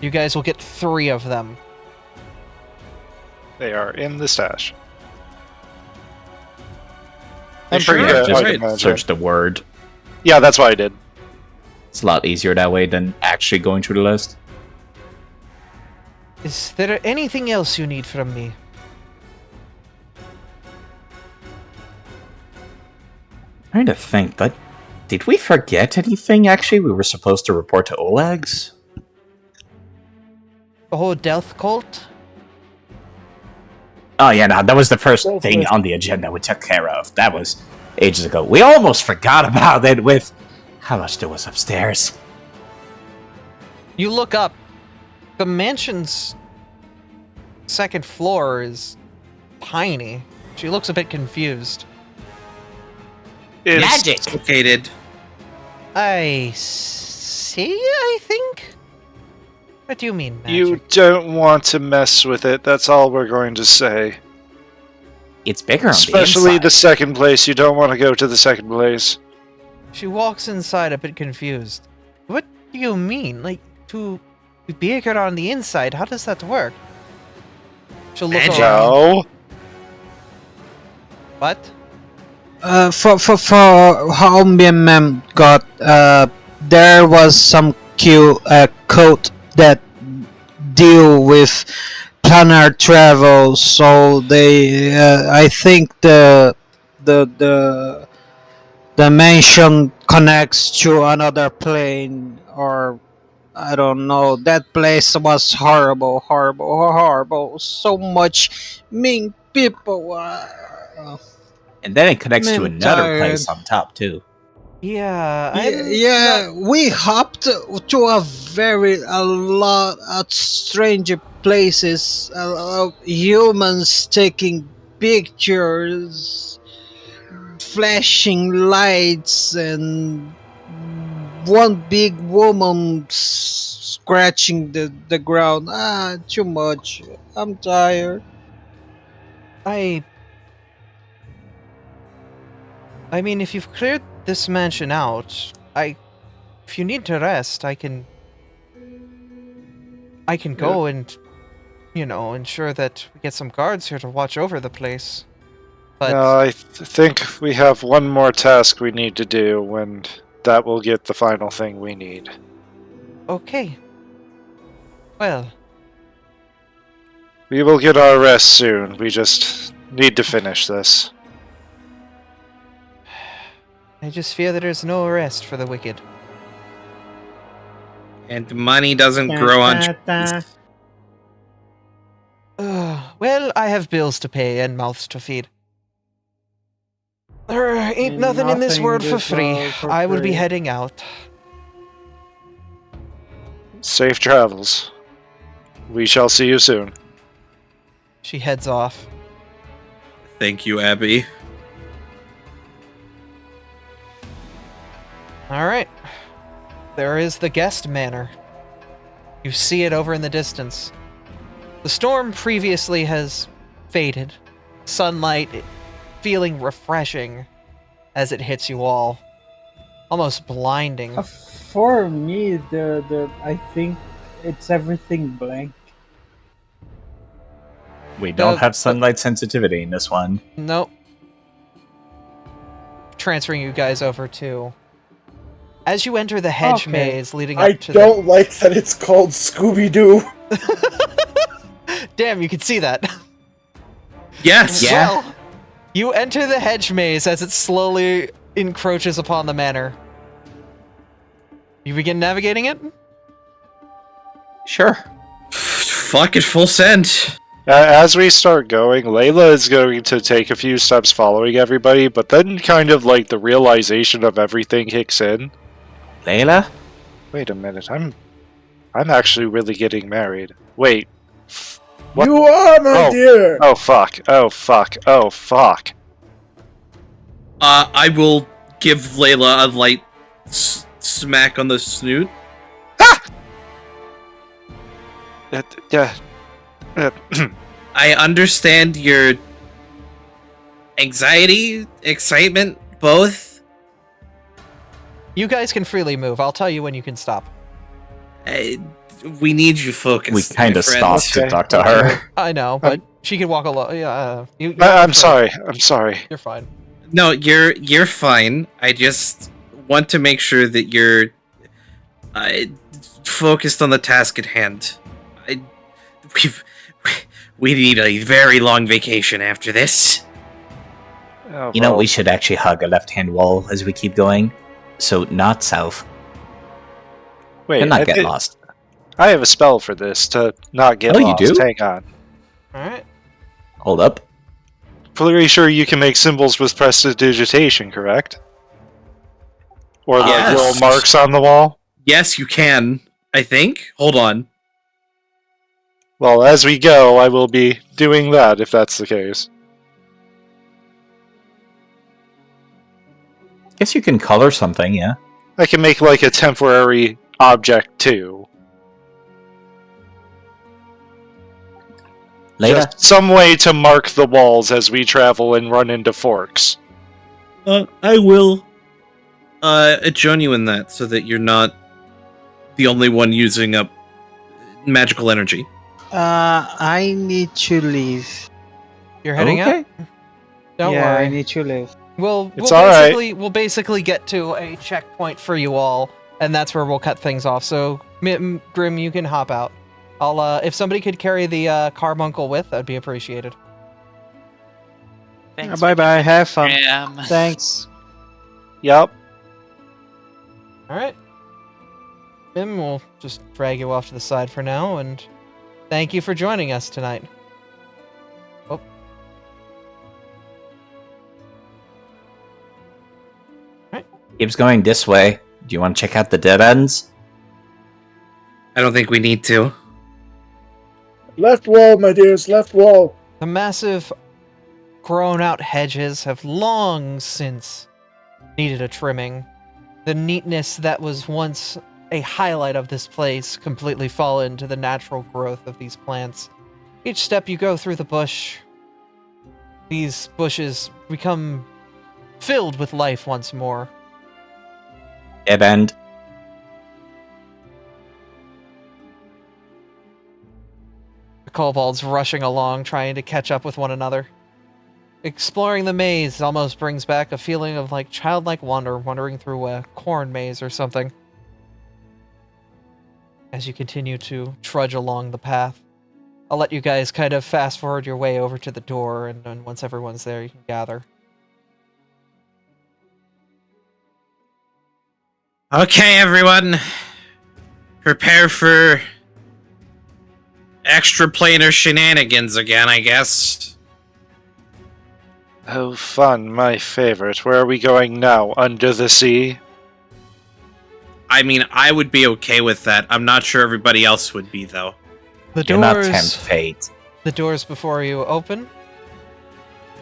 You guys will get 3 of them. They are in the stash. I'm sure? pretty Yeah, Just I imagine. search the word. Yeah, that's what I did. It's a lot easier that way than actually going through the list. Is there anything else you need from me? I'm trying to think, but did we forget anything actually we were supposed to report to Oleg's? The whole death cult? Oh yeah, no, that was the first Well, thing first- on the agenda we took care of. That was ages ago. We almost forgot about it with how much there was upstairs. You look up. The mansion's second floor is tiny. She looks a bit confused. It's, Magic! Located. I see, I think? What do you mean, magic? You don't want to mess with it. That's all we're going to say. It's bigger on Especially the the second place. You don't want to go to the second place. She walks inside a bit confused. What do you mean? Like, to be bigger on the inside? How does that work? She'll look Magic. around. No. What? For how me and Mem got, there was some code that deal with planar travel, so they, I think the mansion connects to another plane, or I don't know. That place was horrible. So much mean people. And then it connects to I'm another tired. place on top too. Yeah, Yeah, we hopped to a lot of strange places. Humans taking pictures, flashing lights, and one big woman scratching the ground. Too much. I'm tired. I mean, if you've cleared this mansion out, if you need to rest, I can go and, ensure that we get some guards here to watch over the place. But No, I think we have one more task we need to do, and that will get the final thing we need. okay. Well, We will get our rest soon. We just need to finish this. I just fear that there's no rest for the wicked. And money doesn't grow on trees. Well, I have bills to pay and mouths to feed. There ain't nothing in this world for free. I will be heading out. Safe travels. We shall see you soon. She heads off. Thank you, Abby. Alright. There is the guest manor. You see it over in the distance. The storm previously has faded. Sunlight feeling refreshing as it hits you all. Almost blinding. For me, the I think it's everything blank. We don't have sunlight sensitivity in this one. Nope. Transferring you guys over to... As you enter the hedge Okay. maze leading up I to don't like that it's called Scooby-Doo. Damn, you can see that. Yes. Yeah. Well, you enter the hedge maze as it slowly encroaches upon the manor. You begin navigating it? Sure. Fuck it, full send. As we start going, Layla is going to take a few steps following everybody, but then kind of like the realization of everything kicks in. Layla? Wait a minute, I'm actually really getting married. Wait. What? You are, my Oh. dear. Oh fuck. Oh fuck. Oh fuck. I will give Layla a light smack on the snoot. Yeah. I understand your anxiety, excitement, both. You guys can freely move. I'll tell you when you can stop. We need you focused. We kind my of friend. stopped to talk to her. I know, but she can walk alone. Yeah, I'm sorry. I'm sorry. You're fine. No, you're fine. I just want to make sure that you're focused on the task at hand. We need a very long vacation after this. Oh, You know, well, we should actually hug a left-hand wall as we keep going. So, not south. wait. And not I get thi- lost. I have a spell for this to not get Oh, you lost. do? Hang on. Alright. Hold up. Pretty sure you can make symbols with prestidigitation, correct? Or like Yes. little marks on the wall? Yes, you can. I think. Hold on. Well, as we go, I will be doing that if that's the case. Guess you can color something, yeah. I can make like a temporary object too. Layla, Just some way to mark the walls as we travel and run into forks. I will join you in that so that you're not the only one using up magical energy. I need to leave. You're heading okay. out? Don't yeah, worry. I need to leave. It's all right. We'll basically get to a checkpoint for you all, and that's where we'll cut things off. So, Grim, you can hop out. I'll if somebody could carry the carbuncle with, that'd be appreciated. Thanks. Bye bye. Have fun. Graham. Thanks. Yep. All right. Mim, we'll just drag you off to the side for now, and thank you for joining us tonight. Oh. keeps going this way. Do you want to check out the dead ends? I don't think we need to. Left wall, my dears, left wall. The massive, grown-out hedges have long since needed a trimming. The neatness that was once a highlight of this place completely fallen to the natural growth of these plants. Each step you go through the bush, these bushes become filled with life once more. Dead end. The kobolds rushing along, trying to catch up with one another. Exploring the maze almost brings back a feeling of like childlike wonder, wandering through a corn maze or something. As you continue to trudge along the path, I'll let you guys kind of fast forward your way over to the door, and then once everyone's there, you can gather. Okay, everyone. Prepare for extra-planar shenanigans again, I guess. Oh, fun, my favorite. Where are we going now? Under the sea? I mean, I would be okay with that. I'm not sure everybody else would be, though. The Do not tempt doors, fate. the doors before you open.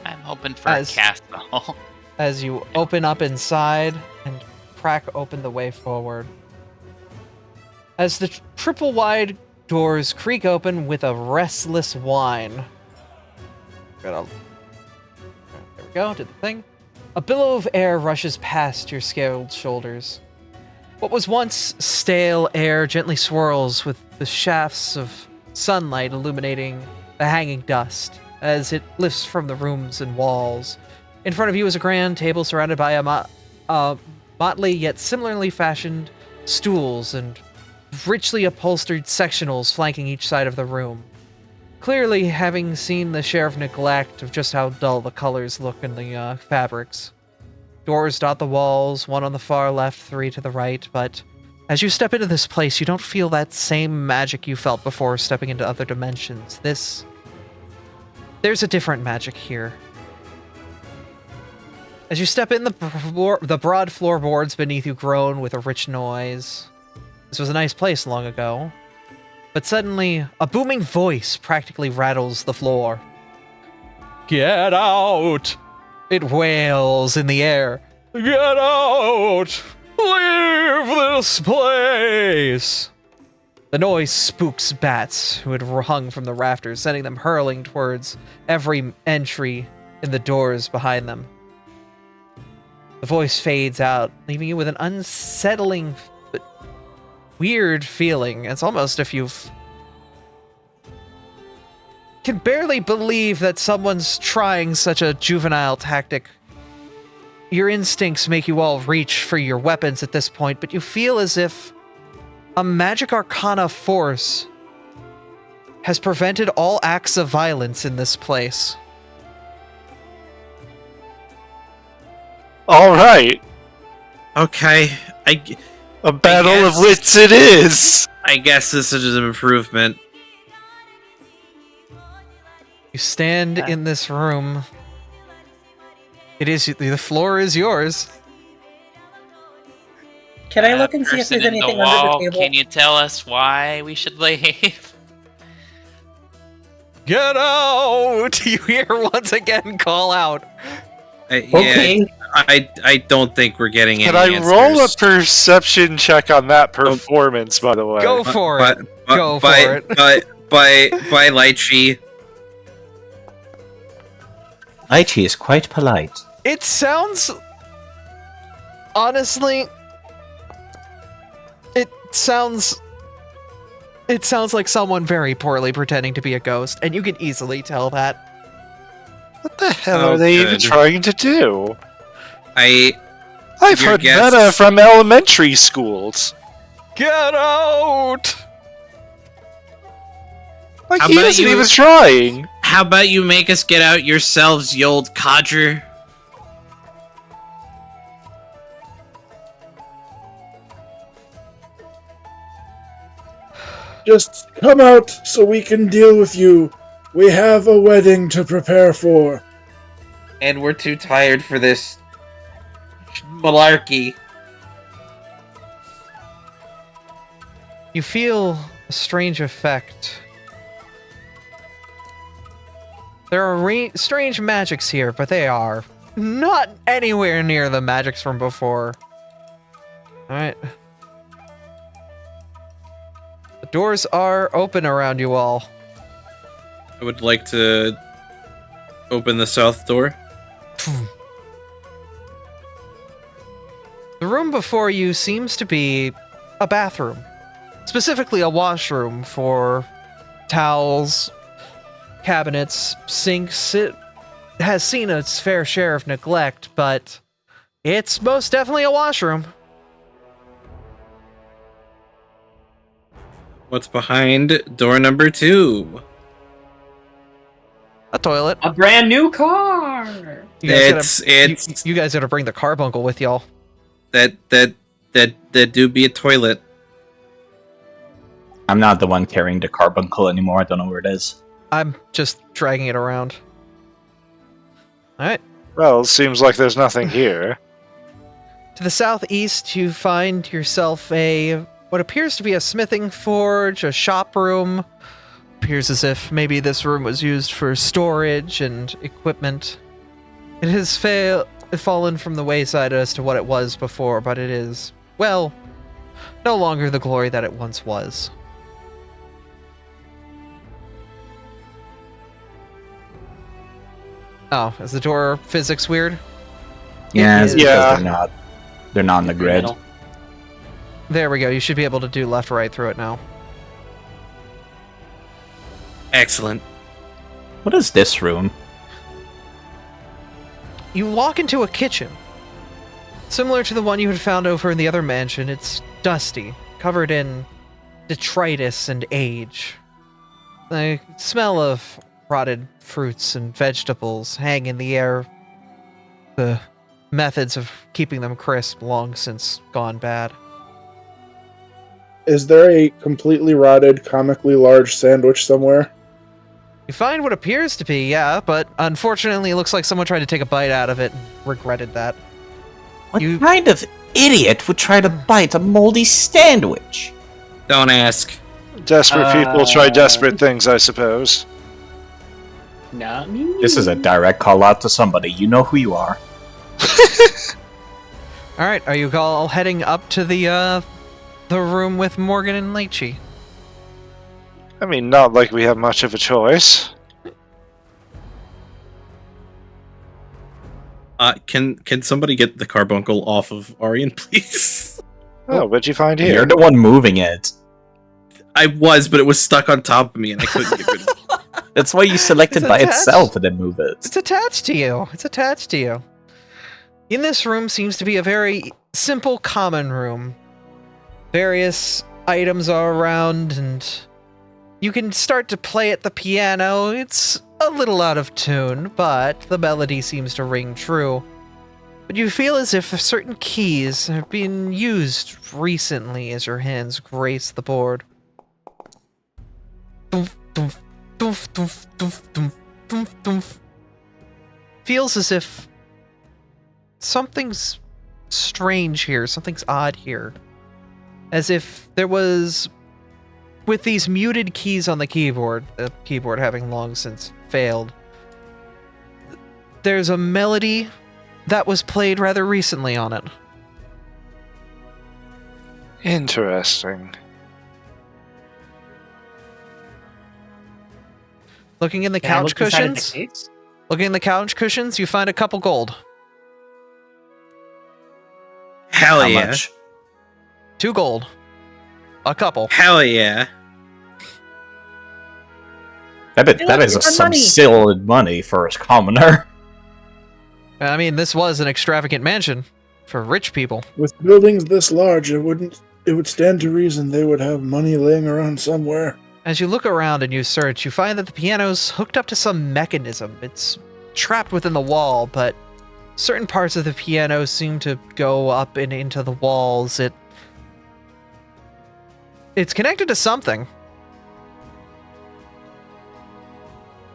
I'm hoping for As- a castle. As you open up inside and crack open the way forward. As the triple wide doors creak open with a restless whine. There we go, did the thing. A billow of air rushes past your scaled shoulders. What was once stale air gently swirls with the shafts of sunlight illuminating the hanging dust as it lifts from the rooms and walls. In front of you is a grand table surrounded by a motley yet similarly fashioned stools and richly upholstered sectionals flanking each side of the room. Clearly, having seen the share of neglect of just how dull the colors look in the fabrics. Doors dot the walls, one on the far left, 3 to the right, but as you step into this place, you don't feel that same magic you felt before stepping into other dimensions. There's a different magic here. As you step in, the broad floorboards beneath you groan with a rich noise. This was a nice place long ago. But suddenly, a booming voice practically rattles the floor. Get out! It wails in the air. Get out! Leave this place! The noise spooks bats who had hung from the rafters, sending them hurling towards every entry in the doors behind them. The voice fades out, leaving you with an unsettling but weird feeling. It's almost if you've can barely believe that someone's trying such a juvenile tactic. Your instincts make you all reach for your weapons at this point, but you feel as if a magic arcana force has prevented all acts of violence in this place. All right. Okay, A battle of guess- wits it is! I guess this is an improvement. You stand in this room. The floor is yours. Can I look and see if Person there's in anything the under wall, the table? can you tell us why we should leave? Get out! You hear once again call out. Okay. Yeah, I don't think we're getting Can any I roll a answers. perception check on that performance, by the way? Go for it. Go by, for it. By Lychee. Aichi is quite polite. It sounds... Honestly... It sounds like someone very poorly pretending to be a ghost, and you can easily tell that. What the hell Oh, are they even good. trying to do? Your I've heard guess- meta from elementary schools. Get out! Like, How he about isn't you- even trying. How about you make us get out yourselves, you old codger? Just come out so we can deal with you. We have a wedding to prepare for. And we're too tired for this malarkey. You feel a strange effect. There are strange magics here, but they are not anywhere near the magics from before. Alright. The doors are open around you all. I would like to open the south door. The room before you seems to be a bathroom. Specifically a washroom for towels, cabinets, sinks. has seen its fair share of neglect, but it's most definitely a washroom. What's behind door number 2? A toilet. A brand new car. You guys It's you guys gotta bring the carbuncle with y'all. that do be a toilet. I'm not the one carrying the carbuncle anymore. I don't know where it is. I'm just dragging it around. Alright. Well, it seems like there's nothing here. To the southeast, you find yourself what appears to be a smithing forge, a shop room. Appears as if maybe this room was used for storage and equipment. It has fallen from the wayside as to what it was before, but it is, well, no longer the glory that it once was. Oh, is the door physics weird? Yeah, it's is. because they're not on the grid. Middle. There we go. You should be able to do left, right through it now. Excellent. What is this room? You walk into a kitchen. Similar to the one you had found over in the other mansion, it's dusty, covered in detritus and age. The smell of rotted fruits and vegetables hang in the air. The methods of keeping them crisp long since gone bad. Is there a completely rotted, comically large sandwich somewhere? You find what appears to be, yeah, but unfortunately it looks like someone tried to take a bite out of it and regretted that. What kind of idiot would try to bite a moldy sandwich? Don't ask. Desperate people try desperate things, I suppose. Not me. This is a direct call out to somebody. You know who you are. Alright, are you all heading up to the room with Morgan and Leachy? I mean, not like we have much of a choice. Can somebody get the carbuncle off of Arian, please? Oh, what'd you find You're here? the one moving it. I was, but it was stuck on top of me, and I couldn't get rid of it. That's why you selected It's by attached. itself and then move it. It's attached to you. It's attached to you. In this room seems to be a very simple common room. Various items are around and you can start to play at the piano. It's a little out of tune, but the melody seems to ring true. But you feel as if certain keys have been used recently as your hands grace the board. Doof, doof, doof, doof, doof, doof, doof, doof. Feels as if something's strange here, something's odd here. As if there was, with these muted keys on the keyboard having long since failed, there's a melody that was played rather recently on it. Interesting. Looking in the Can I couch look inside of the cushions, case? you find a couple gold. Hell How yeah. much? 2 gold. A couple. Hell yeah. That is some solid money for a commoner. I mean, this was an extravagant mansion for rich people. With buildings this large, it would stand to reason they would have money laying around somewhere. As you look around and you search, you find that the piano's hooked up to some mechanism. It's trapped within the wall, but certain parts of the piano seem to go up and into the walls. It's connected to something.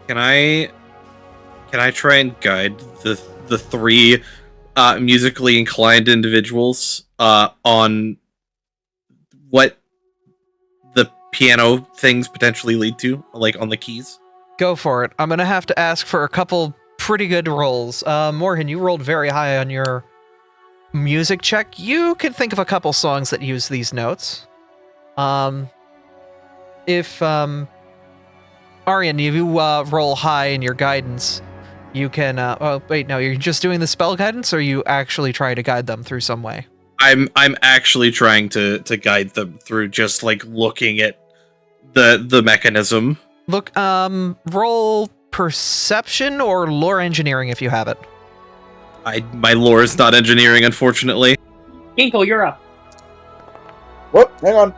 Can I try and guide the three musically inclined individuals on what the piano things potentially lead to, like on the keys? Go for it. I'm gonna have to ask for a couple pretty good rolls. Morgan, you rolled very high on your music check. You can think of a couple songs that use these notes. If Arian, if you roll high in your guidance, you can. Oh wait, no, you're just doing the spell guidance, or you actually try to guide them through some way. I'm actually trying to guide them through just like looking at the mechanism. Look, roll perception or lore engineering if you have it. My lore is not engineering, unfortunately. Ginkle, you're up. Whoop, hang on.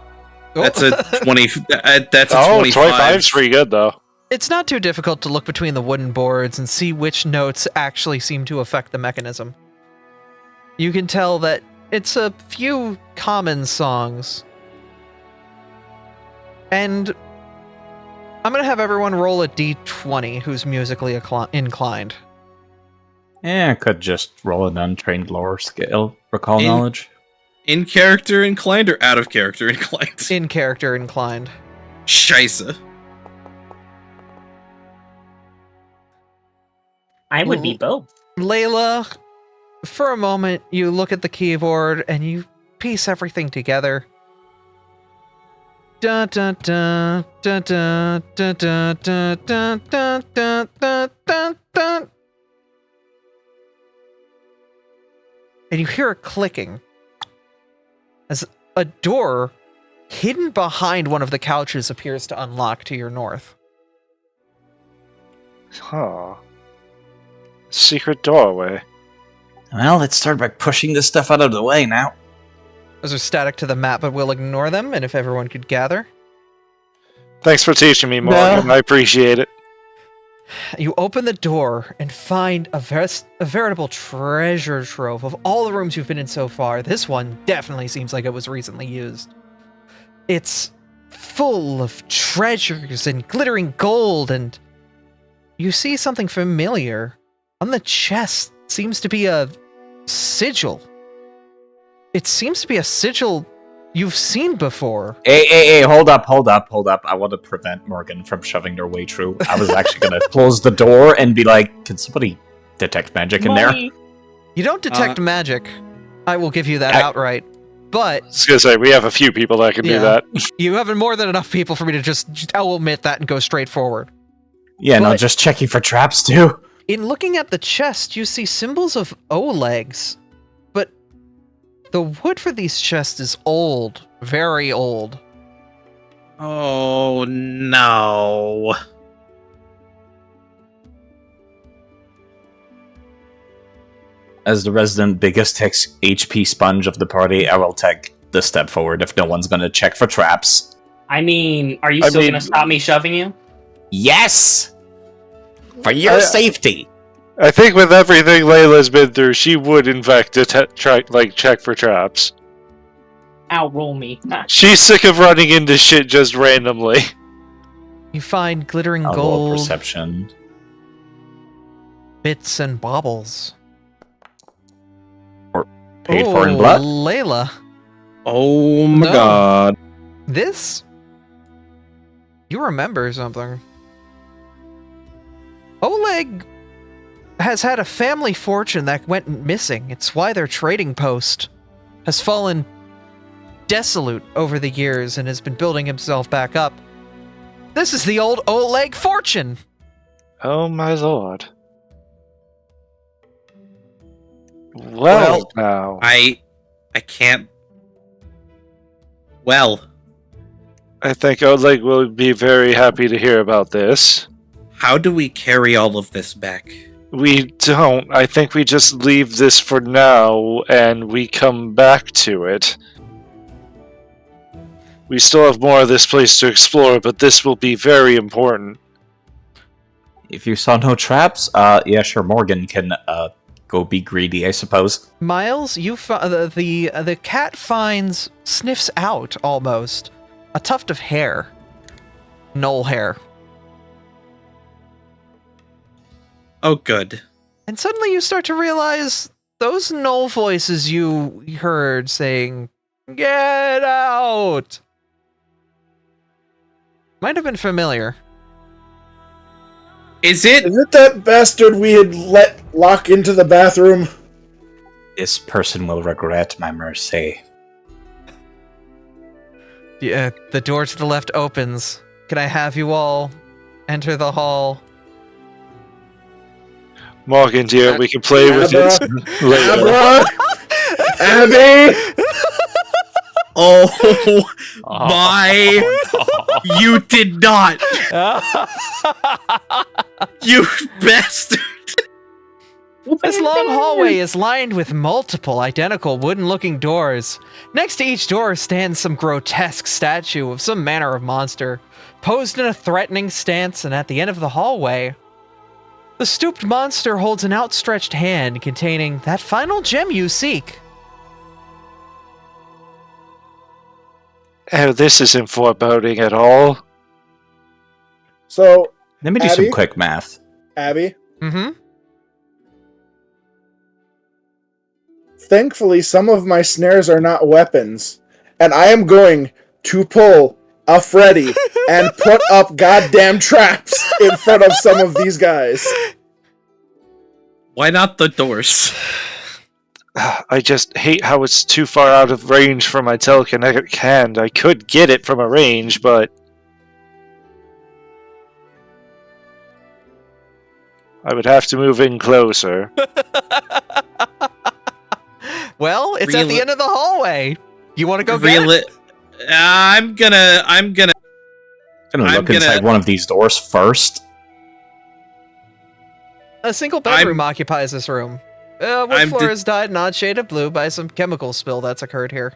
That's a 20. That's a Oh, 25. 25 is pretty good, though. It's not too difficult to look between the wooden boards and see which notes actually seem to affect the mechanism. You can tell that it's a few common songs. And I'm going to have everyone roll a d20 who's musically inclined. Yeah, I could just roll an untrained lore skill. Recall knowledge. In character inclined or out of character inclined? In character inclined. Scheisse. I would be both. Layla, for a moment, you look at the keyboard and you piece everything together. Dun dun dun dun dun dun dun dun dun dun dun dun dun dun. And you hear a clicking as a door hidden behind one of the couches appears to unlock to your north. Huh. Secret doorway. Well, let's start by pushing this stuff out of the way now. Those are static to the map, but we'll ignore them, and if everyone could gather. Thanks for teaching me, Morgan. I appreciate it. You open the door and find a veritable treasure trove of all the rooms you've been in so far. This one definitely seems like it was recently used. It's full of treasures and glittering gold, and you see something familiar. On the chest seems to be a sigil. It seems to be a sigil you've seen before. Hey, hold up. I want to prevent Morgan from shoving their way through. I was actually going to close the door and be like, can somebody detect magic in there? You don't detect magic. I will give you that outright. But I was going to say, we have a few people that can do that. You have more than enough people for me to just I'll omit that and go straight forward. Yeah, no, just checking for traps too. In looking at the chest, you see symbols of O-legs, but the wood for these chests is old, very old. Oh, no. As the resident biggest HP sponge of the party, I will take the step forward if no one's going to check for traps. I mean, are you still going to stop me shoving you? Yes! For your safety! I think with everything Layla's been through, she would in fact check for traps. Outroll me. She's sick of running into shit just randomly. You find glittering I'll roll gold, perception. bits and baubles. Or paid for in blood? Layla. Oh my god. This? You remember something. Oleg has had a family fortune that went missing. It's why their trading post has fallen desolate over the years and has been building himself back up. This is the old Oleg fortune! Oh my lord. Well, now. I can't... Well. I think Oleg will be very happy to hear about this. How do we carry all of this back? We don't. I think we just leave this for now and we come back to it. We still have more of this place to explore, but this will be very important. If you saw no traps, yeah, sure, Morgan can go be greedy, I suppose. Miles, you the cat sniffs out almost a tuft of hair, knoll hair. Oh, good. And suddenly you start to realize those knoll voices you heard saying, "Get out!" might have been familiar. Is it that bastard we had let lock into the bathroom? This person will regret my mercy. Yeah, the door to the left opens. Can I have you all enter the hall? Morgan, dear, we can play with it later. Abra! Abby! Oh my! You did not! You bastard! This long hallway is lined with multiple identical wooden-looking doors. Next to each door stands some grotesque statue of some manner of monster, posed in a threatening stance, and at the end of the hallway, the stooped monster holds an outstretched hand containing that final gem you seek. Oh, this isn't foreboding at all. So, Let me do some quick math. Abby, Mm-hmm. thankfully some of my snares are not weapons, and I am going to pull a Freddy and put up goddamn traps in front of some of these guys. Why not the doors? I just hate how it's too far out of range for my telekinetic hand. I could get it from a range, but... I would have to move in closer. Well, it's at the end of the hallway. You want to go get it? I'm gonna Look inside one of these doors first. A single bedroom occupies this room. Wood floor is dyed an odd shade of blue by some chemical spill that's occurred here.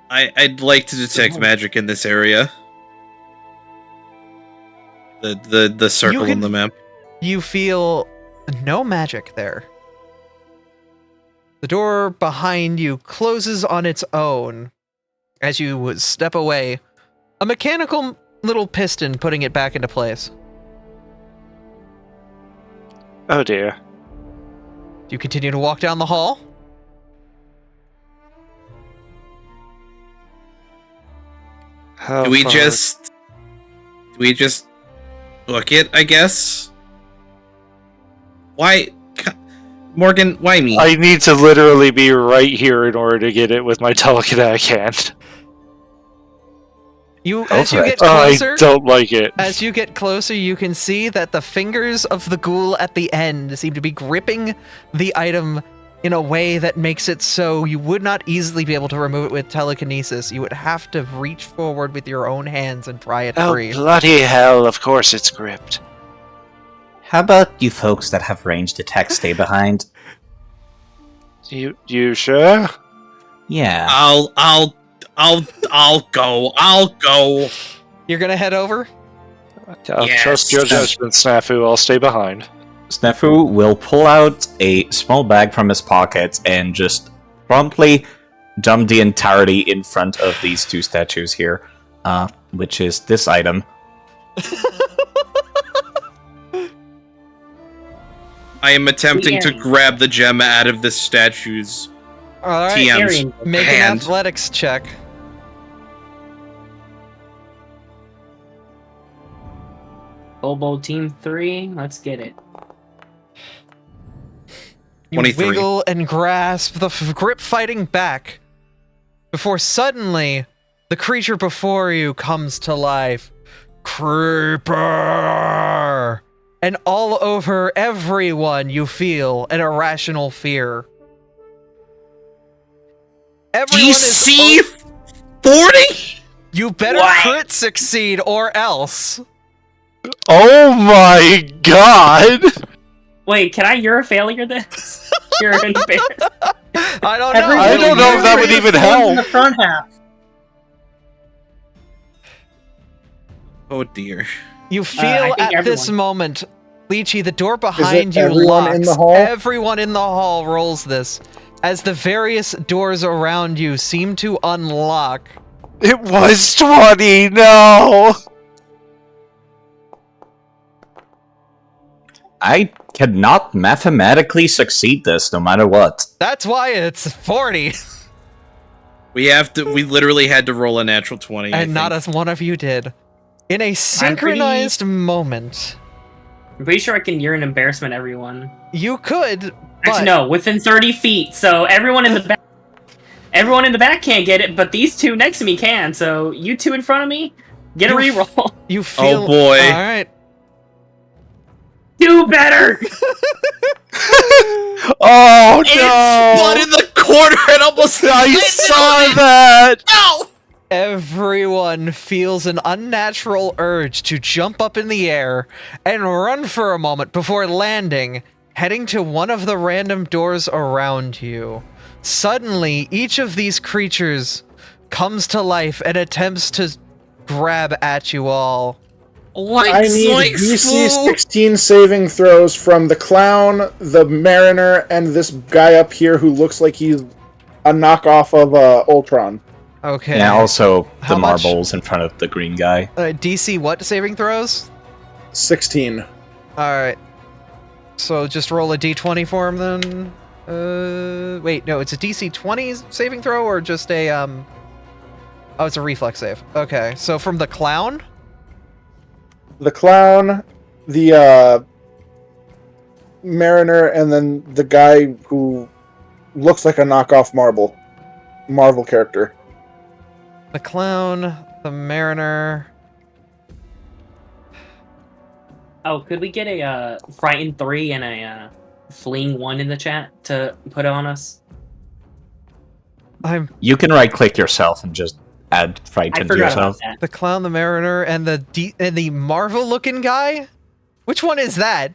I'd like to detect magic in this area. The circle in the map. You feel no magic there. The door behind you closes on its own as you step away, a mechanical little piston putting it back into place. Oh dear. Do you continue to walk down the hall? Do we just book it, I guess? Why, Morgan, why me? I need to literally be right here in order to get it with my telekinetic hand. As you get closer, I don't like it. As you get closer, you can see that the fingers of the ghoul at the end seem to be gripping the item in a way that makes it so you would not easily be able to remove it with telekinesis. You would have to reach forward with your own hands and pry it free. Oh, bloody hell, of course it's gripped. How about you folks that have range detect stay behind? You sure? Yeah. I'll go. You're gonna head over? I'll trust your judgment, Snafu. I'll stay behind. Snafu will pull out a small bag from his pocket and just promptly dump the entirety in front of these two statues here, which is this item. I am attempting to grab the gem out of the statue's Alright, TM's make hand. an athletics check. Bobo Team 3, let's get it. You 23. wiggle and grasp the grip fighting back before suddenly the creature before you comes to life. Creeper! And all over everyone you feel an irrational fear. Everyone DC 40? You better crit succeed or else. Oh my god! Wait, can you're a failure this? You're an embarrassed. I don't know. I don't know if that would even In help. the front half. Oh dear. You feel I think at this everyone. moment, Lychee, the door behind you everyone locks. in the hall? Everyone in the hall rolls this, as the various doors around you seem to unlock. It was 20, no! I cannot mathematically succeed this no matter what. That's why it's 40, We literally had to roll a natural 20. and not as one of you did. In a synchronized moment, I'm pretty sure you're an embarrassment, everyone. you could, but Actually, no, within 30 feet. So everyone in the back, can't get it, but these two next to me can. So you two in front of me, get a reroll. you feel. Oh boy. All right. Do better. Oh It's no! one in the corner and almost I landed saw on it. that! No! Everyone feels an unnatural urge to jump up in the air and run for a moment before landing, heading to one of the random doors around you. Suddenly, each of these creatures comes to life and attempts to grab at you all. I need DC 16 saving throws from the clown, the mariner, and this guy up here who looks like he's a knockoff of Ultron. Okay. Yeah, also How the much? marbles in front of the green guy. DC what saving throws? 16. Alright. So just roll a d20 for him then. Wait, no, it's a DC 20 saving throw or just a, Oh, it's a reflex save. Okay, so from the clown? The clown, the mariner, and then the guy who looks like a knockoff Marvel character. The clown, the mariner. Oh, could we get a frightened 3 and a fleeing 1 in the chat to put on us? You can right-click yourself and just add I frightened to forgot about yourself. that. The clown, the mariner, and the Marvel-looking guy? Which one is that?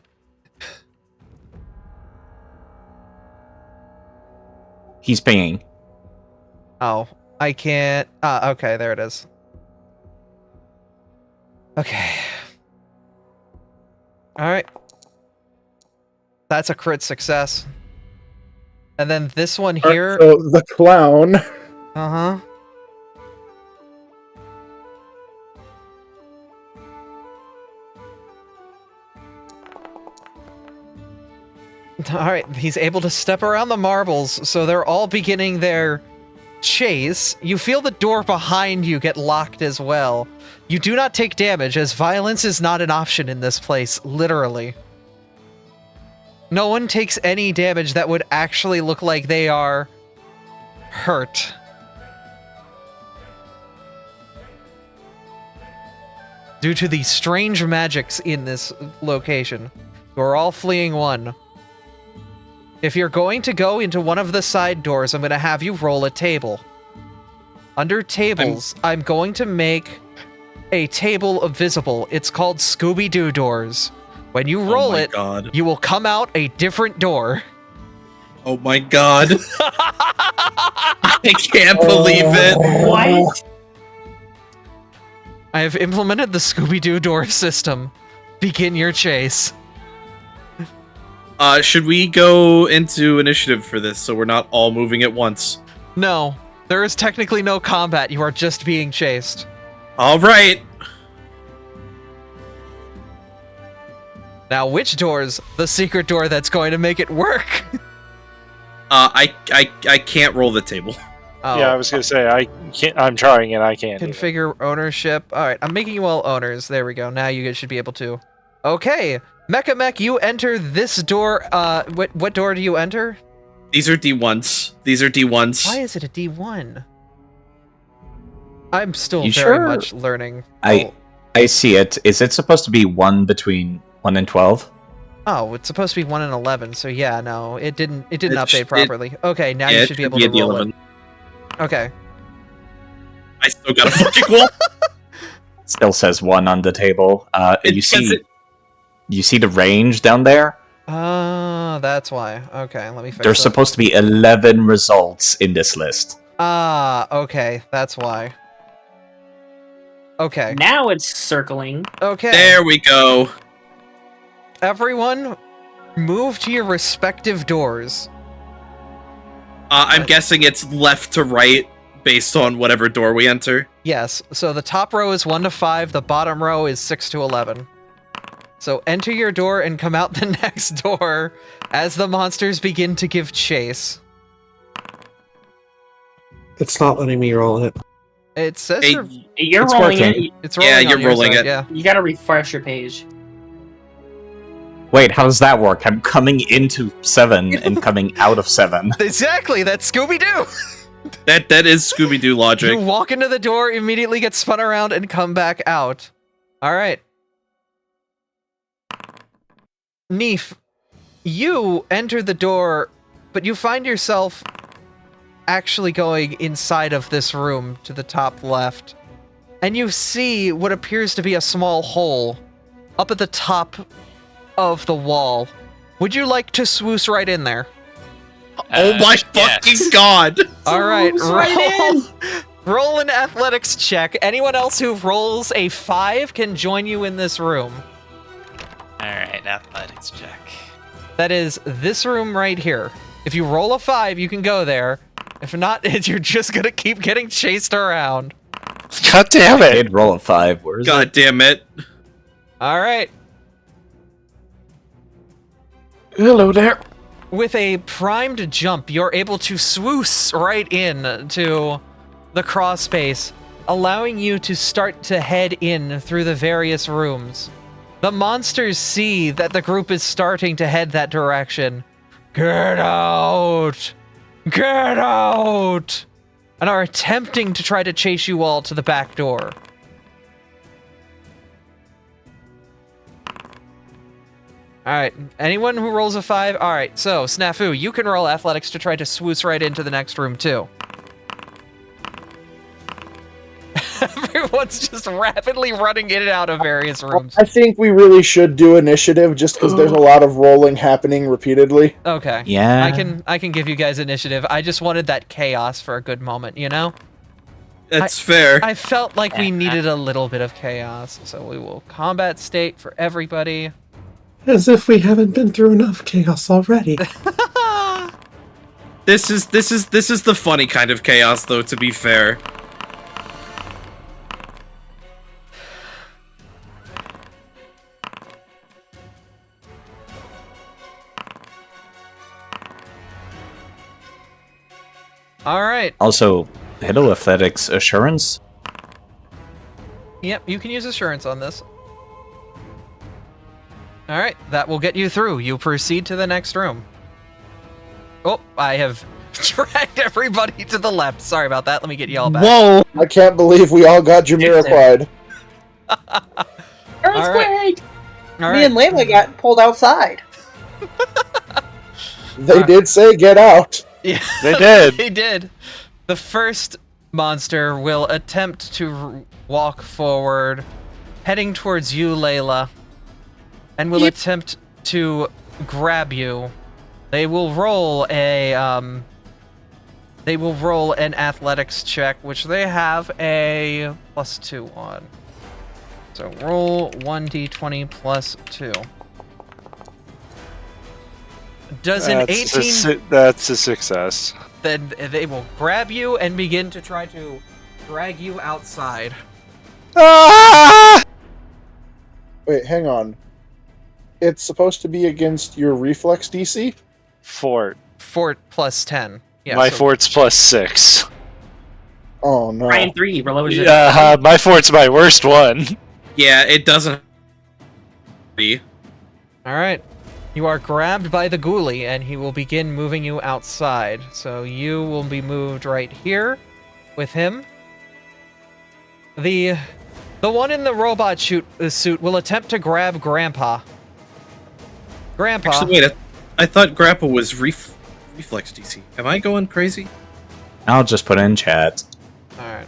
He's pinging. Oh, I can't... okay, there it is. Okay. Alright. That's a crit success. And then this one here... So the clown... Uh-huh. Alright, he's able to step around the marbles, so they're all beginning their chase. You feel the door behind you get locked as well. You do not take damage, as violence is not an option in this place, literally. No one takes any damage that would actually look like they are hurt. Due to the strange magics in this location. You're all fleeing one. If you're going to go into one of the side doors, I'm going to have you roll a table. Under tables, I'm going to make a table visible. It's called Scooby-Doo doors. When you roll it, you will come out a different door. Oh my god. I can't believe it. What? I have implemented the Scooby-Doo door system. Begin your chase. Should we go into initiative for this so we're not all moving at once? No, there is technically no combat. You are just being chased. All right. Now, which door's the secret door that's going to make it work? I can't roll the table. Oh. Yeah, I was gonna say I can't. I'm trying and I can't. Configure ownership. All right, I'm making you all owners. There we go. Now you guys should be able to. Okay, Mecha Mech, you enter this door. What door do you enter? These are D1s. These are D1s. Why is it a D1? I'm still You very sure? much learning. I see it. Is it supposed to be 1 between 1 and 12? Oh, it's supposed to be 1 and 11. So yeah, no, it didn't It update properly. Okay, now Yeah, you it should be should able be to at the roll 11. it. Okay. I still got a fucking wall. Still says 1 on the table. It You says see, it- you see the range down there? That's why. Okay, let me fix There's that. supposed to be 11 results in this list. Okay, that's why. Okay. Now it's circling. Okay. There we go. Everyone, move to your respective doors. I'm guessing it's left to right based on whatever door we enter. Yes, so the top row is 1 to 5, the bottom row is 6 to 11. So enter your door and come out the next door as the monsters begin to give chase. It's not letting me roll it. It says Hey, You're It's rolling working. it. it's rolling Yeah, on you're your rolling side, it. Yeah. You gotta refresh your page. Wait, how does that work? I'm coming into 7 and coming out of 7. Exactly, that's Scooby-Doo! That is Scooby-Doo logic. You walk into the door, immediately get spun around, and come back out. Alright. Neef, you enter the door, but you find yourself actually going inside of this room to the top left. And you see what appears to be a small hole up at the top of the wall. Would you like to swoosh right in there? Oh my yes. fucking god! All right, Swoosh roll an athletics check. Anyone else who rolls a 5 can join you in this room. Alright, athletics check. That is this room right here. If you roll a 5, you can go there. If not, you're just gonna keep getting chased around. God damn I it! did roll a 5. Where's God damn it. All right. Hello there. With a primed jump, you're able to swoosh right in to the crawl space, allowing you to start to head in through the various rooms. The monsters see that the group is starting to head that direction. Get out! Get out! And are attempting to try to chase you all to the back door. Alright, anyone who rolls a 5? Alright, so, Snafu, you can roll athletics to try to swoosh right into the next room, too. Everyone's just rapidly running in and out of various rooms. I think we really should do initiative just because there's a lot of rolling happening repeatedly. Okay. Yeah. I can give you guys initiative. I just wanted that chaos for a good moment, you know? That's fair. I felt like we needed a little bit of chaos, so we will combat state for everybody. As if we haven't been through enough chaos already. This is the funny kind of chaos, though, to be fair. Alright. Also, hello, athletics assurance. Yep, you can use assurance on this. Alright, that will get you through. You proceed to the next room. Oh, I have dragged everybody to the left. Sorry about that. Let me get you all back. Whoa! I can't believe we all got Jamiroquai'd. Earthquake! All Me and Layla got pulled outside. They did say get out. Yeah, They did. They did. The first monster will attempt to walk forward, heading towards you, Layla, and will attempt to grab you. They will roll an athletics check, which they have a +2 on. So roll 1d20 +2. Does an 18? That's a success. Then they will grab you and begin to try to drag you outside. Ah! Wait, hang on. It's supposed to be against your reflex DC? Fort. Fort +10. Yeah, My so- fort's +6. Oh no. Ryan 3, below is Yeah, my fort's my worst one. Yeah, it doesn't. Alright. You are grabbed by the ghoulie, and he will begin moving you outside. So you will be moved right here with him. The one in the robot suit will attempt to grab Grandpa. Grandpa. Actually, wait, I thought Grappa was reflex DC. Am I going crazy? I'll just put in chat. Alright.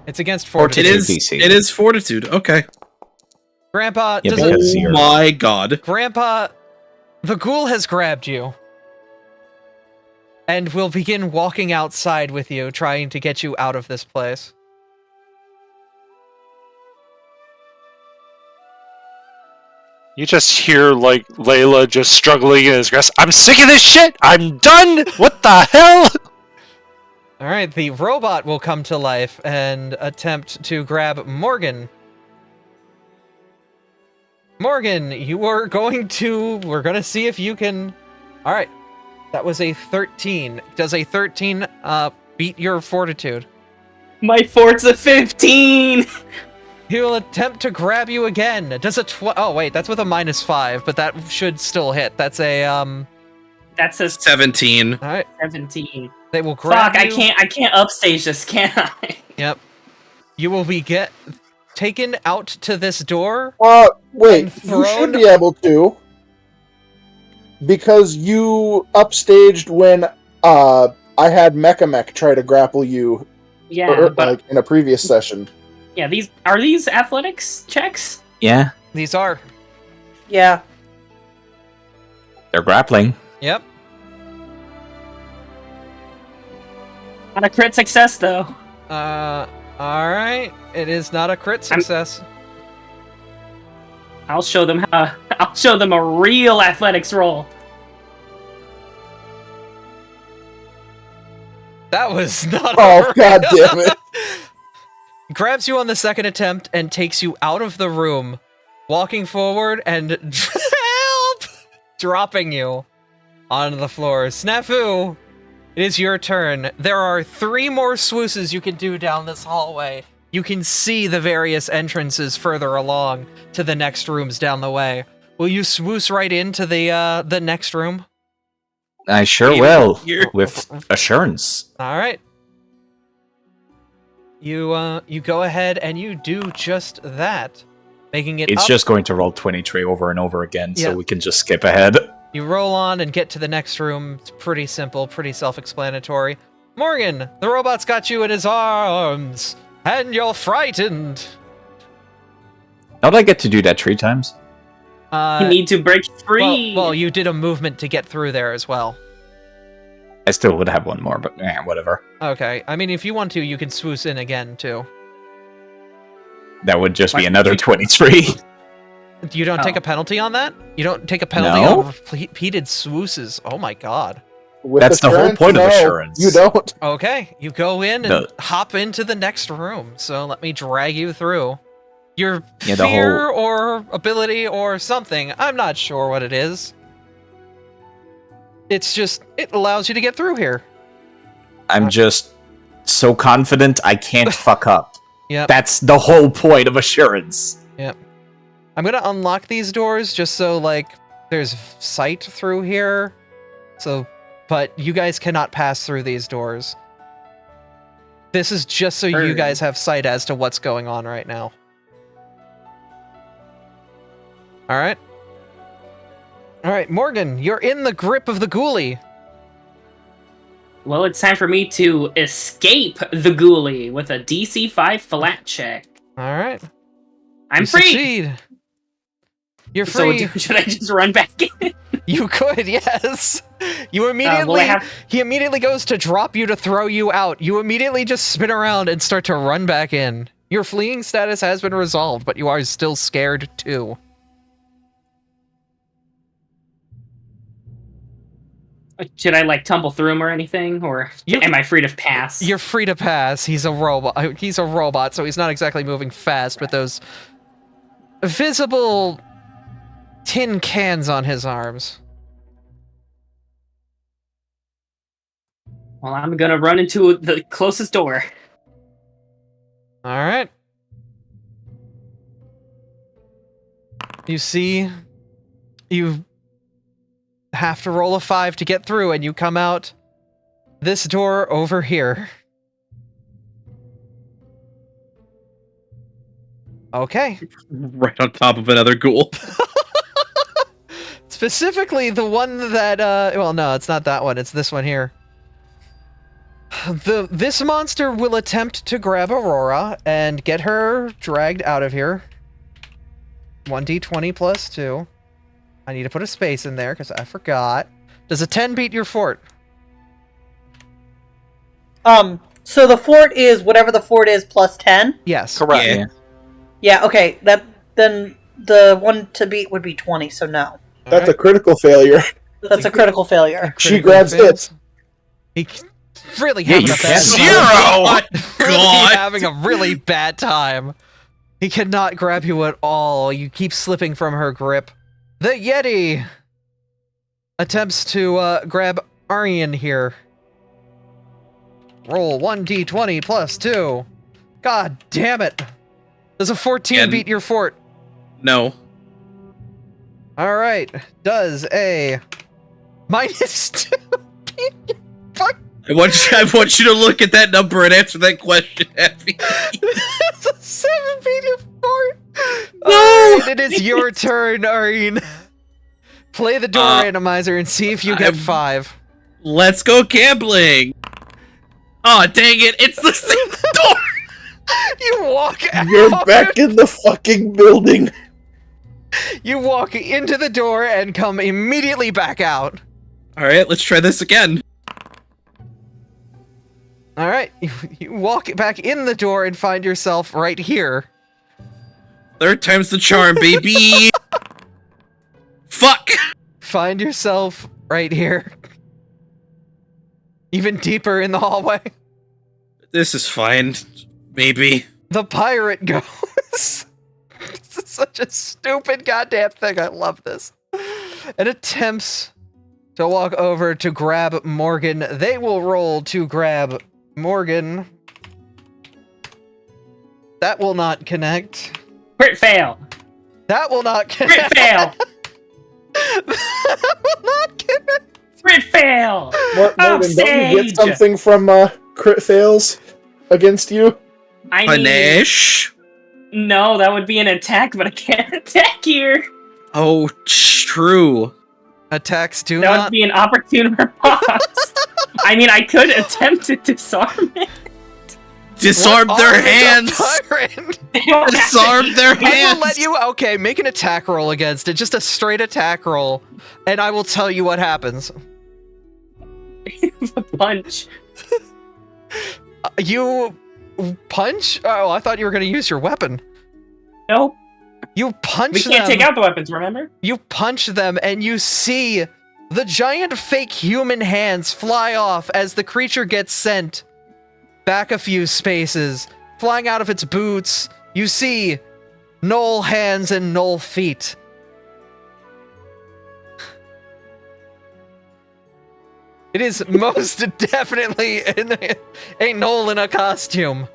It's against It Fortitude. is. DC. It is fortitude. Okay. Grandpa, Yeah, does because it... you're- My god. Grandpa, the ghoul has grabbed you. And will begin walking outside with you, trying to get you out of this place. You just hear, like, Layla just struggling in his grass. I'm sick of this shit! I'm done! What the hell? Alright, the robot will come to life and attempt to grab Morgan. Morgan, you are going to... We're going to see if you can... Alright, that was a 13. Does a 13 beat your fortitude? My fort's a 15! He will attempt to grab you again. Does a oh wait, that's with a -5, but that should still hit. That's a That's a 17. All right, 17. they will grab Fuck, you. I can't upstage this, can I? Yep. You will be taken out to this door. Wait, And you should thrown- be able to. because you upstaged when I had Mechamech try to grapple you Yeah, but like in a previous session. yeah, these athletics checks? Yeah, These are. Yeah. they're grappling. Yep. Not a crit success though. Alright. It is not a crit success. I'll show them I'll show them a real athletics roll. That was not Oh, a god damn it. Grabs you on the second attempt and takes you out of the room, walking forward and help! Dropping you onto the floor. Snafu, it is your turn. There are 3 more swooses you can do down this hallway. You can see the various entrances further along to the next rooms down the way. Will you swoose right into the next room? I sure Even will, here. with assurance. All right. You go ahead and you do just that, making it It's up. just going to roll 23 over and over again, Yeah. so we can just skip ahead. You roll on and get to the next room. It's pretty simple, pretty self-explanatory. Morgan, the robot's got you in his arms, and you're frightened. Don't I get to do that 3 times? You need to break free. Well, you did a movement to get through there as well. I still would have one more, but whatever. Okay, I mean, if you want to, you can swoose in again, too. That would just be another 23. You don't take Oh. a penalty on that? You don't take a penalty No. on repeated swooses? Oh my god. With That's the whole assurance, point of no, assurance. You don't. Okay, you go in and The- hop into the next room. So let me drag you through. Your Yeah, the fear or ability or something, I'm not sure what it is. It's just, it allows you to get through here. I'm just so confident I can't fuck up. Yep. That's the whole point of assurance. I'm gonna unlock these doors just so, like, there's sight through here. So, but you guys cannot pass through these doors. This is just so you Heard. guys have sight as to what's going on right now. Alright. Alright, Morgan, you're in the grip of the ghoulie. Well, it's time for me to escape the ghoulie with a DC 5 flat check. Alright. I'm You free! succeed. You're So free. should I just run back in? You could, yes. You Will immediately. I have- He immediately goes to drop you to throw you out. You immediately just spin around and start to run back in. Your fleeing status has been resolved, but you are still scared too. Should I, like, tumble through him or anything? Or am I free to pass? You're free to pass. He's a robot. He's a robot, so he's not exactly moving fast with those visible tin cans on his arms. Well, I'm gonna run into the closest door. All right. You see, you have to roll a 5 to get through, and you come out this door over here. Okay. Right on top of another ghoul. Specifically, the one that, well, no, it's not that one. It's this one here. This monster will attempt to grab Aurora and get her dragged out of here. 1d20 plus 2. I need to put a space in there because I forgot. Does a 10 beat your fort? So the fort is whatever the fort is plus 10? Yes. Correct. Yeah. Yeah, okay. Then the one to beat would be 20, so no. That's a critical failure. That's a critical failure. She grabs it. He really Yeah, having you a bad can't. time. Zero! Really God! having a really bad time. He cannot grab you at all. You keep slipping from her grip. The Yeti attempts to grab Aryan here. Roll 1d20 plus 2. God damn it. Does a 14 Again. beat your fort? No. Alright. Does a -2 beat your fuck? I want you to look at that number and answer that question, Abby. It's a 7 beat your fort. No! Alright, it is your turn, Aryan. Play the door randomizer and see if you get 5. Let's go gambling. Oh, dang it. It's the same door. You walk out. You're back in the fucking building. You walk into the door and come immediately back out. All right, let's try this again. All right, you walk back in the door and find yourself right here. Third time's the charm, baby. Fuck. Find yourself right here. Even deeper in the hallway. This is fine. Maybe. The pirate goes. This is such a stupid goddamn thing. I love this. And attempts to walk over to grab Morgan. They will roll to grab Morgan. That will not connect. Crit fail. That will not connect. Crit fail. That will not connect. Crit fail. Morgan, don't you Sage. get something from crit fails against you? I mean, Punish. no, that would be an attack, but I can't attack here. Oh, true. Attacks do That not. would be an opportune riposte. I mean, I could attempt to disarm it. Disarm What their arm is a hands. pirate? They don't have Disarm their I will hands. let you. Okay, make an attack roll against it. Just a straight attack roll, and I will tell you what happens. to punch. You punch? Oh, I thought you were going to use your weapon. Nope. You punch We can't them. take out the weapons, remember? You punch them, and you see the giant fake human hands fly off as the creature gets sent back a few spaces. Flying out of its boots, you see Knoll hands and Knoll feet. It is most definitely a Knoll in a costume.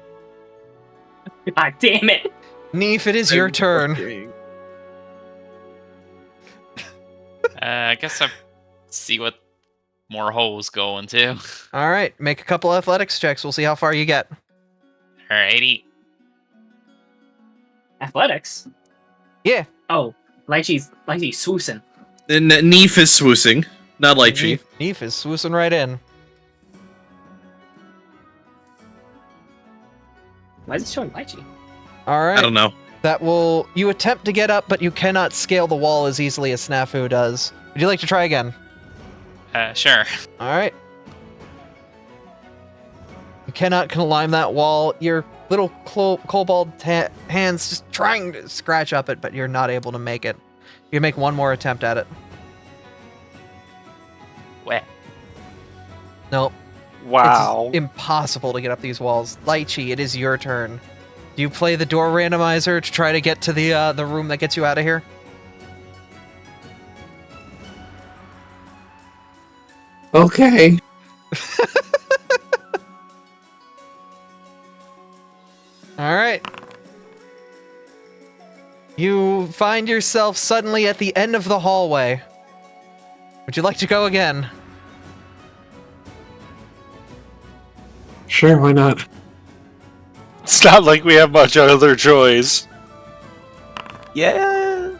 God damn it. Neef, it is your turn. I guess I see what more holes go into. All right, make a couple athletics checks. We'll see how far you get. Alrighty. Athletics? Yeah. Oh, Lychee's swoosing. And Neef is swoosing, not Lychee. Neef is swoosing right in. Why is it showing Lychee? All right. I don't know. That will... You attempt to get up, but you cannot scale the wall as easily as Snafu does. Would you like to try again? Sure. All right. You cannot climb that wall. Your little kobold hands just trying to scratch up it, but you're not able to make it. You make one more attempt at it. Wet. Nope. Wow. It's impossible to get up these walls. Lychee, it is your turn. Do you play the door randomizer to try to get to the room that gets you out of here? Okay. All right. You find yourself suddenly at the end of the hallway. Would you like to go again? Sure, why not? It's not like we have much other choice. Yeah.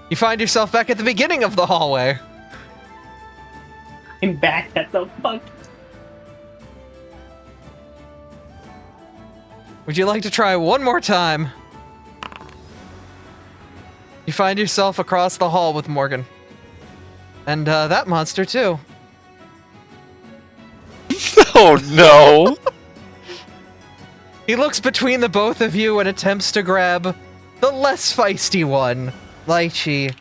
You find yourself back at the beginning of the hallway. I'm back at the fuck. Would you like to try one more time? You find yourself across the hall with Morgan. And that monster too. Oh no! He looks between the both of you and attempts to grab the less feisty one, Lychee.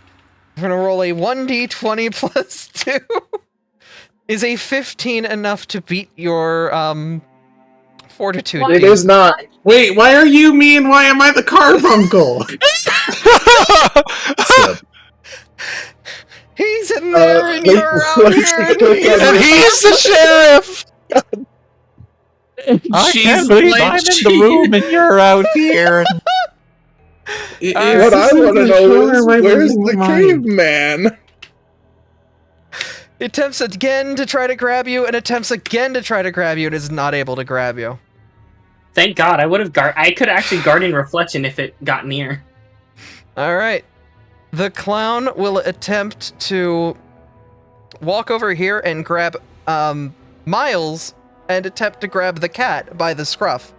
I'm gonna roll a 1d20 plus 2. Is a 15 enough to beat your fortitude? It is not. Wait, why are you me and why am I the carbuncle? He's in there and wait, you're out what? here. And And he's the sheriff! I She's can't believe I'm in the room and you're out here. What I want to know is, where's the caveman? He attempts again to try to grab you, and attempts again to try to grab you, and is not able to grab you. Thank God, I would have I could actually guardian reflection if it got near. All right. The clown will attempt to walk over here and grab Miles and attempt to grab the cat by the scruff.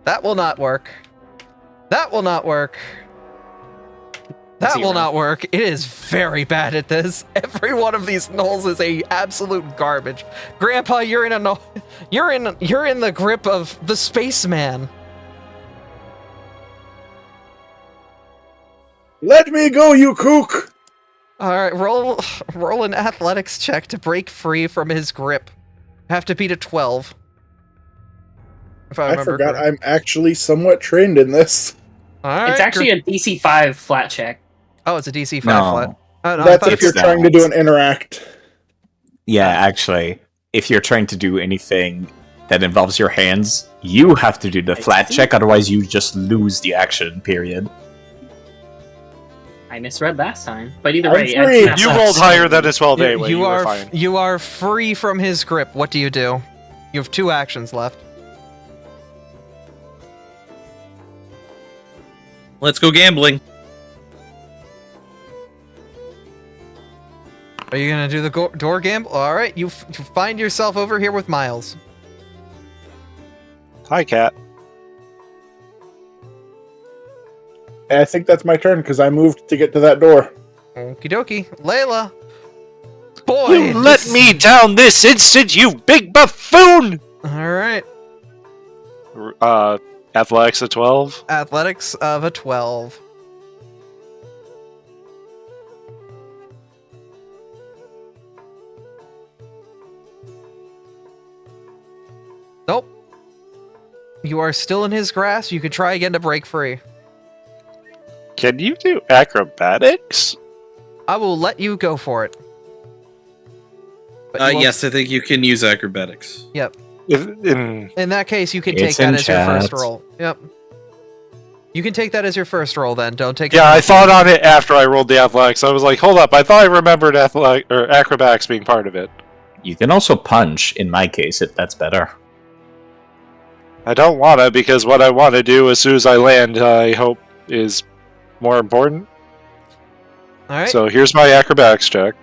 That will not work. That will not work. That will not work. It is very bad at this. Every one of these gnolls is a absolute garbage. Grandpa, you're in the grip of the spaceman. Let me go, you kook! Alright, roll an athletics check to break free from his grip. Have to beat a 12. If I remember forgot correctly. I'm actually somewhat trained in this. Alright, It's actually a DC 5 flat check. Oh, it's a DC 5 No. flat. Oh, no, I That's thought if you're it's trying to do an interact. Yeah, actually, if you're trying to do anything that involves your hands, you have to do the flat check, otherwise you just lose the action, period. I misread last time. But either I'm way, free. that's You not- rolled higher than a 12 anyway. you were are fine. you are free from his grip. What do? You have 2 actions left. Let's go gambling. Are you gonna do the door gamble? All right, you find yourself over here with Miles. Hi, cat. I think that's my turn because I moved to get to that door. Okie dokie, Layla. Boy, You let me down this instant, you big buffoon! All right, Athletics of 12. athletics of a 12. Nope. You are still in his grasp. You could try again to break free. Can you do acrobatics? I will let you go for it. But you won't- Yes, I think you can use acrobatics. Yep. In In that case, you can It's take that in as your first chat. roll. Yep. You can take that as your first roll then. Don't take Yeah, it. I thought on it after I rolled the athletics. I was like, hold up, I thought I remembered acrobatics being part of it. You can also punch, in my case, if that's better. I don't want to, because what I want to do as soon as I land, I hope, is more important. All right. So here's my acrobatics check.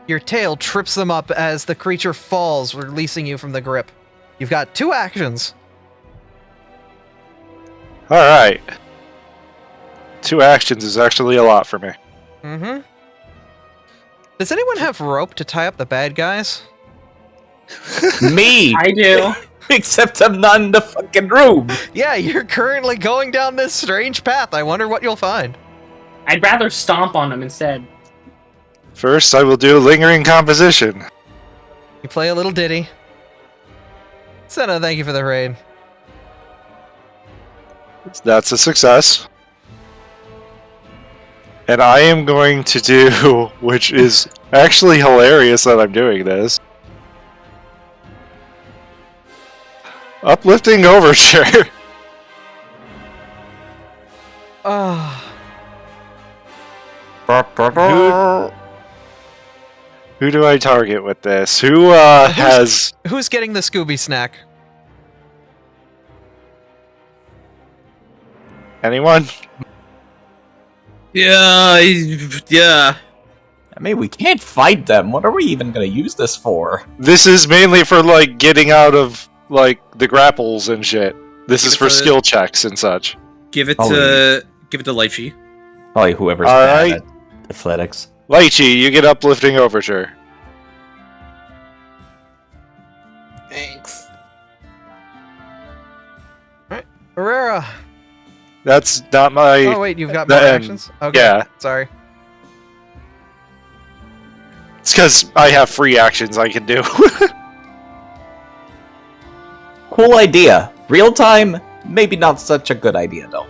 Your tail trips them up as the creature falls, releasing you from the grip. You've got 2 actions. Alright. 2 actions is actually a lot for me. Mm-hmm. Does anyone have rope to tie up the bad guys? Me! I do. Except I'm not in the fucking room! Yeah, you're currently going down this strange path. I wonder what you'll find. I'd rather stomp on them instead. First, I will do lingering composition. You play a little ditty. Senna, thank you for the raid. That's a success. And I am going to do, which is actually hilarious that I'm doing this, uplifting overture. Who do I target with this? Who has... Who's getting the Scooby snack? Anyone? Yeah. I mean, we can't fight them. What are we even gonna use this for? This is mainly for, like, getting out of, like, the grapples and shit. This is Give it for to- skill checks and such. Give it Oh, to Lychee. Probably whoever's All bad right. at athletics. Lychee, you get uplifting overture. Thanks. Herrera. That's not my... Oh wait, you've got the more end. actions? Okay. Yeah. Sorry. It's because I have free actions I can do. Cool idea. Real time, maybe not such a good idea, though.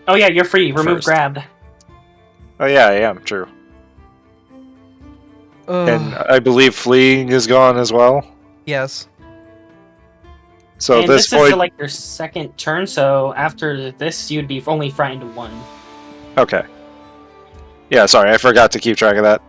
Oh yeah, you're free. Remove First. grabbed. Oh yeah, I am, true. And I believe fleeing is gone as well. Yes. So and at this this point... is like your second turn, so after this, you'd be only frightened 1. Okay. Yeah, sorry, I forgot to keep track of that.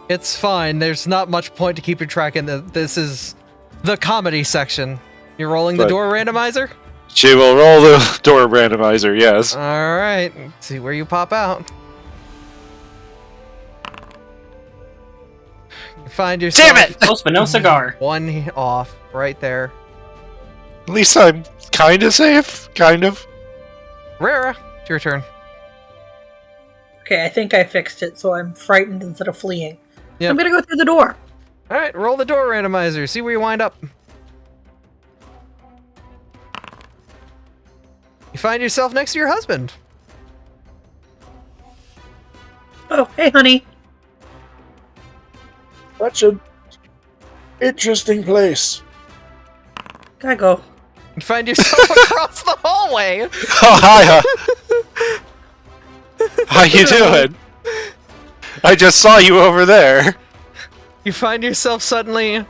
It's fine. There's not much point to keeping track in. This is the comedy section. You're rolling the But- door randomizer? She will roll the door randomizer, yes. Alright, see where you pop out. You find yourself... Damn it! Close but no cigar. One off, right there. At least I'm kind of safe, kind of. Rara, it's your turn. Okay, I think I fixed it, so I'm frightened instead of fleeing. Yep. I'm gonna go through the door. Alright, roll the door randomizer, see where you wind up. You find yourself next to your husband. Oh, hey, honey. Such an interesting place. Gotta go. You find yourself across the hallway. Oh, hi. How you doing? I just saw you over there. You find yourself suddenly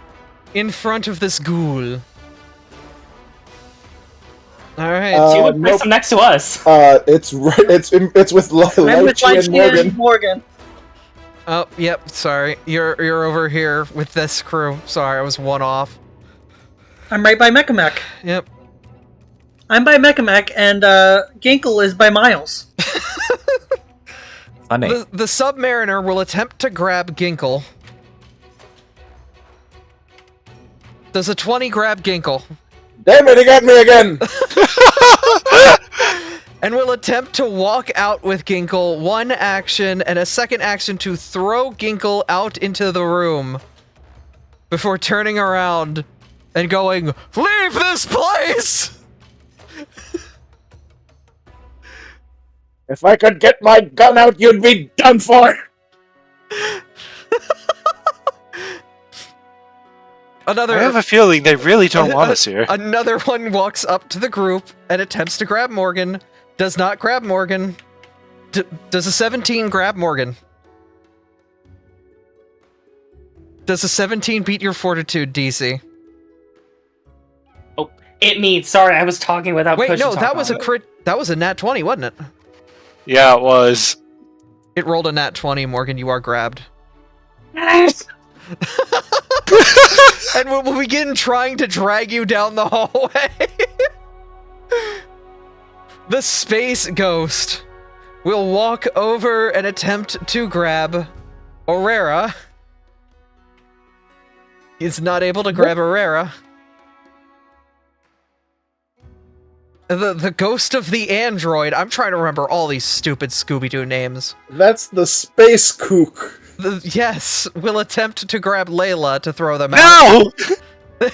in front of this ghoul. Alright. She would nope. place him next to us. It's with I'm with Lychee and Morgan. Morgan. Oh, yep, sorry. You're over here with this crew. Sorry, I was one off. I'm right by Mechamech. Yep. I'm by Mechamech, and Ginkle is by Miles. Funny. The Submariner will attempt to grab Ginkle. Does a 20 grab Ginkle? Damn it, he got me again! And will attempt to walk out with Ginkle, one action, and a second action to throw Ginkle out into the room. Before turning around and going, "Leave this place!" If I could get my gun out, you'd be done for! Another... I have a feeling they really don't want us here. Another one walks up to the group and attempts to grab Morgan. Does not grab Morgan. Does a 17 grab Morgan? Does a 17 beat your fortitude, DC? Oh, it means. Sorry, I was talking without. Wait, push to no, talk that was a on it. crit. That was a nat 20, wasn't it? Yeah, it was. It rolled a nat 20, Morgan. You are grabbed. And we'll begin trying to drag you down the hallway. The space ghost will walk over and attempt to grab Aurora. He's not able to grab Aurora. The ghost of the android. I'm trying to remember all these stupid Scooby-Doo names. That's the space kook. Yes, will attempt to grab Layla to throw them out. No!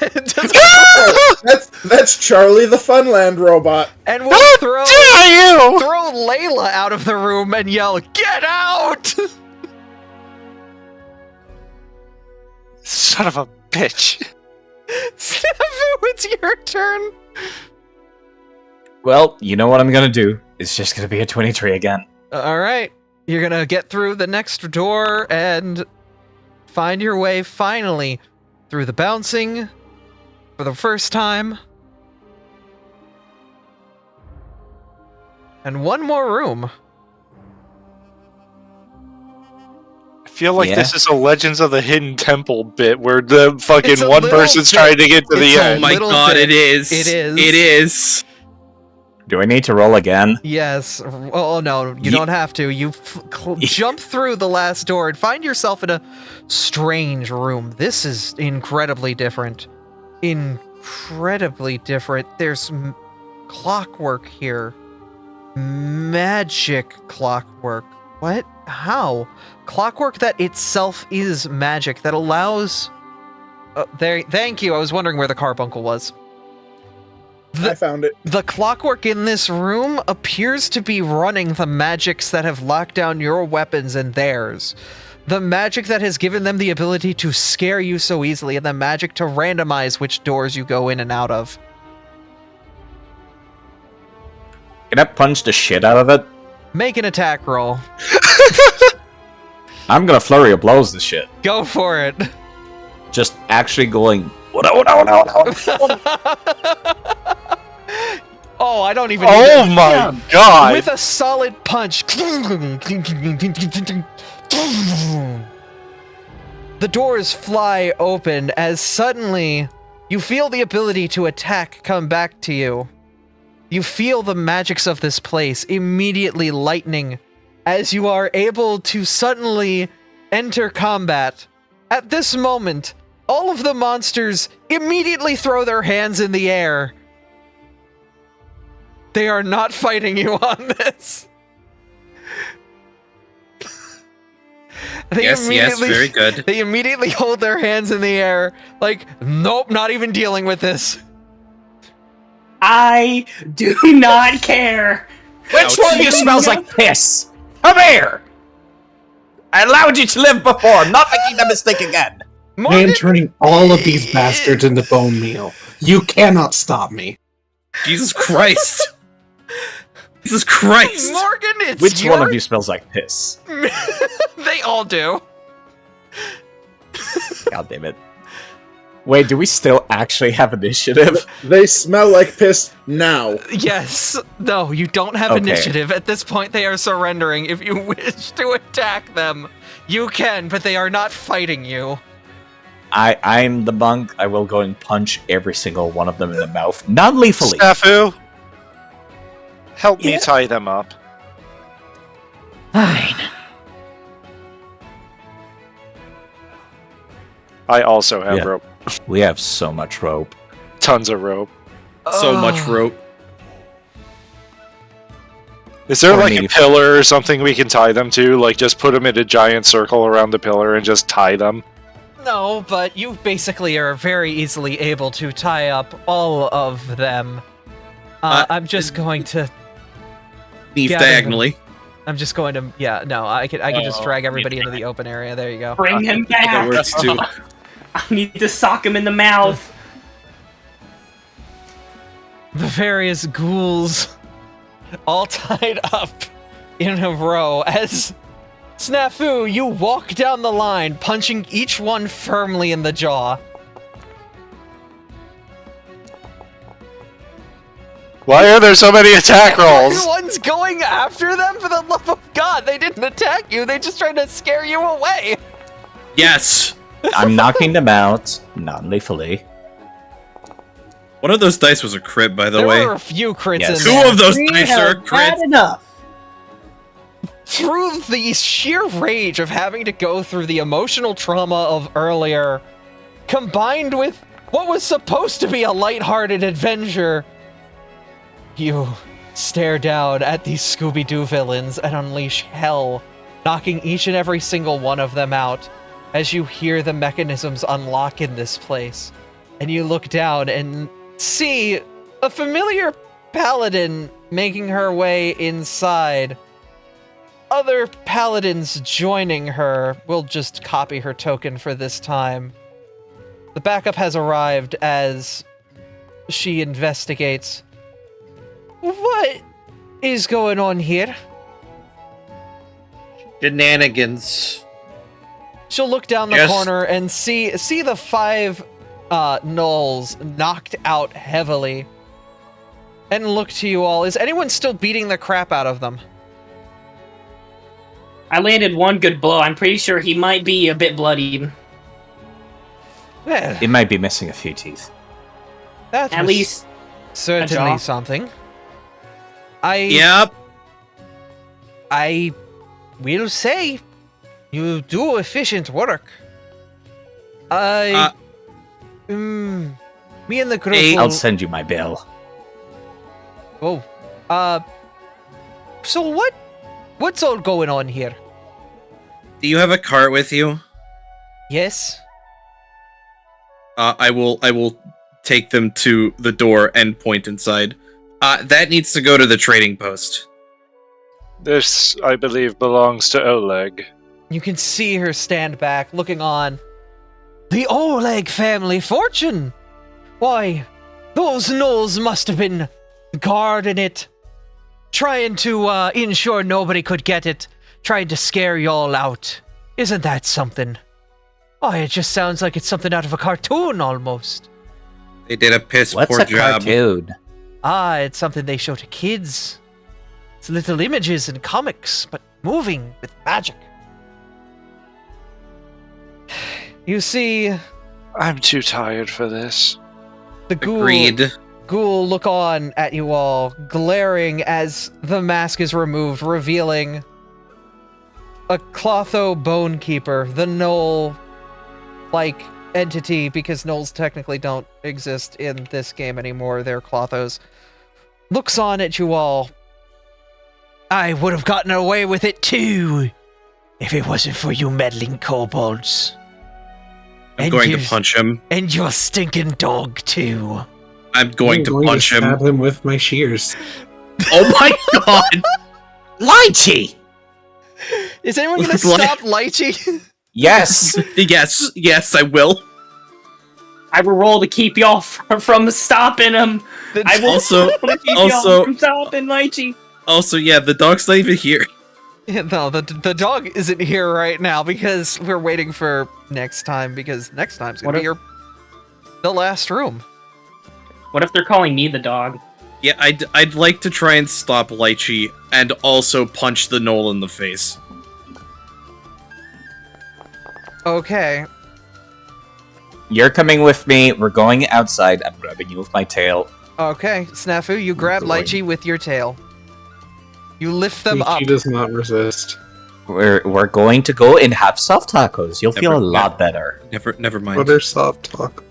That's Charlie the Funland robot. And we'll How throw dare you! Layla out of the room and yell, "Get out!" Son of a bitch. Snafu, it's your turn. Well, you know what I'm gonna do. It's just gonna be a 23 again. Alright, you're gonna get through the next door and find your way finally through the bouncing for the first time. And one more room. I feel like Yeah. this is a Legends of the Hidden Temple bit where the fucking It's a one little person's bit. trying to get to the It's a end. Oh my little god, bit. it is. It is. It is. Do I need to roll again? Yes. Oh, no, you don't have to. You jump through the last door and find yourself in a strange room. This is incredibly different. Incredibly different. There's clockwork here. Magic clockwork. What? How? Clockwork that itself is magic that allows... there. Thank you. I was wondering where the carbuncle was. I found it. The clockwork in this room appears to be running the magics that have locked down your weapons and theirs. The magic that has given them the ability to scare you so easily, and the magic to randomize which doors you go in and out of. Can I punch the shit out of it? Make an attack roll. I'm gonna flurry of blows this shit. Go for it. Just actually going, no. Oh, I don't even need Oh to- my god! With a solid punch. The doors fly open as suddenly you feel the ability to attack come back to you. You feel the magics of this place immediately lightening as you are able to suddenly enter combat. At this moment, all of the monsters immediately throw their hands in the air. They are not fighting you on this. Yes, very good. They immediately hold their hands in the air, like, nope, not even dealing with this. I do not care. Which one of you smells like piss? Come here! I allowed you to live before. I'm not making that mistake again. I am turning all of these bastards into bone meal. You cannot stop me. Jesus Christ. Jesus Christ. Morgan, it's Which one of you smells like piss? They all do. God damn it. Wait, do we still actually have initiative? They smell like piss now. Yes. No, you don't have Okay. initiative. At this point, they are surrendering. If you wish to attack them, you can, but they are not fighting you. I'm the monk. I will go and punch every single one of them in the mouth. Non-lethally. Snafu, help me Yeah. tie them up. Fine. I also have Yeah. rope. We have so much rope. Tons of rope. So much Oh. rope. Is there Or like maybe- a pillar or something we can tie them to? Like just put them in a giant circle around the pillar and just tie them? No, but you basically are very easily able to tie up all of them. I'm just going to. Leave gather them. diagonally. I'm just going to. Yeah, no, I could just Oh, drag everybody into the open area. There you go. Bring him That back. works too. I need to sock him in the mouth. The various ghouls all tied up in a row as Snafu, you walk down the line, punching each one firmly in the jaw. Why are there so many attack rolls? Everyone's going after them, for the love of God. They didn't attack you. They just tried to scare you away. Yes. I'm knocking them out non-lethally. One of those dice was a crit, by the There way. were a few crits Yes. in Two there. of those We dice are a have crit. had enough. Through the sheer rage of having to go through the emotional trauma of earlier, combined with what was supposed to be a lighthearted adventure, you stare down at these Scooby-Doo villains and unleash hell, knocking each and every single one of them out as you hear the mechanisms unlock in this place. And you look down and see a familiar paladin making her way inside. Other paladins joining her. We'll just copy her token for this time. The backup has arrived as she investigates. What is going on here? Shenanigans. She'll look down the Yes. corner and see the 5 gnolls knocked out heavily. And look to you all. Is anyone still beating the crap out of them? I landed one good blow. I'm pretty sure he might be a bit bloodied. Well, It might be missing a few teeth. that At was least certainly jaw. something. Yep. I will say you do efficient work. Me and the group Hey, will... I'll send you my bill. Oh. So what's all going on here? Do you have a cart with you? Yes? I will take them to the door and point inside. That needs to go to the trading post. This, I believe, belongs to Oleg. You can see her stand back, looking on. The Oleg family fortune! Why, those gnolls must have been guarding it, trying to ensure nobody could get it, trying to scare y'all out. Isn't that something? Oh, it just sounds like it's something out of a cartoon, almost. They did a piss What's poor a job. cartoon? Ah, it's something they show to kids. It's little images and comics, but moving with magic. You see, I'm too tired for this. the Agreed. ghoul look on at you all, glaring as the mask is removed, revealing a Clotho Bone Keeper, the Gnoll-like entity, because Gnolls technically don't exist in this game anymore, they're Clothos. Looks on at you all. I would have gotten away with it too, if it wasn't for you meddling kobolds. I'm going to punch him. And your stinking dog too. I'm going to punch him. Stab him with my shears. Oh my god! Lychee! Is anyone gonna stop Lychee? Yes! yes, I will. I will roll to keep y'all from stopping him. I will Also- roll to keep also- y'all from stopping Lychee. Also, yeah, the dog's not even here. Yeah, no, the dog isn't here right now because we're waiting for next time, because next time's gonna be the last room. What if they're calling me the dog? Yeah, I'd like to try and stop Lychee and also punch the Gnoll in the face. Okay. You're coming with me. We're going outside. I'm grabbing you with my tail. Okay, Snafu, you grab Going. Lychee with your tail. You lift them up. He does not resist. We're going to go and have soft tacos. You'll feel a lot better. Never mind. What are soft talk?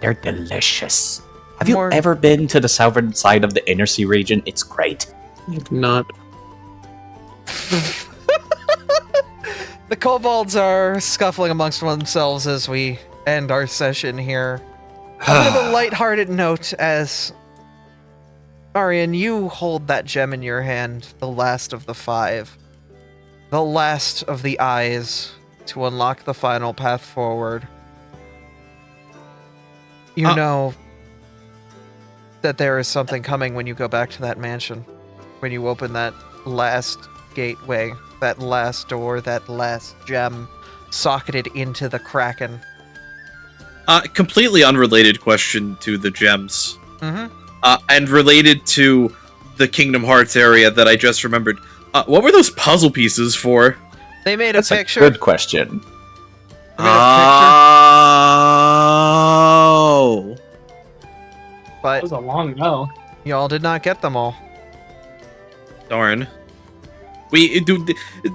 They're delicious. Have More- you ever been to the southern side of the Inner Sea region? It's great. Not. The kobolds are scuffling amongst themselves as we end our session here. A bit of a lighthearted note as Arian, you hold that gem in your hand, the last of the 5. The last of the eyes to unlock the final path forward. You know that there is something coming when you go back to that mansion. When you open that last gateway, that last door, that last gem socketed into the Kraken. Completely unrelated question to the gems. Mm-hmm. And related to the Kingdom Hearts area that I just remembered. What were those puzzle pieces for? They made That's a a picture. good question. They made a Oh. picture, but That was a long no. y'all did not get them all. Darn. We do.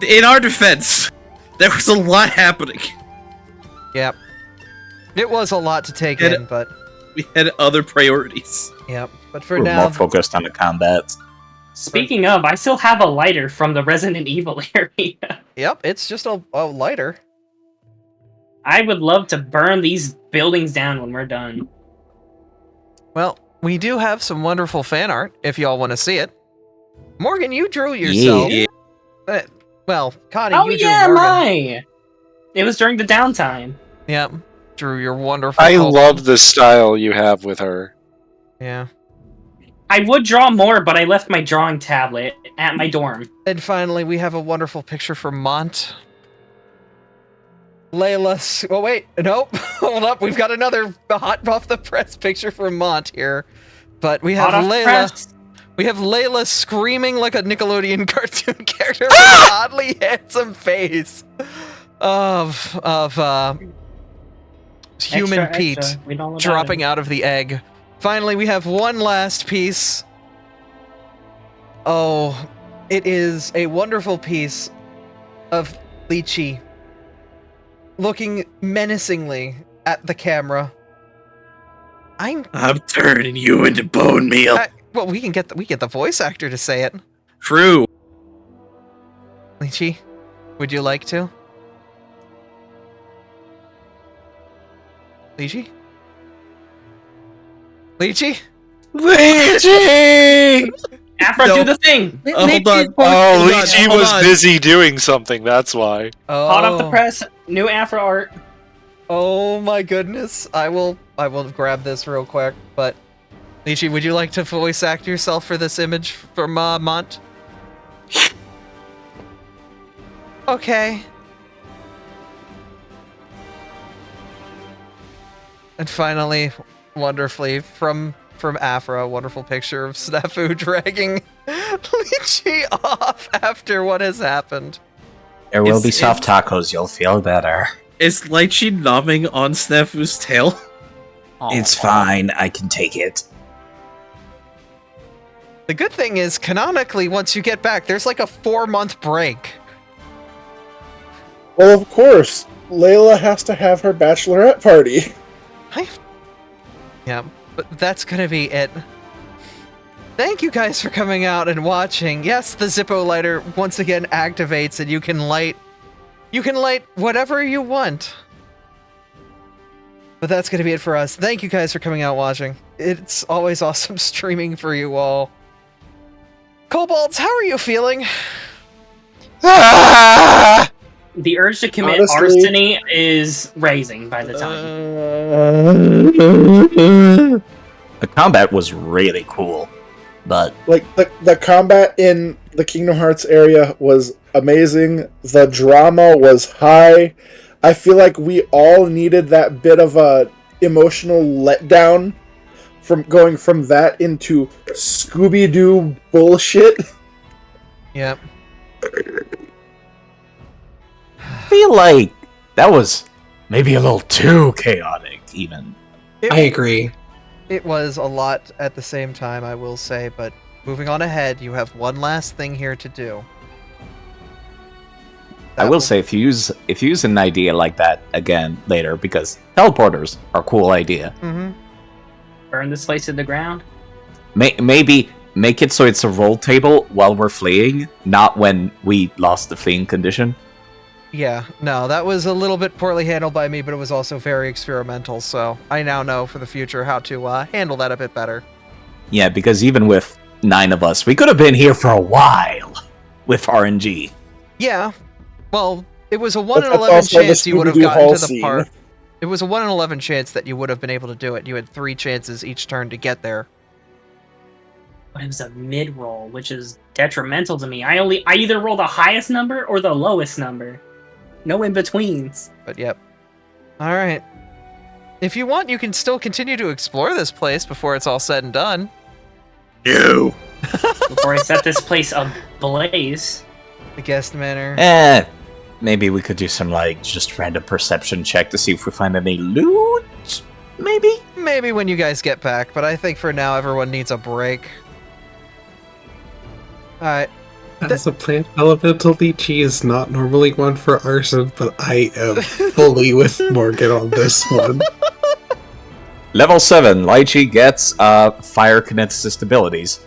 In our defense, there was a lot happening. Yep. It was a lot to take Get in, but We had other priorities. yep. But for We're now, more focused on the combat. Speaking of, I still have a lighter from the Resident Evil area. yep, it's just a lighter. I would love to burn these buildings down when we're done. Well, we do have some wonderful fan art if y'all want to see it. Morgan, you drew yourself. Yeah. Well, Connie, Oh you drew yeah, Morgan. my! It was during the downtime. Yep, drew your wonderful. I kobold. love the style you have with her. Yeah. I would draw more, but I left my drawing tablet at my dorm. And finally, we have a wonderful picture from Mont. Layla. Oh wait, nope. Hold up, we've got another hot off the press picture from Mont here. But we have Hot off the Layla. press. We have Layla screaming like a Nickelodeon cartoon character with an oddly handsome face of human Extra, Pete extra. We don't know about dropping it. out of the egg. Finally, we have one last piece. Oh, it is a wonderful piece of Lychee looking menacingly at the camera. I'm turning you into bone meal. well, we get the voice actor to say it. True. Lychee, would you like to? Lychee? Lychee? Lychee! Afro, No. do the thing! Hold on. Oh, Hold on, Lychee hold was on. busy doing something, that's why. Oh, Hot off the press, new Afro art. Oh my goodness. I will grab this real quick, but Lychee, would you like to voice act yourself for this image from Mont? Okay. And finally, wonderfully, from Afra, a wonderful picture of Snafu dragging Lychee off after what has happened. There will It's- be soft tacos. You'll feel better. Is Lychee nomming on Snafu's tail? It's fine. I can take it. The good thing is, canonically, once you get back, there's like a 4-month break. Well, of course, Layla has to have her bachelorette party. Yeah, but that's gonna be it. Thank you guys for coming out and watching. Yes, the Zippo lighter once again activates and you can light whatever you want. But that's gonna be it for us. Thank you guys for coming out and watching. It's always awesome streaming for you all. Kobolds, how are you feeling? Ah! The urge to commit Honestly- arsony is raising by the time. The combat was really cool, but Like, the combat in the Kingdom Hearts area was amazing. The drama was high. I feel like we all needed that bit of a emotional letdown from going from that into Scooby-Doo bullshit. Yep. I feel like that was maybe a little too chaotic, even. I agree. It was a lot at the same time, I will say, but moving on ahead, you have one last thing here to do. I will say, if you use an idea like that again later, because teleporters are a cool idea. Mm-hmm. Burn this place to the ground. Maybe make it so it's a roll table while we're fleeing, not when we lost the fleeing condition. Yeah, no, that was a little bit poorly handled by me, but it was also very experimental, so I now know for the future how to handle that a bit better. Yeah, because even with 9 of us, we could have been here for a while with RNG. Yeah, well, it was a 1 in That's 11 also the chance you would have Scooby-Doo gotten Hall to the scene. park. It was a 1 in 11 chance that you would have been able to do it. You had 3 chances each turn to get there. But it was a mid roll, which is detrimental to me. I either roll the highest number or the lowest number. No in betweens. But yep. Alright. If you want, you can still continue to explore this place before it's all said and done. No. Before I set this place ablaze. The guest manor. Maybe we could do some, just random perception check to see if we find any loot? Maybe? Maybe when you guys get back, but I think for now everyone needs a break. Alright. As a plant elemental, Lychee is not normally one for arson, but I am fully with Morgan on this one. Level 7, Lychee gets fire kineticist abilities.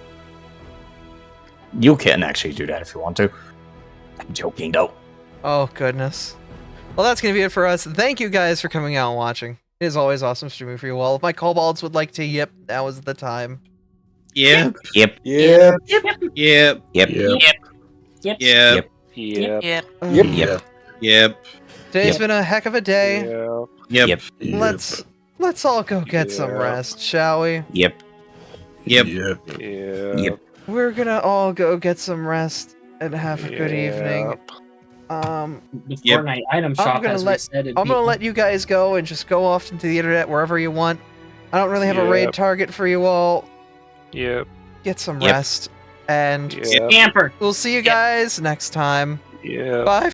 You can actually do that if you want to. I'm joking, though. Oh, goodness. Well, that's going to be it for us. Thank you guys for coming out and watching. It is always awesome streaming for you all. If my kobolds would like to yip, now is the time. Yep. Yep. Yeah. Yep. Yep. Yep. Yep. Yep. Yep. Yep. Yep. Today's Yep. been a heck of a day. Yep. Yep. Let's all go get some Yep. rest, shall we? Yep. Yep. Yep. We're gonna all go get some rest and have a good evening. The Yep. Fortnite item shop gonna has let- reset. I'm gonna let you guys go and just go off into the internet wherever you want. I don't really have a raid Yep. target for you all. Yep. Get some Yep. rest, and Yep. Scamper. we'll see you guys next time. Yep. Bye